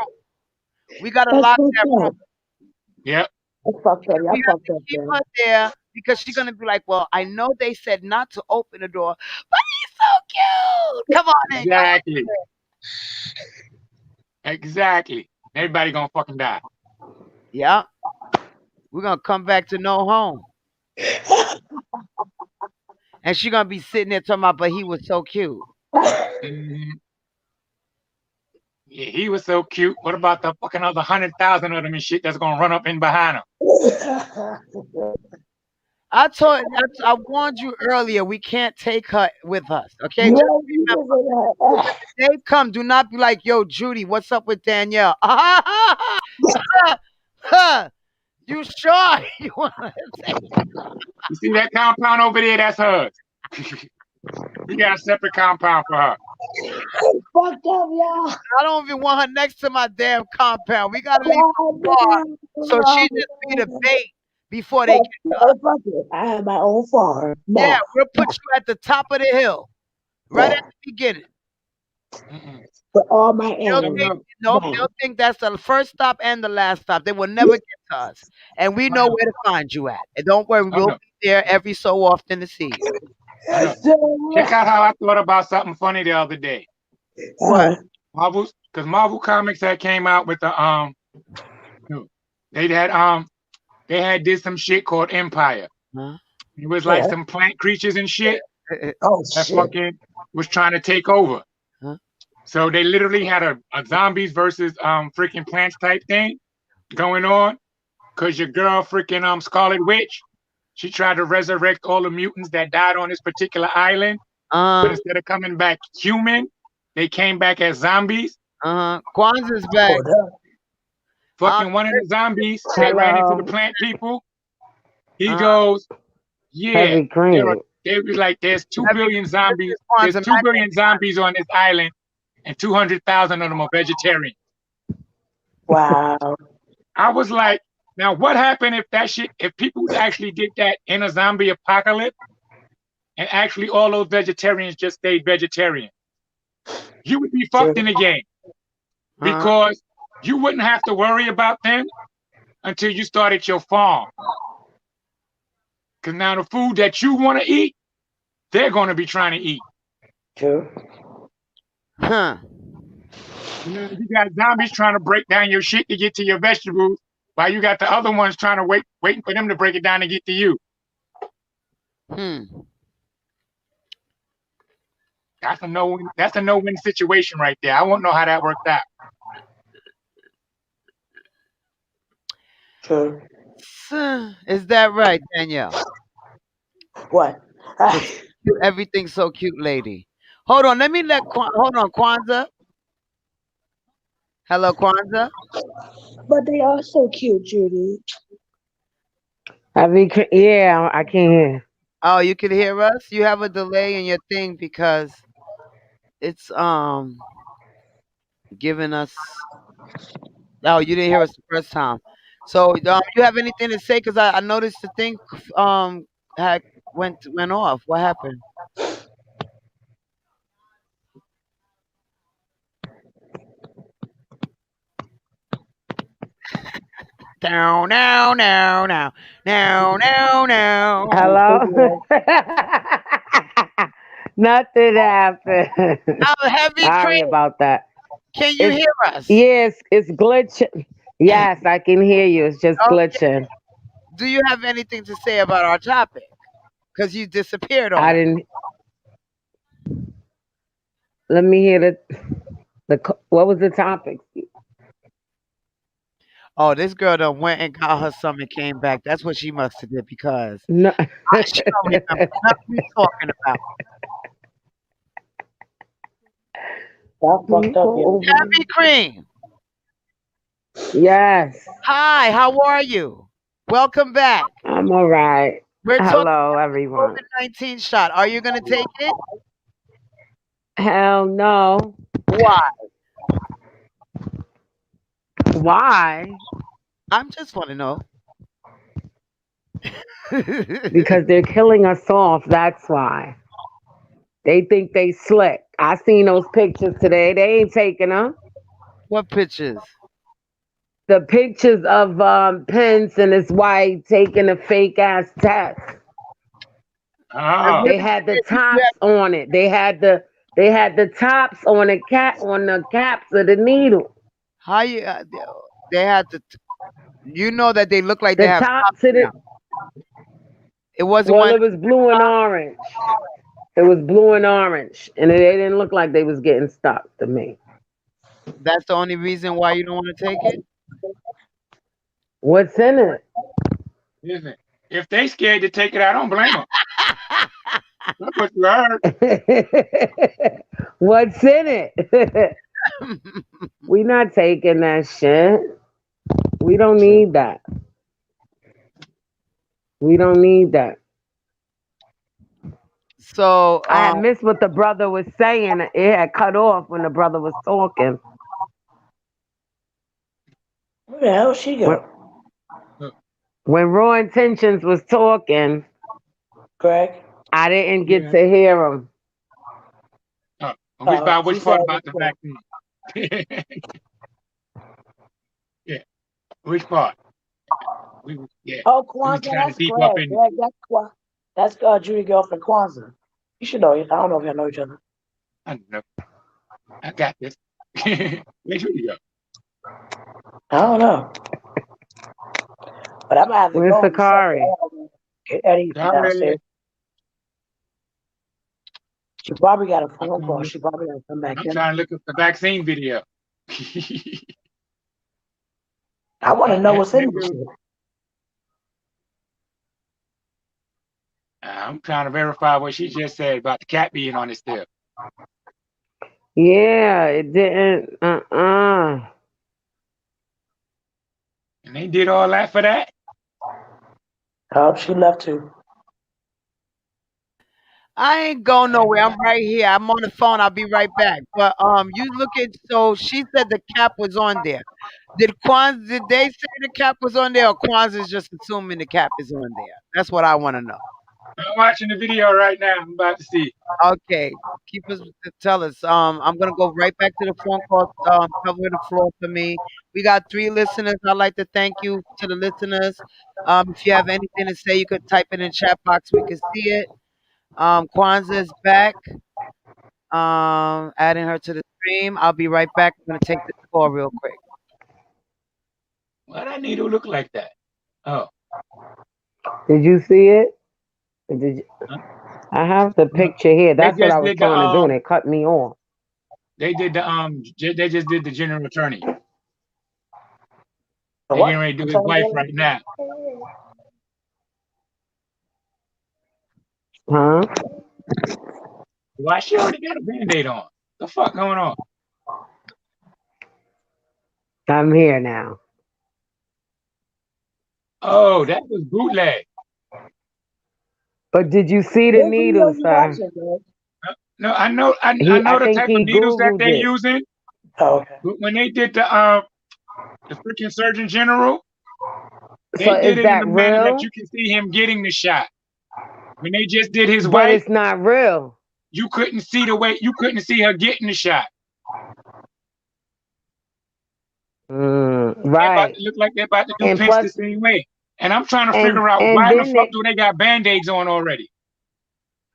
Speaker 1: We gotta
Speaker 3: That's
Speaker 1: lock
Speaker 3: fucked
Speaker 1: that room.
Speaker 3: up.
Speaker 5: Yep.
Speaker 3: That's fucked up.
Speaker 1: We
Speaker 3: Y'all
Speaker 1: have
Speaker 3: fucked
Speaker 1: to
Speaker 3: up,
Speaker 1: keep
Speaker 3: man.
Speaker 1: her there because she's gonna be like, "Well, I know they said not to open the door, but he's so cute. Come on in, come on
Speaker 5: Exactly. Exactly. Everybody gonna fucking die.
Speaker 1: in." Yeah, we're gonna come back to no home, and she's gonna be sitting there talking about, "But he was so cute."
Speaker 5: Mhm. Yeah, he was so cute. What about the fucking other 100,000 of them and shit that's gonna run up in behind him?
Speaker 1: I warned you earlier. We can't take her with us. Okay, just
Speaker 3: No, you
Speaker 1: remember. So
Speaker 3: was
Speaker 1: when the day come, do not be like, "Yo, Judy, what's up with Danielle?" You sure you want to say?
Speaker 5: You see that compound over there? That's hers. We got a separate compound for her.
Speaker 3: fucked up, y'all.
Speaker 1: I don't even want her next to my damn compound. We gotta leave
Speaker 3: God
Speaker 1: her far
Speaker 3: damn.
Speaker 1: so she just be the bait before they
Speaker 3: Fuck,
Speaker 1: get to her.
Speaker 3: fuck it. I have my own farm
Speaker 1: Yeah,
Speaker 3: now.
Speaker 1: we'll put you at the top of the hill, right at the beginning.
Speaker 5: Mm-mm.
Speaker 3: For all my
Speaker 1: They'll
Speaker 5: No,
Speaker 3: animals
Speaker 1: think
Speaker 5: no.
Speaker 1: nope,
Speaker 3: now.
Speaker 1: they'll think that's the first stop and the last stop. They will never get to us. And we
Speaker 5: I
Speaker 1: know
Speaker 5: know.
Speaker 1: where to find you at. And don't worry,
Speaker 5: I
Speaker 1: we'll
Speaker 5: know.
Speaker 1: be there every so often to see you.
Speaker 5: I know.
Speaker 3: So,
Speaker 5: Check out how I thought about something funny the other day.
Speaker 1: What?
Speaker 5: Because Marvel Comics had came out with the they had they had did some shit called Empire.
Speaker 1: Huh?
Speaker 5: It was like
Speaker 3: yeah.
Speaker 5: some plant creatures and shit
Speaker 3: Oh
Speaker 5: that
Speaker 3: shit.
Speaker 5: fucking was trying to take over.
Speaker 1: Huh?
Speaker 5: So they literally had a zombies versus freaking plants type thing going on. Cause your girl freaking Scarlet Witch, she tried to resurrect all the mutants that died on this particular island, but
Speaker 1: Uh
Speaker 5: instead of coming back human, they came back as zombies.
Speaker 1: Kwanzaa's back.
Speaker 3: Hold up.
Speaker 1: Uh,
Speaker 5: Fucking one of the zombies that ran into the
Speaker 7: Hello,
Speaker 5: plant people, he
Speaker 1: uh,
Speaker 5: goes, yeah,
Speaker 7: heavy cream.
Speaker 5: they was like, there's two
Speaker 1: Heavy
Speaker 5: billion
Speaker 1: Cream, this
Speaker 5: zombies,
Speaker 1: is
Speaker 5: there's
Speaker 1: Kwanzaa
Speaker 5: 2 billion zombies on this island, and 200,000 of them are vegetarian.
Speaker 3: Wow.
Speaker 5: I was like, now what happened if that shit, if people actually did that in a zombie apocalypse, and actually all those vegetarians just stayed vegetarian? You would be
Speaker 3: True.
Speaker 5: fucked in the game
Speaker 1: Uh,
Speaker 5: because you wouldn't have to worry about them until you started your farm. Because now the food that you want to eat, they're going to be trying to eat.
Speaker 3: True.
Speaker 1: huh.
Speaker 5: You know, you got zombies trying to break down your shit to get to your vegetables, while you got the other ones trying to waiting for them to break it down to get to you.
Speaker 1: Hmm.
Speaker 5: That's a no-win situation right there. I won't know how that worked out.
Speaker 3: True.
Speaker 1: Is that right, Danielle?
Speaker 3: What?
Speaker 1: Everything's so cute, lady. Hold on, let me hold on, Kwanzaa. Hello, Kwanzaa.
Speaker 3: But they are so cute, Judy.
Speaker 7: Heavy cream. Yeah, I can hear.
Speaker 1: Oh, you can hear us? You have a delay in your thing because it's giving us. Oh, you didn't hear us the first time. So, you have anything to say? Because I noticed the thing had went off. What happened? Down, now, now, now, now, now, now.
Speaker 7: Hello. Nothing happened.
Speaker 1: Heavy
Speaker 7: Sorry
Speaker 1: cream.
Speaker 7: about that.
Speaker 1: Can you
Speaker 7: It's
Speaker 1: hear us?
Speaker 7: yes, it's glitching. Yes, I can hear you. It's just
Speaker 1: Okay.
Speaker 7: glitching.
Speaker 1: Do you have anything to say about our topic? Because you disappeared on
Speaker 7: I
Speaker 1: us.
Speaker 7: didn't. Let me hear what was the topic?
Speaker 1: Oh, this girl done went and got her some and came back. That's what she must have did because
Speaker 7: No.
Speaker 1: she don't remember nothing we talking about.
Speaker 3: Y'all fucked up, yo.
Speaker 1: Heavy cream.
Speaker 7: Yes,
Speaker 1: Hi, how are you? Welcome back.
Speaker 7: I'm all right.
Speaker 1: We're talking
Speaker 7: Hello,
Speaker 1: about
Speaker 7: everyone.
Speaker 1: COVID-19 shot. Are you gonna take it?
Speaker 7: Hell no.
Speaker 1: Why?
Speaker 7: Why?
Speaker 1: I'm just want to know.
Speaker 7: Because they're killing us off. That's why. They think they slick. I seen those pictures today. They ain't taking them.
Speaker 1: What pictures?
Speaker 7: The pictures of Pence and his wife taking a fake ass test.
Speaker 1: And
Speaker 5: Oh,
Speaker 1: what
Speaker 7: They
Speaker 1: did
Speaker 7: had the
Speaker 1: they say? You
Speaker 7: tops on it. They had the tops on the caps of the needle.
Speaker 1: how you? They had to. You know that they look like they
Speaker 7: The
Speaker 1: have
Speaker 7: tops
Speaker 1: tops
Speaker 7: of
Speaker 1: now.
Speaker 7: it.
Speaker 1: It wasn't
Speaker 7: Well,
Speaker 1: one.
Speaker 7: it was blue and orange. It was blue and orange, and they didn't look like they was getting stuck to me.
Speaker 1: That's the only reason why you don't want to take it.
Speaker 7: What's in it?
Speaker 5: listen. If they scared to take it, I don't blame them. That's what you heard.
Speaker 7: What's in it? We not taking that shit. We don't need that. We don't need that.
Speaker 1: So,
Speaker 7: I had missed what the brother was saying. It had cut off when the brother was talking.
Speaker 3: Where the hell she
Speaker 7: When,
Speaker 3: go?
Speaker 7: when Raw Intentions was talking,
Speaker 3: Greg?
Speaker 7: I didn't get
Speaker 5: Yeah.
Speaker 7: to hear him.
Speaker 5: Which part?
Speaker 3: She
Speaker 5: Which part
Speaker 3: said,
Speaker 5: about the vaccine? Yeah. Which part? Yeah.
Speaker 3: oh,
Speaker 5: We was
Speaker 3: Kwanzaa,
Speaker 5: trying to
Speaker 3: that's
Speaker 5: deep
Speaker 3: Greg.
Speaker 5: up in it.
Speaker 3: Greg, that's Judy girlfriend Kwanzaa. You should know. I don't know if y'all know each other.
Speaker 5: I don't know. I got this. Where should you go?
Speaker 3: I don't know. But I'm gonna have to
Speaker 7: Where's
Speaker 3: go in
Speaker 7: Sakari?
Speaker 3: December. Get Eddie from downstairs.
Speaker 5: Sorry.
Speaker 3: She probably got a phone call. She probably gotta come back
Speaker 5: I'm
Speaker 3: in.
Speaker 5: trying to look up the vaccine video.
Speaker 3: I want to know what's in
Speaker 5: Maybe
Speaker 3: this shit.
Speaker 5: I'm trying to verify what she just said about the cat being on it still.
Speaker 7: Yeah, it didn't. Uh-uh.
Speaker 5: And they did all that for that?
Speaker 3: Oh, she left too.
Speaker 1: I ain't going nowhere. I'm right here. I'm on the phone. I'll be right back. But you look at. So she said the cap was on there. Did they say the cap was on there, or Kwanzaa's just assuming the cap is on there? That's what I want to know.
Speaker 5: I'm watching the video right now. I'm about to see.
Speaker 1: Okay, keep us tell us. I'm gonna go right back to the phone call. Cover the floor for me. We got 3 listeners. I'd like to thank you to the listeners. If you have anything to say, you could type it in the chat box. We can see it. Kwanzaa is back. Adding her to the stream. I'll be right back. I'm gonna take this call real quick.
Speaker 5: Why that needle look like that? Oh,
Speaker 7: Did you see it? Did you?
Speaker 5: huh?
Speaker 7: I have the
Speaker 5: No.
Speaker 7: picture here.
Speaker 5: They
Speaker 7: That's what I
Speaker 5: just
Speaker 7: was
Speaker 5: did the
Speaker 7: trying to do, and it cut me off.
Speaker 5: they did the they just did the general attorney. They're
Speaker 3: What?
Speaker 5: getting ready to do his wife right now.
Speaker 7: Huh?
Speaker 5: Why she already got a band-aid on? The fuck going on?
Speaker 7: I'm here now.
Speaker 5: Oh, that was bootleg.
Speaker 7: But did you see the
Speaker 3: What video
Speaker 7: needles,
Speaker 3: you
Speaker 7: sir?
Speaker 3: watching, Greg?
Speaker 5: No, I know
Speaker 7: I
Speaker 5: the
Speaker 7: think
Speaker 5: type of
Speaker 7: he
Speaker 5: needles that
Speaker 7: Googled
Speaker 5: they're
Speaker 7: it.
Speaker 5: using,
Speaker 3: Oh, okay.
Speaker 5: but when they did the freaking Surgeon General,
Speaker 7: So
Speaker 5: they did
Speaker 7: is
Speaker 5: it in a
Speaker 7: that
Speaker 5: manner that
Speaker 7: real?
Speaker 5: you can see him getting the shot. When they just did his
Speaker 7: But
Speaker 5: wife,
Speaker 7: it's not real.
Speaker 5: you couldn't see her getting the shot. They're about
Speaker 7: Right.
Speaker 5: to look like they're about to do
Speaker 7: And
Speaker 5: Pence the
Speaker 7: plus,
Speaker 5: same way. And I'm trying to
Speaker 7: and
Speaker 5: figure out
Speaker 7: and
Speaker 5: why the
Speaker 7: then
Speaker 5: fuck
Speaker 7: they
Speaker 5: do they got band-aids on already?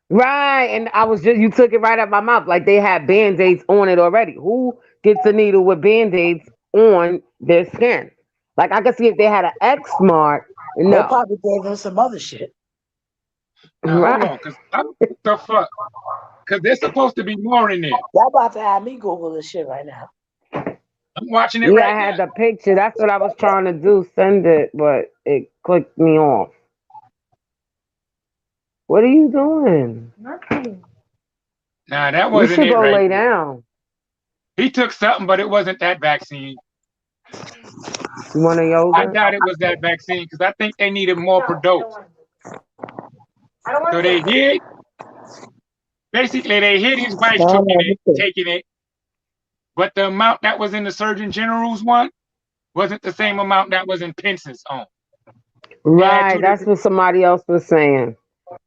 Speaker 7: right. And I was just you took it right out my mouth. Like they had band-aids on it already. Who gets a needle with band-aids on their skin? Like I could see if they had an X mark.
Speaker 3: They
Speaker 7: No.
Speaker 3: probably gave him some other shit.
Speaker 5: Now hold
Speaker 7: Right.
Speaker 5: on, what the fuck? Because there's supposed to be more in there.
Speaker 3: Y'all about to have me Google this shit right now.
Speaker 5: I'm watching it
Speaker 7: Yeah, I
Speaker 5: right now.
Speaker 7: had the picture. That's what I was trying to do. Send it, but it clicked me off. What are you doing?
Speaker 5: Nah, that
Speaker 7: You
Speaker 5: wasn't
Speaker 7: should
Speaker 5: it
Speaker 7: go
Speaker 5: right
Speaker 7: lay
Speaker 5: there.
Speaker 7: down.
Speaker 5: He took something, but it wasn't that vaccine.
Speaker 7: You want a
Speaker 5: I
Speaker 7: yogurt?
Speaker 5: doubt it was that vaccine because I think they needed more product. So they did. basically they hit his wife
Speaker 3: No, no,
Speaker 5: taking it, but the amount that was in the Surgeon General's one wasn't the same amount that was in Pence's own. They had
Speaker 7: Right.
Speaker 5: two
Speaker 7: That's
Speaker 5: different.
Speaker 7: what somebody else was saying.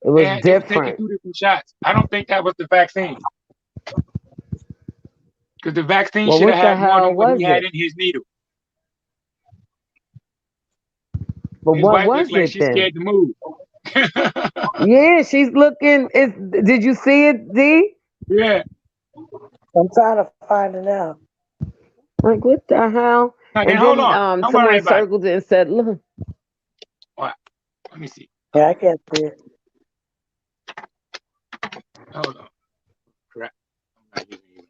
Speaker 7: It was
Speaker 5: They was taking
Speaker 7: different.
Speaker 5: two different shots. I don't think that was the vaccine because the vaccine
Speaker 7: Well,
Speaker 5: should have
Speaker 7: what the
Speaker 5: had more than
Speaker 7: hell
Speaker 5: what he
Speaker 7: was
Speaker 5: had
Speaker 7: it?
Speaker 5: in his needle.
Speaker 7: But
Speaker 5: His
Speaker 7: what
Speaker 5: wife looked
Speaker 7: was
Speaker 5: like
Speaker 7: it
Speaker 5: she's
Speaker 7: then?
Speaker 5: scared to move.
Speaker 7: Yeah, she's looking. Did you see it, D?
Speaker 5: Yeah.
Speaker 3: I'm trying to find it out.
Speaker 7: Like what the hell?
Speaker 5: And
Speaker 7: And
Speaker 5: hold
Speaker 7: then
Speaker 5: on. Don't worry
Speaker 7: someone
Speaker 5: about it.
Speaker 7: circled it and said, "Look,
Speaker 5: What? Let me see.
Speaker 3: Yeah, I can't see it.
Speaker 5: Hold on. Correct. I'm not using you.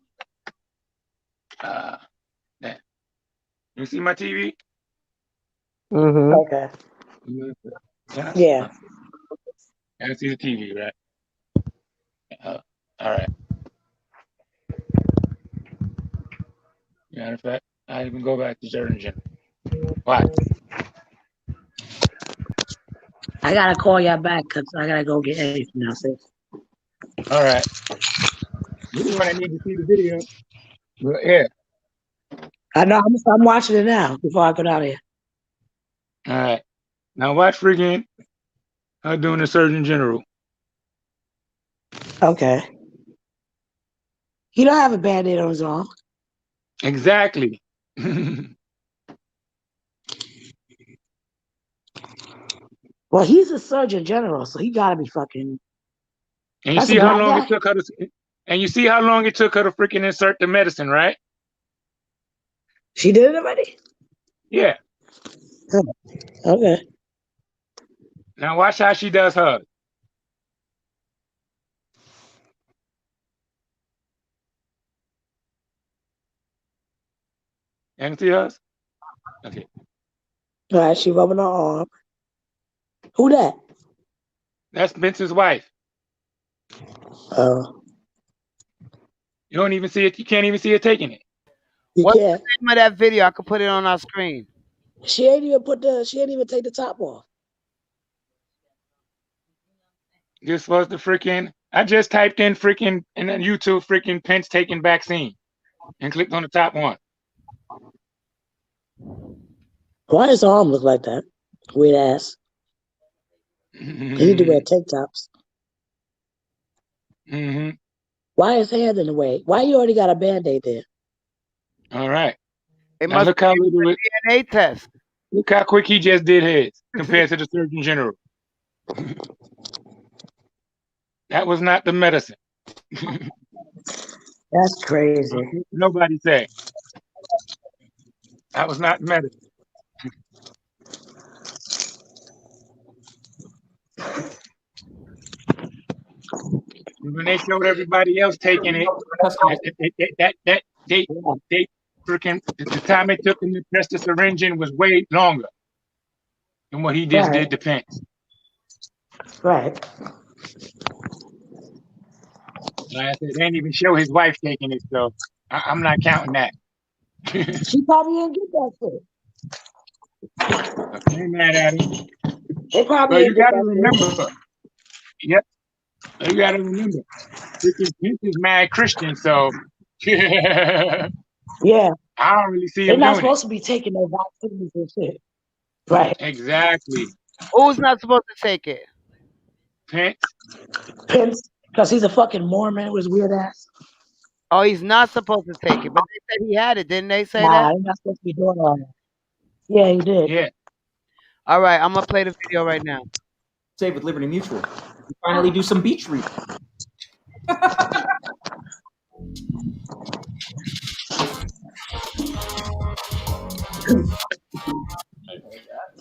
Speaker 5: That. You see my TV?
Speaker 7: mm-hmm."
Speaker 3: Okay.
Speaker 5: Yeah.
Speaker 3: Yeah.
Speaker 5: I see the TV, right? All right. Matter of fact, I even go back to Surgeon General. Why?
Speaker 3: I gotta call y'all back because I gotta go get anything now, sis.
Speaker 5: All right. You're the one that need to see the video. Well, yeah.
Speaker 3: I know I'm watching it now before I go down here.
Speaker 5: All right. Now watch freaking her doing the Surgeon General.
Speaker 3: Okay. He don't have a band-aid on his arm.
Speaker 5: Exactly. And
Speaker 3: Well, he's a surgeon general, so he gotta be fucking.
Speaker 5: you
Speaker 3: That's a
Speaker 5: see how
Speaker 3: black
Speaker 5: long it
Speaker 3: guy.
Speaker 5: took her to and you see how long it took her to freaking insert the medicine, right?
Speaker 3: She did it already?
Speaker 5: Yeah.
Speaker 3: Okay.
Speaker 5: Now watch how she does hers. You can see hers? Okay.
Speaker 3: All right, she rubbing her arm. Who that?
Speaker 5: That's Benson's wife.
Speaker 3: Oh,
Speaker 5: You don't even see it. You can't even see her taking it.
Speaker 3: you
Speaker 1: What's
Speaker 3: can't.
Speaker 1: the name of that video? I could put it on our screen.
Speaker 3: She ain't even take the top off.
Speaker 5: This was the freaking. I just typed in freaking in YouTube freaking Pence taking vaccine and clicked on the top one.
Speaker 3: Why his arm look like that? Weird ass. He need to wear tank tops.
Speaker 5: Mm-hmm.
Speaker 3: Why his hand in the way? Why you already got a band-aid there?
Speaker 5: All right.
Speaker 1: It
Speaker 5: Now
Speaker 1: must
Speaker 5: look how
Speaker 1: be
Speaker 5: little it,
Speaker 1: a DNA test.
Speaker 5: look how quick he just did his compared to the Surgeon General. That was not the medicine.
Speaker 3: That's crazy.
Speaker 5: Nobody say that was not medicine. When they showed everybody else taking it, they freaking the time it took them to press the syringe in was way longer than what he just did to Pence.
Speaker 3: Right.
Speaker 5: Like I said, they didn't even show his wife taking it, so I'm not counting that.
Speaker 3: She probably didn't get that shit.
Speaker 5: I ain't mad at him.
Speaker 3: They probably
Speaker 5: But you
Speaker 3: didn't get
Speaker 5: gotta
Speaker 3: that
Speaker 5: remember, yep, you gotta remember, freaking Pence is mad Christian, so
Speaker 3: shit. Yeah.
Speaker 5: I don't really see
Speaker 3: They're
Speaker 5: him
Speaker 3: not
Speaker 5: doing it.
Speaker 3: supposed to be taking no vaccines and shit. Right.
Speaker 5: Exactly.
Speaker 1: Who's not supposed to take it?
Speaker 5: Pence.
Speaker 3: Pence, because he's a fucking Mormon with his weird ass.
Speaker 1: Oh, he's not supposed to take it, but they said he had it, didn't they say
Speaker 3: Nah,
Speaker 1: that?
Speaker 3: he's not supposed to be doing all that. Yeah, he did.
Speaker 5: Yeah.
Speaker 1: All right, I'm gonna play the video right now.
Speaker 8: Save with Liberty Mutual. We finally do some beach reading.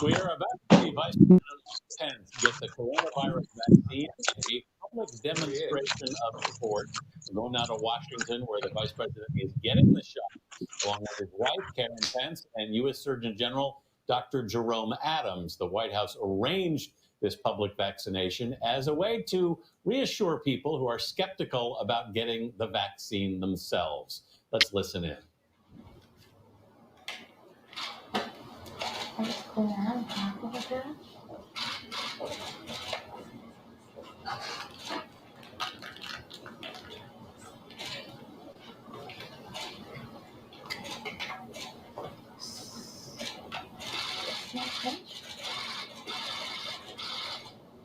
Speaker 9: We are about to see Vice President Pence get the coronavirus vaccine, a public demonstration of support. We're going now to Washington, where the Vice President is getting the shot, along with his wife, Karen Pence, and U.S. Surgeon General Dr. Jerome Adams. The White House arranged this public vaccination as a way to reassure people who are skeptical about getting the vaccine themselves. Let's listen in.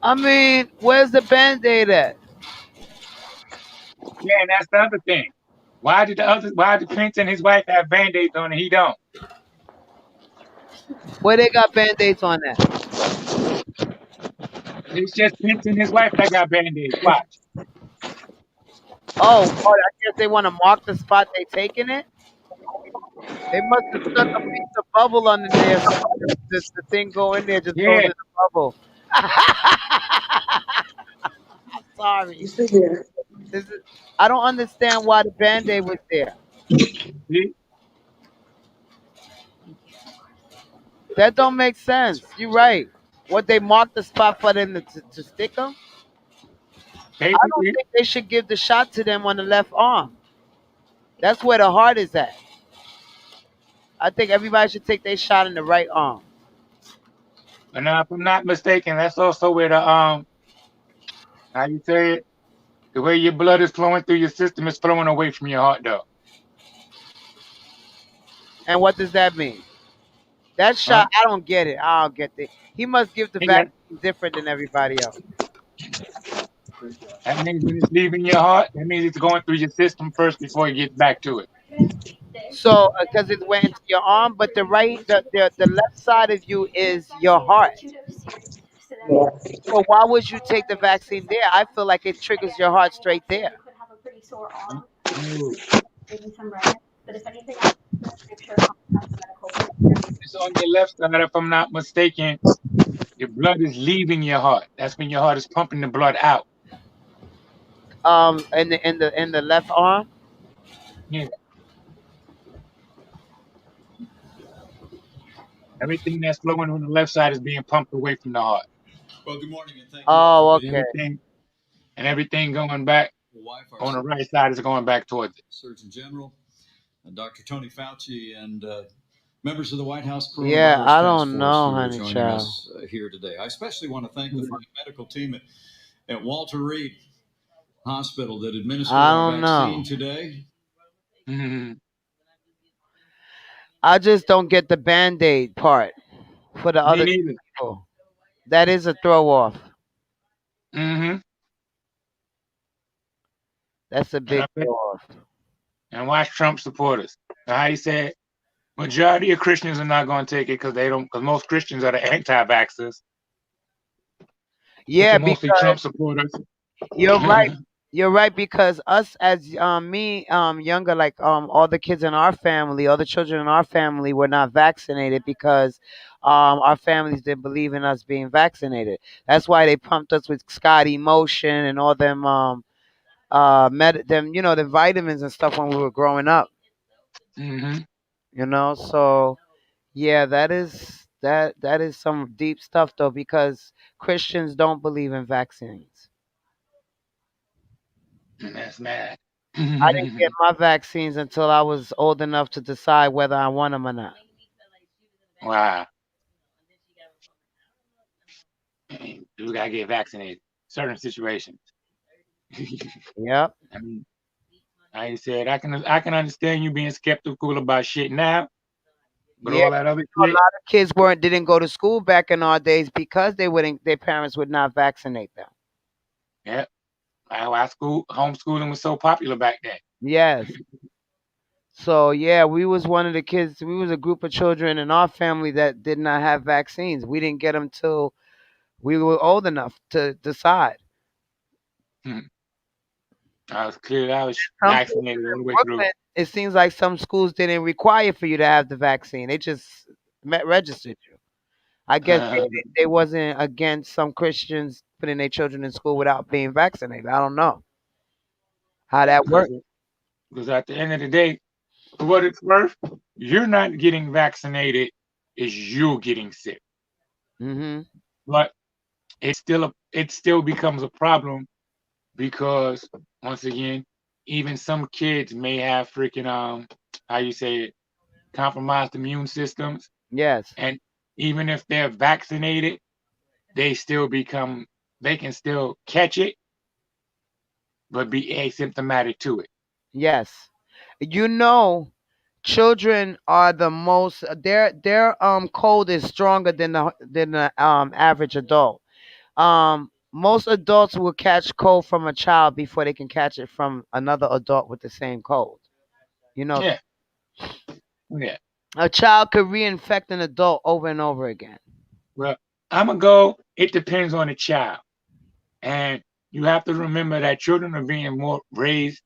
Speaker 1: I mean, where's the band-aid at?
Speaker 5: Yeah, and that's the other thing. Why did Prince and his wife have band-aids on and he don't?
Speaker 1: Where they got band-aids on that?
Speaker 5: It's just Prince and his wife that got band-aids. Watch.
Speaker 1: Oh, I guess they want to mark the spot they taking it. They must have stuck a piece of bubble under there so the thing go in there just goes in
Speaker 5: Yeah.
Speaker 1: the bubble. Sorry. This is, I don't understand why the band-aid was there.
Speaker 5: See?
Speaker 1: That don't make sense. You're right. What they marked the spot for them to stick them? I don't
Speaker 5: Basically.
Speaker 1: think they should give the shot to them on the left arm. That's where the heart is at. I think everybody should take their shot in the right arm.
Speaker 5: And if I'm not mistaken, that's also where the how you say it? The way your blood is flowing through your system is flowing away from your heart though.
Speaker 1: And what does that mean? That
Speaker 5: Huh?
Speaker 1: shot, I don't get it. I don't get it. He must give the
Speaker 5: Ain't that,
Speaker 1: vaccine different than everybody else.
Speaker 5: that means when it's leaving your heart, that means it's going through your system first before it gets back to it.
Speaker 1: So, because it went into your arm, but the left side of you is your heart. So why would you take the vaccine there? I feel like it triggers your heart straight there.
Speaker 5: No. It's on your left side, if I'm not mistaken. Your blood is leaving your heart. That's when your heart is pumping the blood out.
Speaker 1: In the left arm.
Speaker 5: Yeah. Everything that's flowing on the left side is being pumped away from the heart.
Speaker 9: Well, good morning and thank you
Speaker 1: Oh,
Speaker 9: all for
Speaker 5: And
Speaker 9: being
Speaker 1: okay.
Speaker 5: everything going back
Speaker 9: wife, our
Speaker 5: on the right side is going back towards it.
Speaker 9: Surgeon General, Dr. Tony Fauci, and members of the White House
Speaker 1: Yeah,
Speaker 9: Coronavirus
Speaker 1: I
Speaker 9: Task
Speaker 1: don't
Speaker 9: Force
Speaker 1: know,
Speaker 9: who are
Speaker 1: honey
Speaker 9: joining
Speaker 1: child.
Speaker 9: us here today. I especially want to thank the fine medical team at Walter Reed Hospital that administered
Speaker 1: I
Speaker 9: our
Speaker 1: don't
Speaker 9: vaccine
Speaker 1: know.
Speaker 9: today.
Speaker 5: Mm-hmm.
Speaker 1: I just don't get the band-aid part for the
Speaker 5: Me
Speaker 1: other
Speaker 5: neither.
Speaker 1: people. That is a throw off.
Speaker 5: Mm-hmm.
Speaker 1: That's a
Speaker 5: And
Speaker 1: big
Speaker 5: I bet,
Speaker 1: throw off.
Speaker 5: and watch Trump supporters. How he said majority of Christians are not going to take it because they don't. Because most Christians are the anti-vaxxers, which
Speaker 1: Yeah,
Speaker 5: are mostly
Speaker 1: because
Speaker 5: Trump supporters.
Speaker 1: you're right. You're right because us as me younger like all the kids in our family, all the children in our family were not vaccinated because our families didn't believe in us being vaccinated. That's why they pumped us with Scotty Motion and all them the vitamins and stuff when we were growing up.
Speaker 5: Mm-hmm.
Speaker 1: So yeah, that is some deep stuff though because Christians don't believe in vaccines.
Speaker 5: And that's mad.
Speaker 1: I didn't get my vaccines until I was old enough to decide whether I want them or not.
Speaker 5: Wow. You gotta get vaccinated. Certain situations.
Speaker 1: Yep.
Speaker 5: I mean, like I said, I can understand you being skeptical about shit now, but
Speaker 1: Yeah,
Speaker 5: all that other
Speaker 1: a
Speaker 5: shit,
Speaker 1: lot of kids didn't go to school back in our days because their parents would not vaccinate them.
Speaker 5: yeah. Why homeschooling was so popular back then.
Speaker 1: Yes. So yeah, we was one of the kids. We was a group of children in our family that did not have vaccines. We didn't get them till we were old enough to decide.
Speaker 5: I was clear. I was
Speaker 1: Some places
Speaker 5: vaccinated all the
Speaker 1: in
Speaker 5: way through.
Speaker 1: Brooklyn, it seems like some schools didn't require for you to have the vaccine. They just registered you. I guess they wasn't against some Christians putting their children in school without being vaccinated. I don't know how that
Speaker 5: because
Speaker 1: works.
Speaker 5: because at the end of the day, for what it's worth, you're not getting vaccinated, is you getting sick.
Speaker 1: Hmm.
Speaker 5: But it still becomes a problem because once again, even some kids may have freaking how you say it, compromised immune systems,
Speaker 1: Yes.
Speaker 5: and even if they're vaccinated, they still become they can still catch it but be asymptomatic to it.
Speaker 1: Yes. You know, children are the most their cold is stronger than the average adult. Most adults will catch cold from a child before they can catch it from another adult with the same cold. You know,
Speaker 5: Yeah, yeah.
Speaker 1: a child could reinfect an adult over and over again.
Speaker 5: Well, I'm gonna go. It depends on the child, and you have to remember that children are being more raised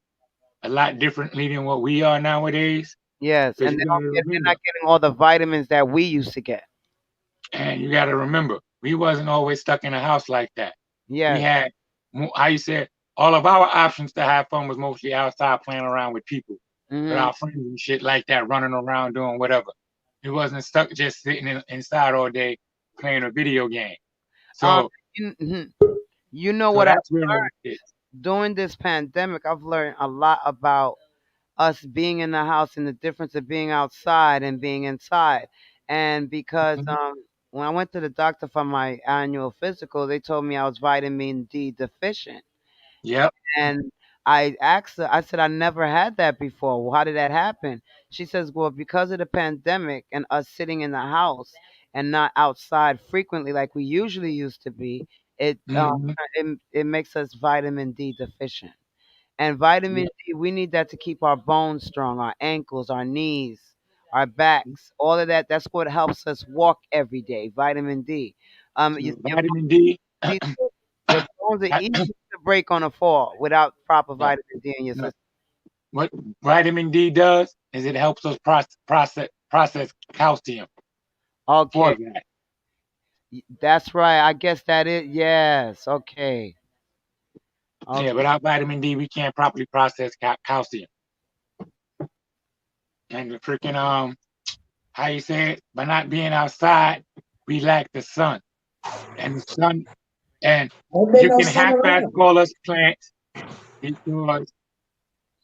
Speaker 5: a lot differently than what we are nowadays.
Speaker 1: Yes,
Speaker 5: Because
Speaker 1: and
Speaker 5: you got to
Speaker 1: they're
Speaker 5: remember,
Speaker 1: not getting all the vitamins that we used to get.
Speaker 5: and you got to remember, we wasn't always stuck in a house like that. We
Speaker 1: Yes.
Speaker 5: had, how you said, all of our options to have fun was mostly outside playing around with people, with
Speaker 1: Hmm.
Speaker 5: our friends and shit like that, running around doing whatever. We wasn't stuck just sitting inside all day playing a video game.
Speaker 1: Um,
Speaker 5: So,
Speaker 1: you know
Speaker 5: so
Speaker 1: what I've
Speaker 5: that's where
Speaker 1: learned
Speaker 5: it is.
Speaker 1: during this pandemic? I've learned a lot about us being in the house and the difference of being outside and being inside. And because
Speaker 5: Mhm.
Speaker 1: when I went to the doctor for my annual physical, they told me I was vitamin D deficient.
Speaker 5: Yep.
Speaker 1: And I asked her, I said, I never had that before. Well, how did that happen? She says, well, because of the pandemic and us sitting in the house and not outside frequently like we usually used to be, it
Speaker 5: Hmm.
Speaker 1: it makes us vitamin D deficient. And vitamin D, we need that to keep our bones strong, our ankles, our knees, our backs, all of that. That's what helps us walk every day. Vitamin D. Your
Speaker 5: Vitamin D.
Speaker 1: bones, your bones are easy to break on a fall without proper
Speaker 5: No,
Speaker 1: vitamin D in your
Speaker 5: no.
Speaker 1: system.
Speaker 5: What vitamin D does is it helps us process calcium
Speaker 1: Okay,
Speaker 5: for that.
Speaker 1: that's right. I guess that is yes. Okay,
Speaker 5: Yeah,
Speaker 1: okay.
Speaker 5: without vitamin D, we can't properly process calcium. And the freaking how you say it? By not being outside, we lack the sun. And the sun, and
Speaker 3: Ain't been
Speaker 5: you
Speaker 3: no
Speaker 5: can
Speaker 3: sun
Speaker 5: half-ass
Speaker 3: around.
Speaker 5: call us plants because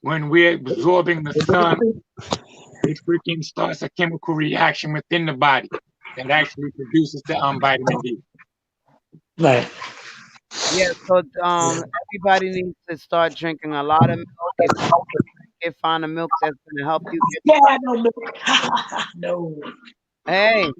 Speaker 5: when we're absorbing the sun, it freaking starts a chemical reaction within the body that actually produces the vitamin D.
Speaker 3: Right.
Speaker 1: Yeah. So everybody needs to start drinking a lot of milk. If you can find a milk that's gonna help you get.
Speaker 3: Can't have no milk. No.
Speaker 1: Hey,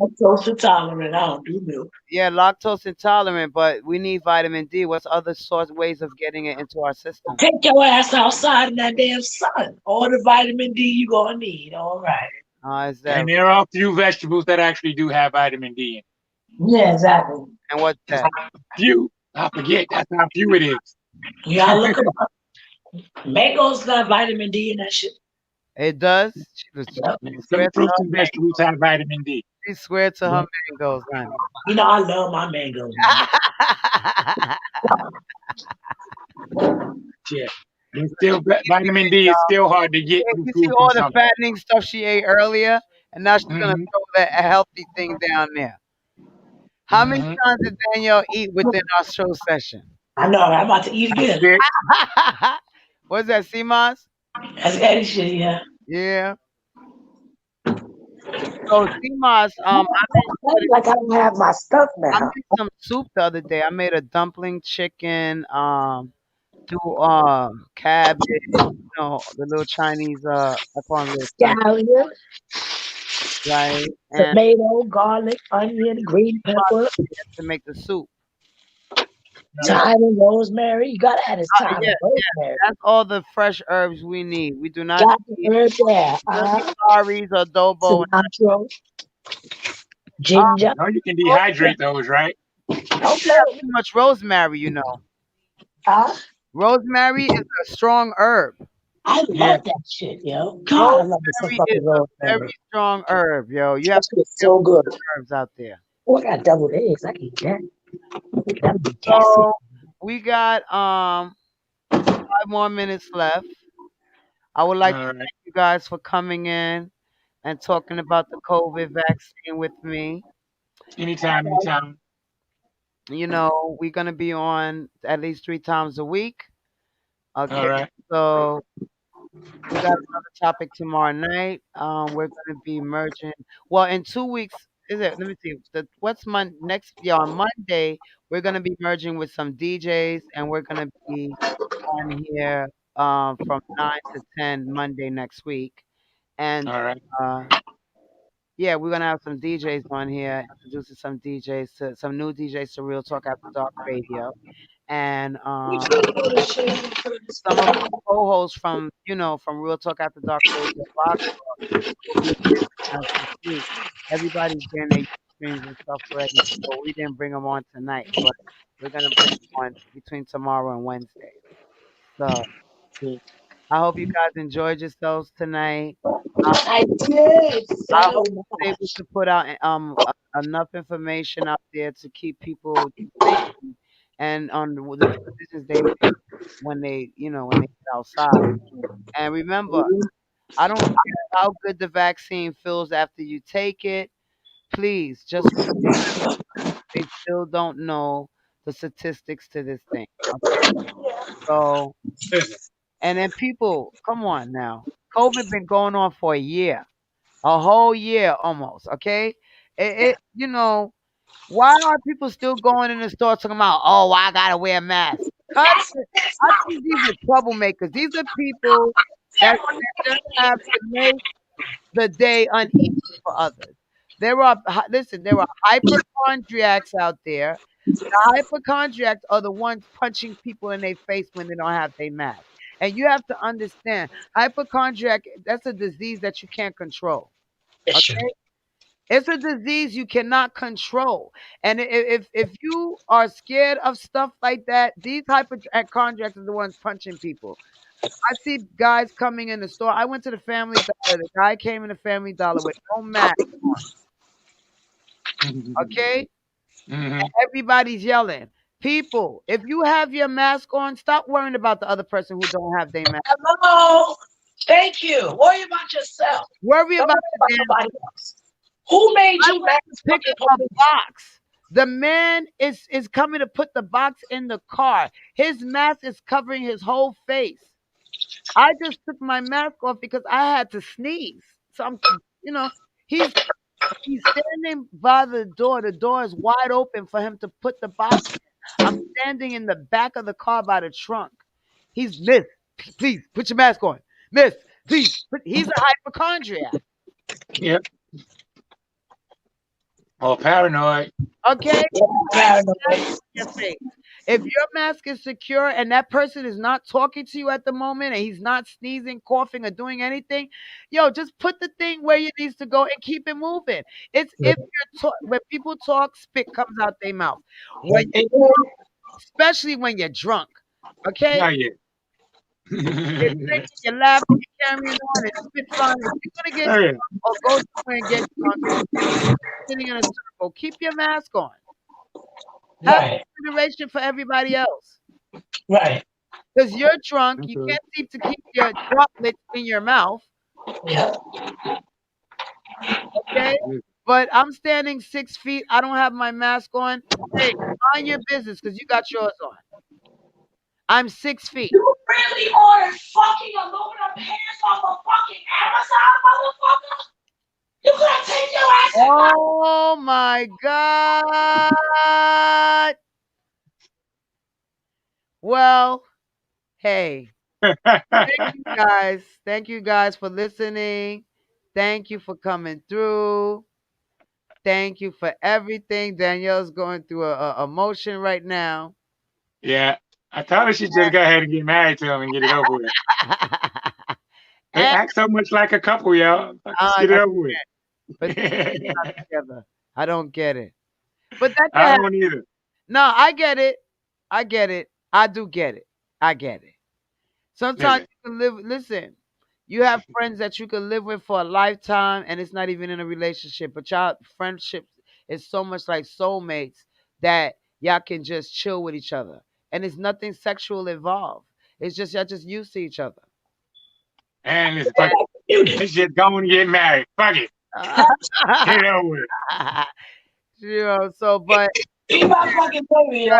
Speaker 3: Lactose intolerant. I don't do milk.
Speaker 1: yeah, lactose intolerant, but we need vitamin D. What's other source ways of getting it into our system?
Speaker 3: Take your ass outside in that damn sun. All the vitamin D you gonna need. All right.
Speaker 1: Is that
Speaker 5: And there are a few vegetables that actually do have vitamin D in.
Speaker 3: Yeah, exactly.
Speaker 1: and what's that?
Speaker 5: Few, I forget. That's how few it is.
Speaker 3: You gotta look 'em up. Mangoes got vitamin D in that shit.
Speaker 1: It does.
Speaker 3: Yep.
Speaker 5: And some
Speaker 1: Swear to
Speaker 5: fruits
Speaker 1: her,
Speaker 5: and vegetables have vitamin D.
Speaker 1: she swear to her
Speaker 3: Yep.
Speaker 1: mangoes, honey.
Speaker 3: You know, I love my mangoes, man.
Speaker 5: Yeah. But still, vitamin D is still hard to get
Speaker 1: Hey,
Speaker 5: through
Speaker 1: you see
Speaker 5: food
Speaker 1: all the
Speaker 5: consumption.
Speaker 1: fattening stuff she ate earlier, and now she's gonna
Speaker 5: Hmm.
Speaker 1: throw that healthy thing down there. How many
Speaker 5: Hmm.
Speaker 1: times did Danielle eat within our show session?
Speaker 3: I know, right? I'm about to eat again.
Speaker 5: Six.
Speaker 1: What's that, CMOS?
Speaker 3: That's Eddie shit, yeah.
Speaker 1: Yeah. So CMOS,
Speaker 3: Like I don't have my stuff
Speaker 1: I
Speaker 3: now.
Speaker 1: made some soup the other day. I made a dumpling chicken, through cabbage, the little Chinese I call them little Chinese,
Speaker 3: Scallion,
Speaker 1: right? And
Speaker 3: tomato, garlic, onion, green pepper,
Speaker 1: to make the soup. You know,
Speaker 3: thyme and rosemary. You gotta add this thyme
Speaker 1: yeah,
Speaker 3: and rosemary.
Speaker 1: that's all the fresh herbs we need. We do not
Speaker 3: Got the
Speaker 1: need
Speaker 3: herb there.
Speaker 1: curries, adobo.
Speaker 3: Cilantro,
Speaker 1: Um,
Speaker 3: ginger.
Speaker 5: No, you can
Speaker 1: rosemary,
Speaker 5: dehydrate those, right?
Speaker 3: Don't play
Speaker 1: have
Speaker 3: with
Speaker 1: too
Speaker 3: me.
Speaker 1: much rosemary.
Speaker 3: Uh,
Speaker 1: Rosemary is a strong herb.
Speaker 3: I
Speaker 5: Yeah.
Speaker 3: love that shit, yo. God, I love me some
Speaker 1: Rosemary is
Speaker 3: fucking
Speaker 1: a very
Speaker 3: rosemary.
Speaker 1: strong herb, yo. You have
Speaker 3: That
Speaker 1: to
Speaker 3: shit is
Speaker 1: be careful
Speaker 3: so good.
Speaker 1: with herbs out there.
Speaker 3: Oh, I got doubled eggs. I can eat that. That be gassy.
Speaker 1: So we got 5 more minutes left. I would like to
Speaker 5: All right.
Speaker 1: thank you guys for coming in and talking about the COVID vaccine with me.
Speaker 5: Anytime, anytime.
Speaker 1: We're gonna be on at least 3 times a week.
Speaker 5: All
Speaker 1: Okay,
Speaker 5: right.
Speaker 1: so we got another topic tomorrow night. We're gonna be merging. Well, in 2 weeks, is it? Let me see. What's my next? Yeah, on Monday we're gonna be merging with some DJs, and we're gonna be on here from 9 to 10 Monday next week. And
Speaker 5: All right.
Speaker 1: uh, yeah, we're gonna have some DJs on here, introducing some DJs to some new DJs to Real Talk After Dark Radio, and some of our co-hosts from from Real Talk After Dark Radio Blog Talk will be visiting us this week. Everybody's getting their streams and stuff ready, so we didn't bring them on tonight, but we're gonna bring them on between tomorrow and Wednesday. So I hope you guys enjoyed yourselves tonight. I
Speaker 3: I did
Speaker 1: I
Speaker 3: so
Speaker 1: hope we're able
Speaker 3: much.
Speaker 1: to put out enough information out there to keep people safe and on the decisions they make when they get outside. And remember, I don't care how good the vaccine feels after you take it. Please just remember they still don't know the statistics to this thing. Okay, so and then people, come on now, COVID been going on for a year. A whole year almost, okay? Why are people still going in the store talking about, oh, I gotta wear a mask? Cause I think these are troublemakers. These are people that just have to make the day uneasy for others. Listen, there are hypochondriacs out there. The hypochondriacs are the ones punching people in their face when they don't have their mask. And you have to understand, hypochondriac, that's a disease that you can't control.
Speaker 3: It's true.
Speaker 1: Okay? It's a disease you cannot control. And if you are scared of stuff like that, these hypochondriacs are the ones punching people. I see guys coming in the store. I went to the Family Dollar. The guy came in the Family Dollar with no mask on. Okay?
Speaker 5: Mhm.
Speaker 1: Everybody's yelling. People, if you have your mask on, stop worrying about the other person who don't have their mask.
Speaker 3: Hello. Thank you. Worry about yourself.
Speaker 1: Worry
Speaker 3: Don't
Speaker 1: about
Speaker 3: worry
Speaker 1: the
Speaker 3: about
Speaker 1: damn.
Speaker 3: somebody else. Who made
Speaker 1: I
Speaker 3: you
Speaker 1: went
Speaker 3: mad?
Speaker 1: to pick up a box. The man is coming to put the box in the car. His mask is covering his whole face. I just took my mask off because I had to sneeze. So he's he's standing by the door. The door is wide open for him to put the box in. I'm standing in the back of the car by the trunk. He's Miss, please put your mask on. Miss, please. He's a hypochondriac.
Speaker 5: Yep. All paranoid.
Speaker 1: Okay?
Speaker 3: Paranoid.
Speaker 1: Your face. If your mask is secure and that person is not talking to you at the moment and he's not sneezing, coughing, or doing anything, just put the thing where it needs to go and keep it moving. It's if when people talk, spit comes out their mouth. Especially when you're drunk. Okay?
Speaker 5: Not yet.
Speaker 1: You're drinking, you're laughing, you're carrying on, and spit flying. If you're gonna get
Speaker 5: Oh, yeah.
Speaker 1: drunk or go somewhere and get drunk, sitting in a circle, keep your mask on. Have
Speaker 3: Right.
Speaker 1: consideration for everybody else.
Speaker 3: Right.
Speaker 1: Because you're drunk, you
Speaker 5: Okay.
Speaker 1: can't seem to keep your droplets in your mouth,
Speaker 3: Yeah.
Speaker 1: okay? But I'm standing 6 feet. I don't have my mask on. Hey, mind your business because you got yours on. I'm 6 feet.
Speaker 3: You really ordered fucking aluminum pants off of fucking Amazon, motherfucker? You gonna take your ass and
Speaker 1: Oh my God. Well, hey, thank you guys for listening. Thank you for coming through. Thank you for everything. Danielle's going through a emotion right now.
Speaker 5: Yeah. I told her she just go ahead and get married to him and get it over with. They
Speaker 1: And,
Speaker 5: act so much like a couple, y'all. Let's get it over with.
Speaker 1: but they're not together. I don't get it. But that
Speaker 5: I don't either.
Speaker 1: no, I get it. I get it. I do get it. I get it. Sometimes
Speaker 5: Listen.
Speaker 1: you can live. Listen, you have friends that you can live with for a lifetime, and it's not even in a relationship. But y'all friendship is so much like soulmates that y'all can just chill with each other, and it's nothing sexual involved. It's just y'all just used to each other.
Speaker 5: And listen, fuck it. Let's just go and get married. Fuck it. Get it over with.
Speaker 1: So, but
Speaker 3: be my fucking baby, you know.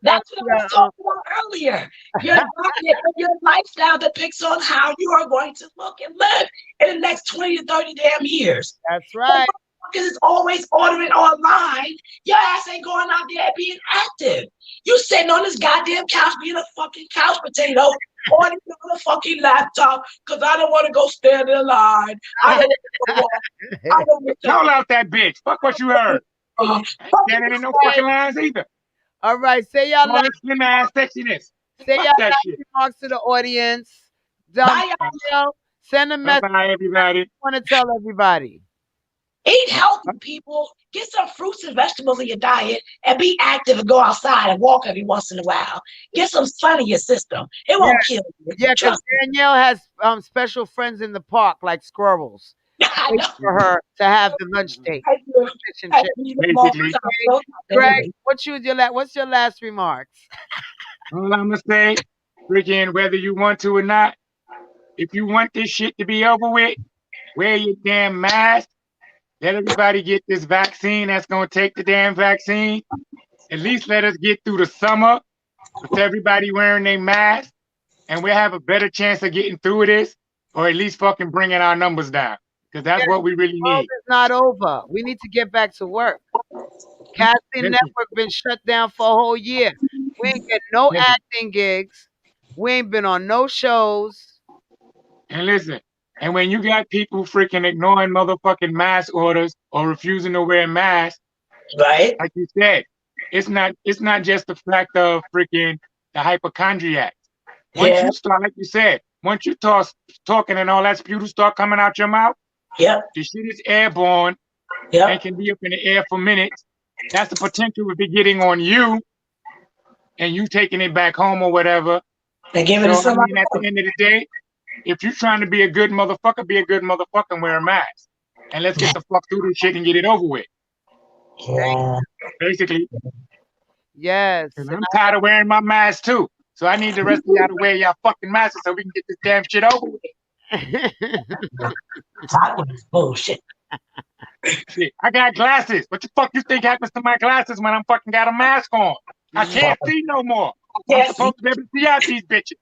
Speaker 3: That's what I was talking about earlier. Your diet and your lifestyle depicts on how you are going to look and live in the next 20 to 30 damn years.
Speaker 1: That's right.
Speaker 3: Because it's always ordering online. Your ass ain't going out there being active. You sitting on this goddamn couch being a fucking couch potato, on the fucking laptop because I don't want to go stand in line. I don't want to I don't want
Speaker 5: Roll out that bitch. Fuck what you heard.
Speaker 3: to.
Speaker 5: Ain't standing in no fucking lines either.
Speaker 1: All right, say y'all
Speaker 5: All this slim ass sexiness.
Speaker 1: say
Speaker 5: Fuck
Speaker 1: y'all
Speaker 5: that
Speaker 1: last
Speaker 5: shit.
Speaker 1: remarks to the audience.
Speaker 3: Bye,
Speaker 1: Danielle, send a message.
Speaker 5: Bye, everybody.
Speaker 1: Want to tell everybody.
Speaker 3: Eat healthy, people. Get some fruits and vegetables in your diet and be active and go outside and walk every once in a while. Get some sun in your system. It won't kill you.
Speaker 1: Yeah, because
Speaker 3: Trust
Speaker 1: Danielle has special friends in the park like squirrels.
Speaker 3: me. I
Speaker 1: Wait
Speaker 3: know.
Speaker 1: for her to have the lunch date.
Speaker 3: I do.
Speaker 1: Fish and
Speaker 3: I
Speaker 1: chips.
Speaker 3: do them all the
Speaker 5: Basically,
Speaker 3: time.
Speaker 1: Greg, what's your last remarks?
Speaker 5: all I'm gonna say, freaking whether you want to or not, if you want this shit to be over with, wear your damn mask. Let everybody get this vaccine that's gonna take the damn vaccine. At least let us get through the summer with everybody wearing their mask, and we'll have a better chance of getting through this, or at least fucking bringing our numbers down, because that's what we really
Speaker 1: The world
Speaker 5: need.
Speaker 1: is not over. We need to get back to work. Casting
Speaker 5: Listen,
Speaker 1: Network been shut down for a whole year. We ain't get no
Speaker 5: listen,
Speaker 1: acting gigs. We ain't been on no shows.
Speaker 5: and listen. And when you got people freaking ignoring motherfucking mask orders or refusing to wear masks,
Speaker 3: Right?
Speaker 5: like you said, it's not just the fact of freaking the hypochondriac. Once
Speaker 3: Yeah.
Speaker 5: you start, like you said, once you talking and all that sputum start coming out your mouth,
Speaker 3: Yep.
Speaker 5: the shit is airborne and
Speaker 3: Yep.
Speaker 5: can be up in the air for minutes. That's the potential of it getting on you and you taking it back home or whatever.
Speaker 3: They give it to
Speaker 5: So I
Speaker 3: somebody
Speaker 5: mean, at the
Speaker 3: else.
Speaker 5: end of the day, if you're trying to be a good motherfucker, be a good motherfucker and wear a mask. And let's get the fuck through this shit and get it over with.
Speaker 3: Yeah.
Speaker 5: Basically,
Speaker 1: Yes.
Speaker 5: and I'm tired of wearing my mask too. So I need the rest of y'all to wear y'all fucking masks so we can get this damn shit over with.
Speaker 3: That was bullshit.
Speaker 5: Shit, I got glasses. What the fuck you think happens to my glasses when I'm fucking got a mask on? I can't see no more. I'm
Speaker 3: Yes.
Speaker 5: supposed to be able to see out these bitches.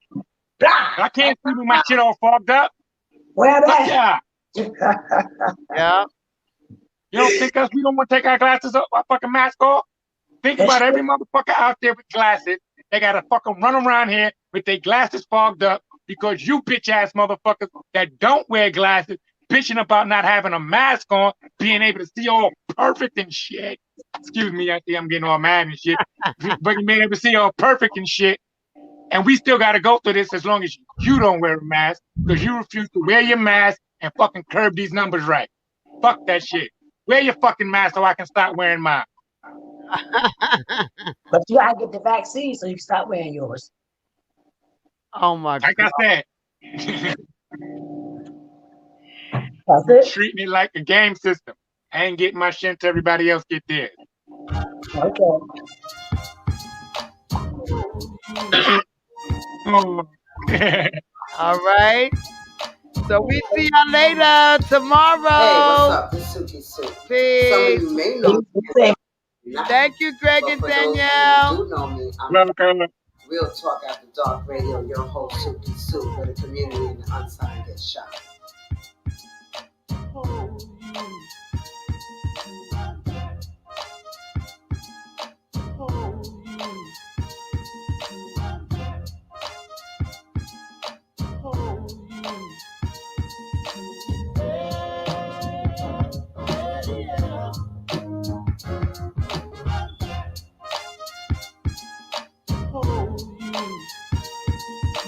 Speaker 3: Blah.
Speaker 5: I can't see with my shit all fogged up.
Speaker 3: Where
Speaker 5: Fuck
Speaker 3: that?
Speaker 5: y'all.
Speaker 1: Yeah.
Speaker 5: You don't think we don't want to take our glasses off, our fucking mask off? Think about every motherfucker out there with glasses. They gotta fucking run around here with their glasses fogged up because you bitch ass motherfuckers that don't wear glasses bitching about not having a mask on, being able to see all perfect and shit. Excuse me, I see I'm getting all mad and shit. But you being able to see all perfect and shit. And we still gotta go through this as long as you don't wear a mask because you refuse to wear your mask and fucking curb these numbers right. Fuck that shit. Wear your fucking mask so I can start wearing mine.
Speaker 3: But you gotta get the vaccine so you can stop wearing yours.
Speaker 1: Oh my
Speaker 5: Like
Speaker 1: God.
Speaker 5: I said,
Speaker 3: That's it.
Speaker 5: treating it like a game system. I ain't getting my shit until everybody else get theirs.
Speaker 3: Okay.
Speaker 5: Oh.
Speaker 1: All right. So we see y'all later tomorrow.
Speaker 6: Hey, what's up? This is Suki Sue. Some of
Speaker 1: Peace.
Speaker 6: you may know
Speaker 3: Same.
Speaker 6: me. Not,
Speaker 1: Thank you, Greg
Speaker 6: but
Speaker 1: and
Speaker 6: for those of you
Speaker 1: Danielle.
Speaker 6: who do know me, I'm
Speaker 5: Welcome.
Speaker 6: Real Talk After Dark Radio, your host, Suki Sue, where the community and the unsigned get shot.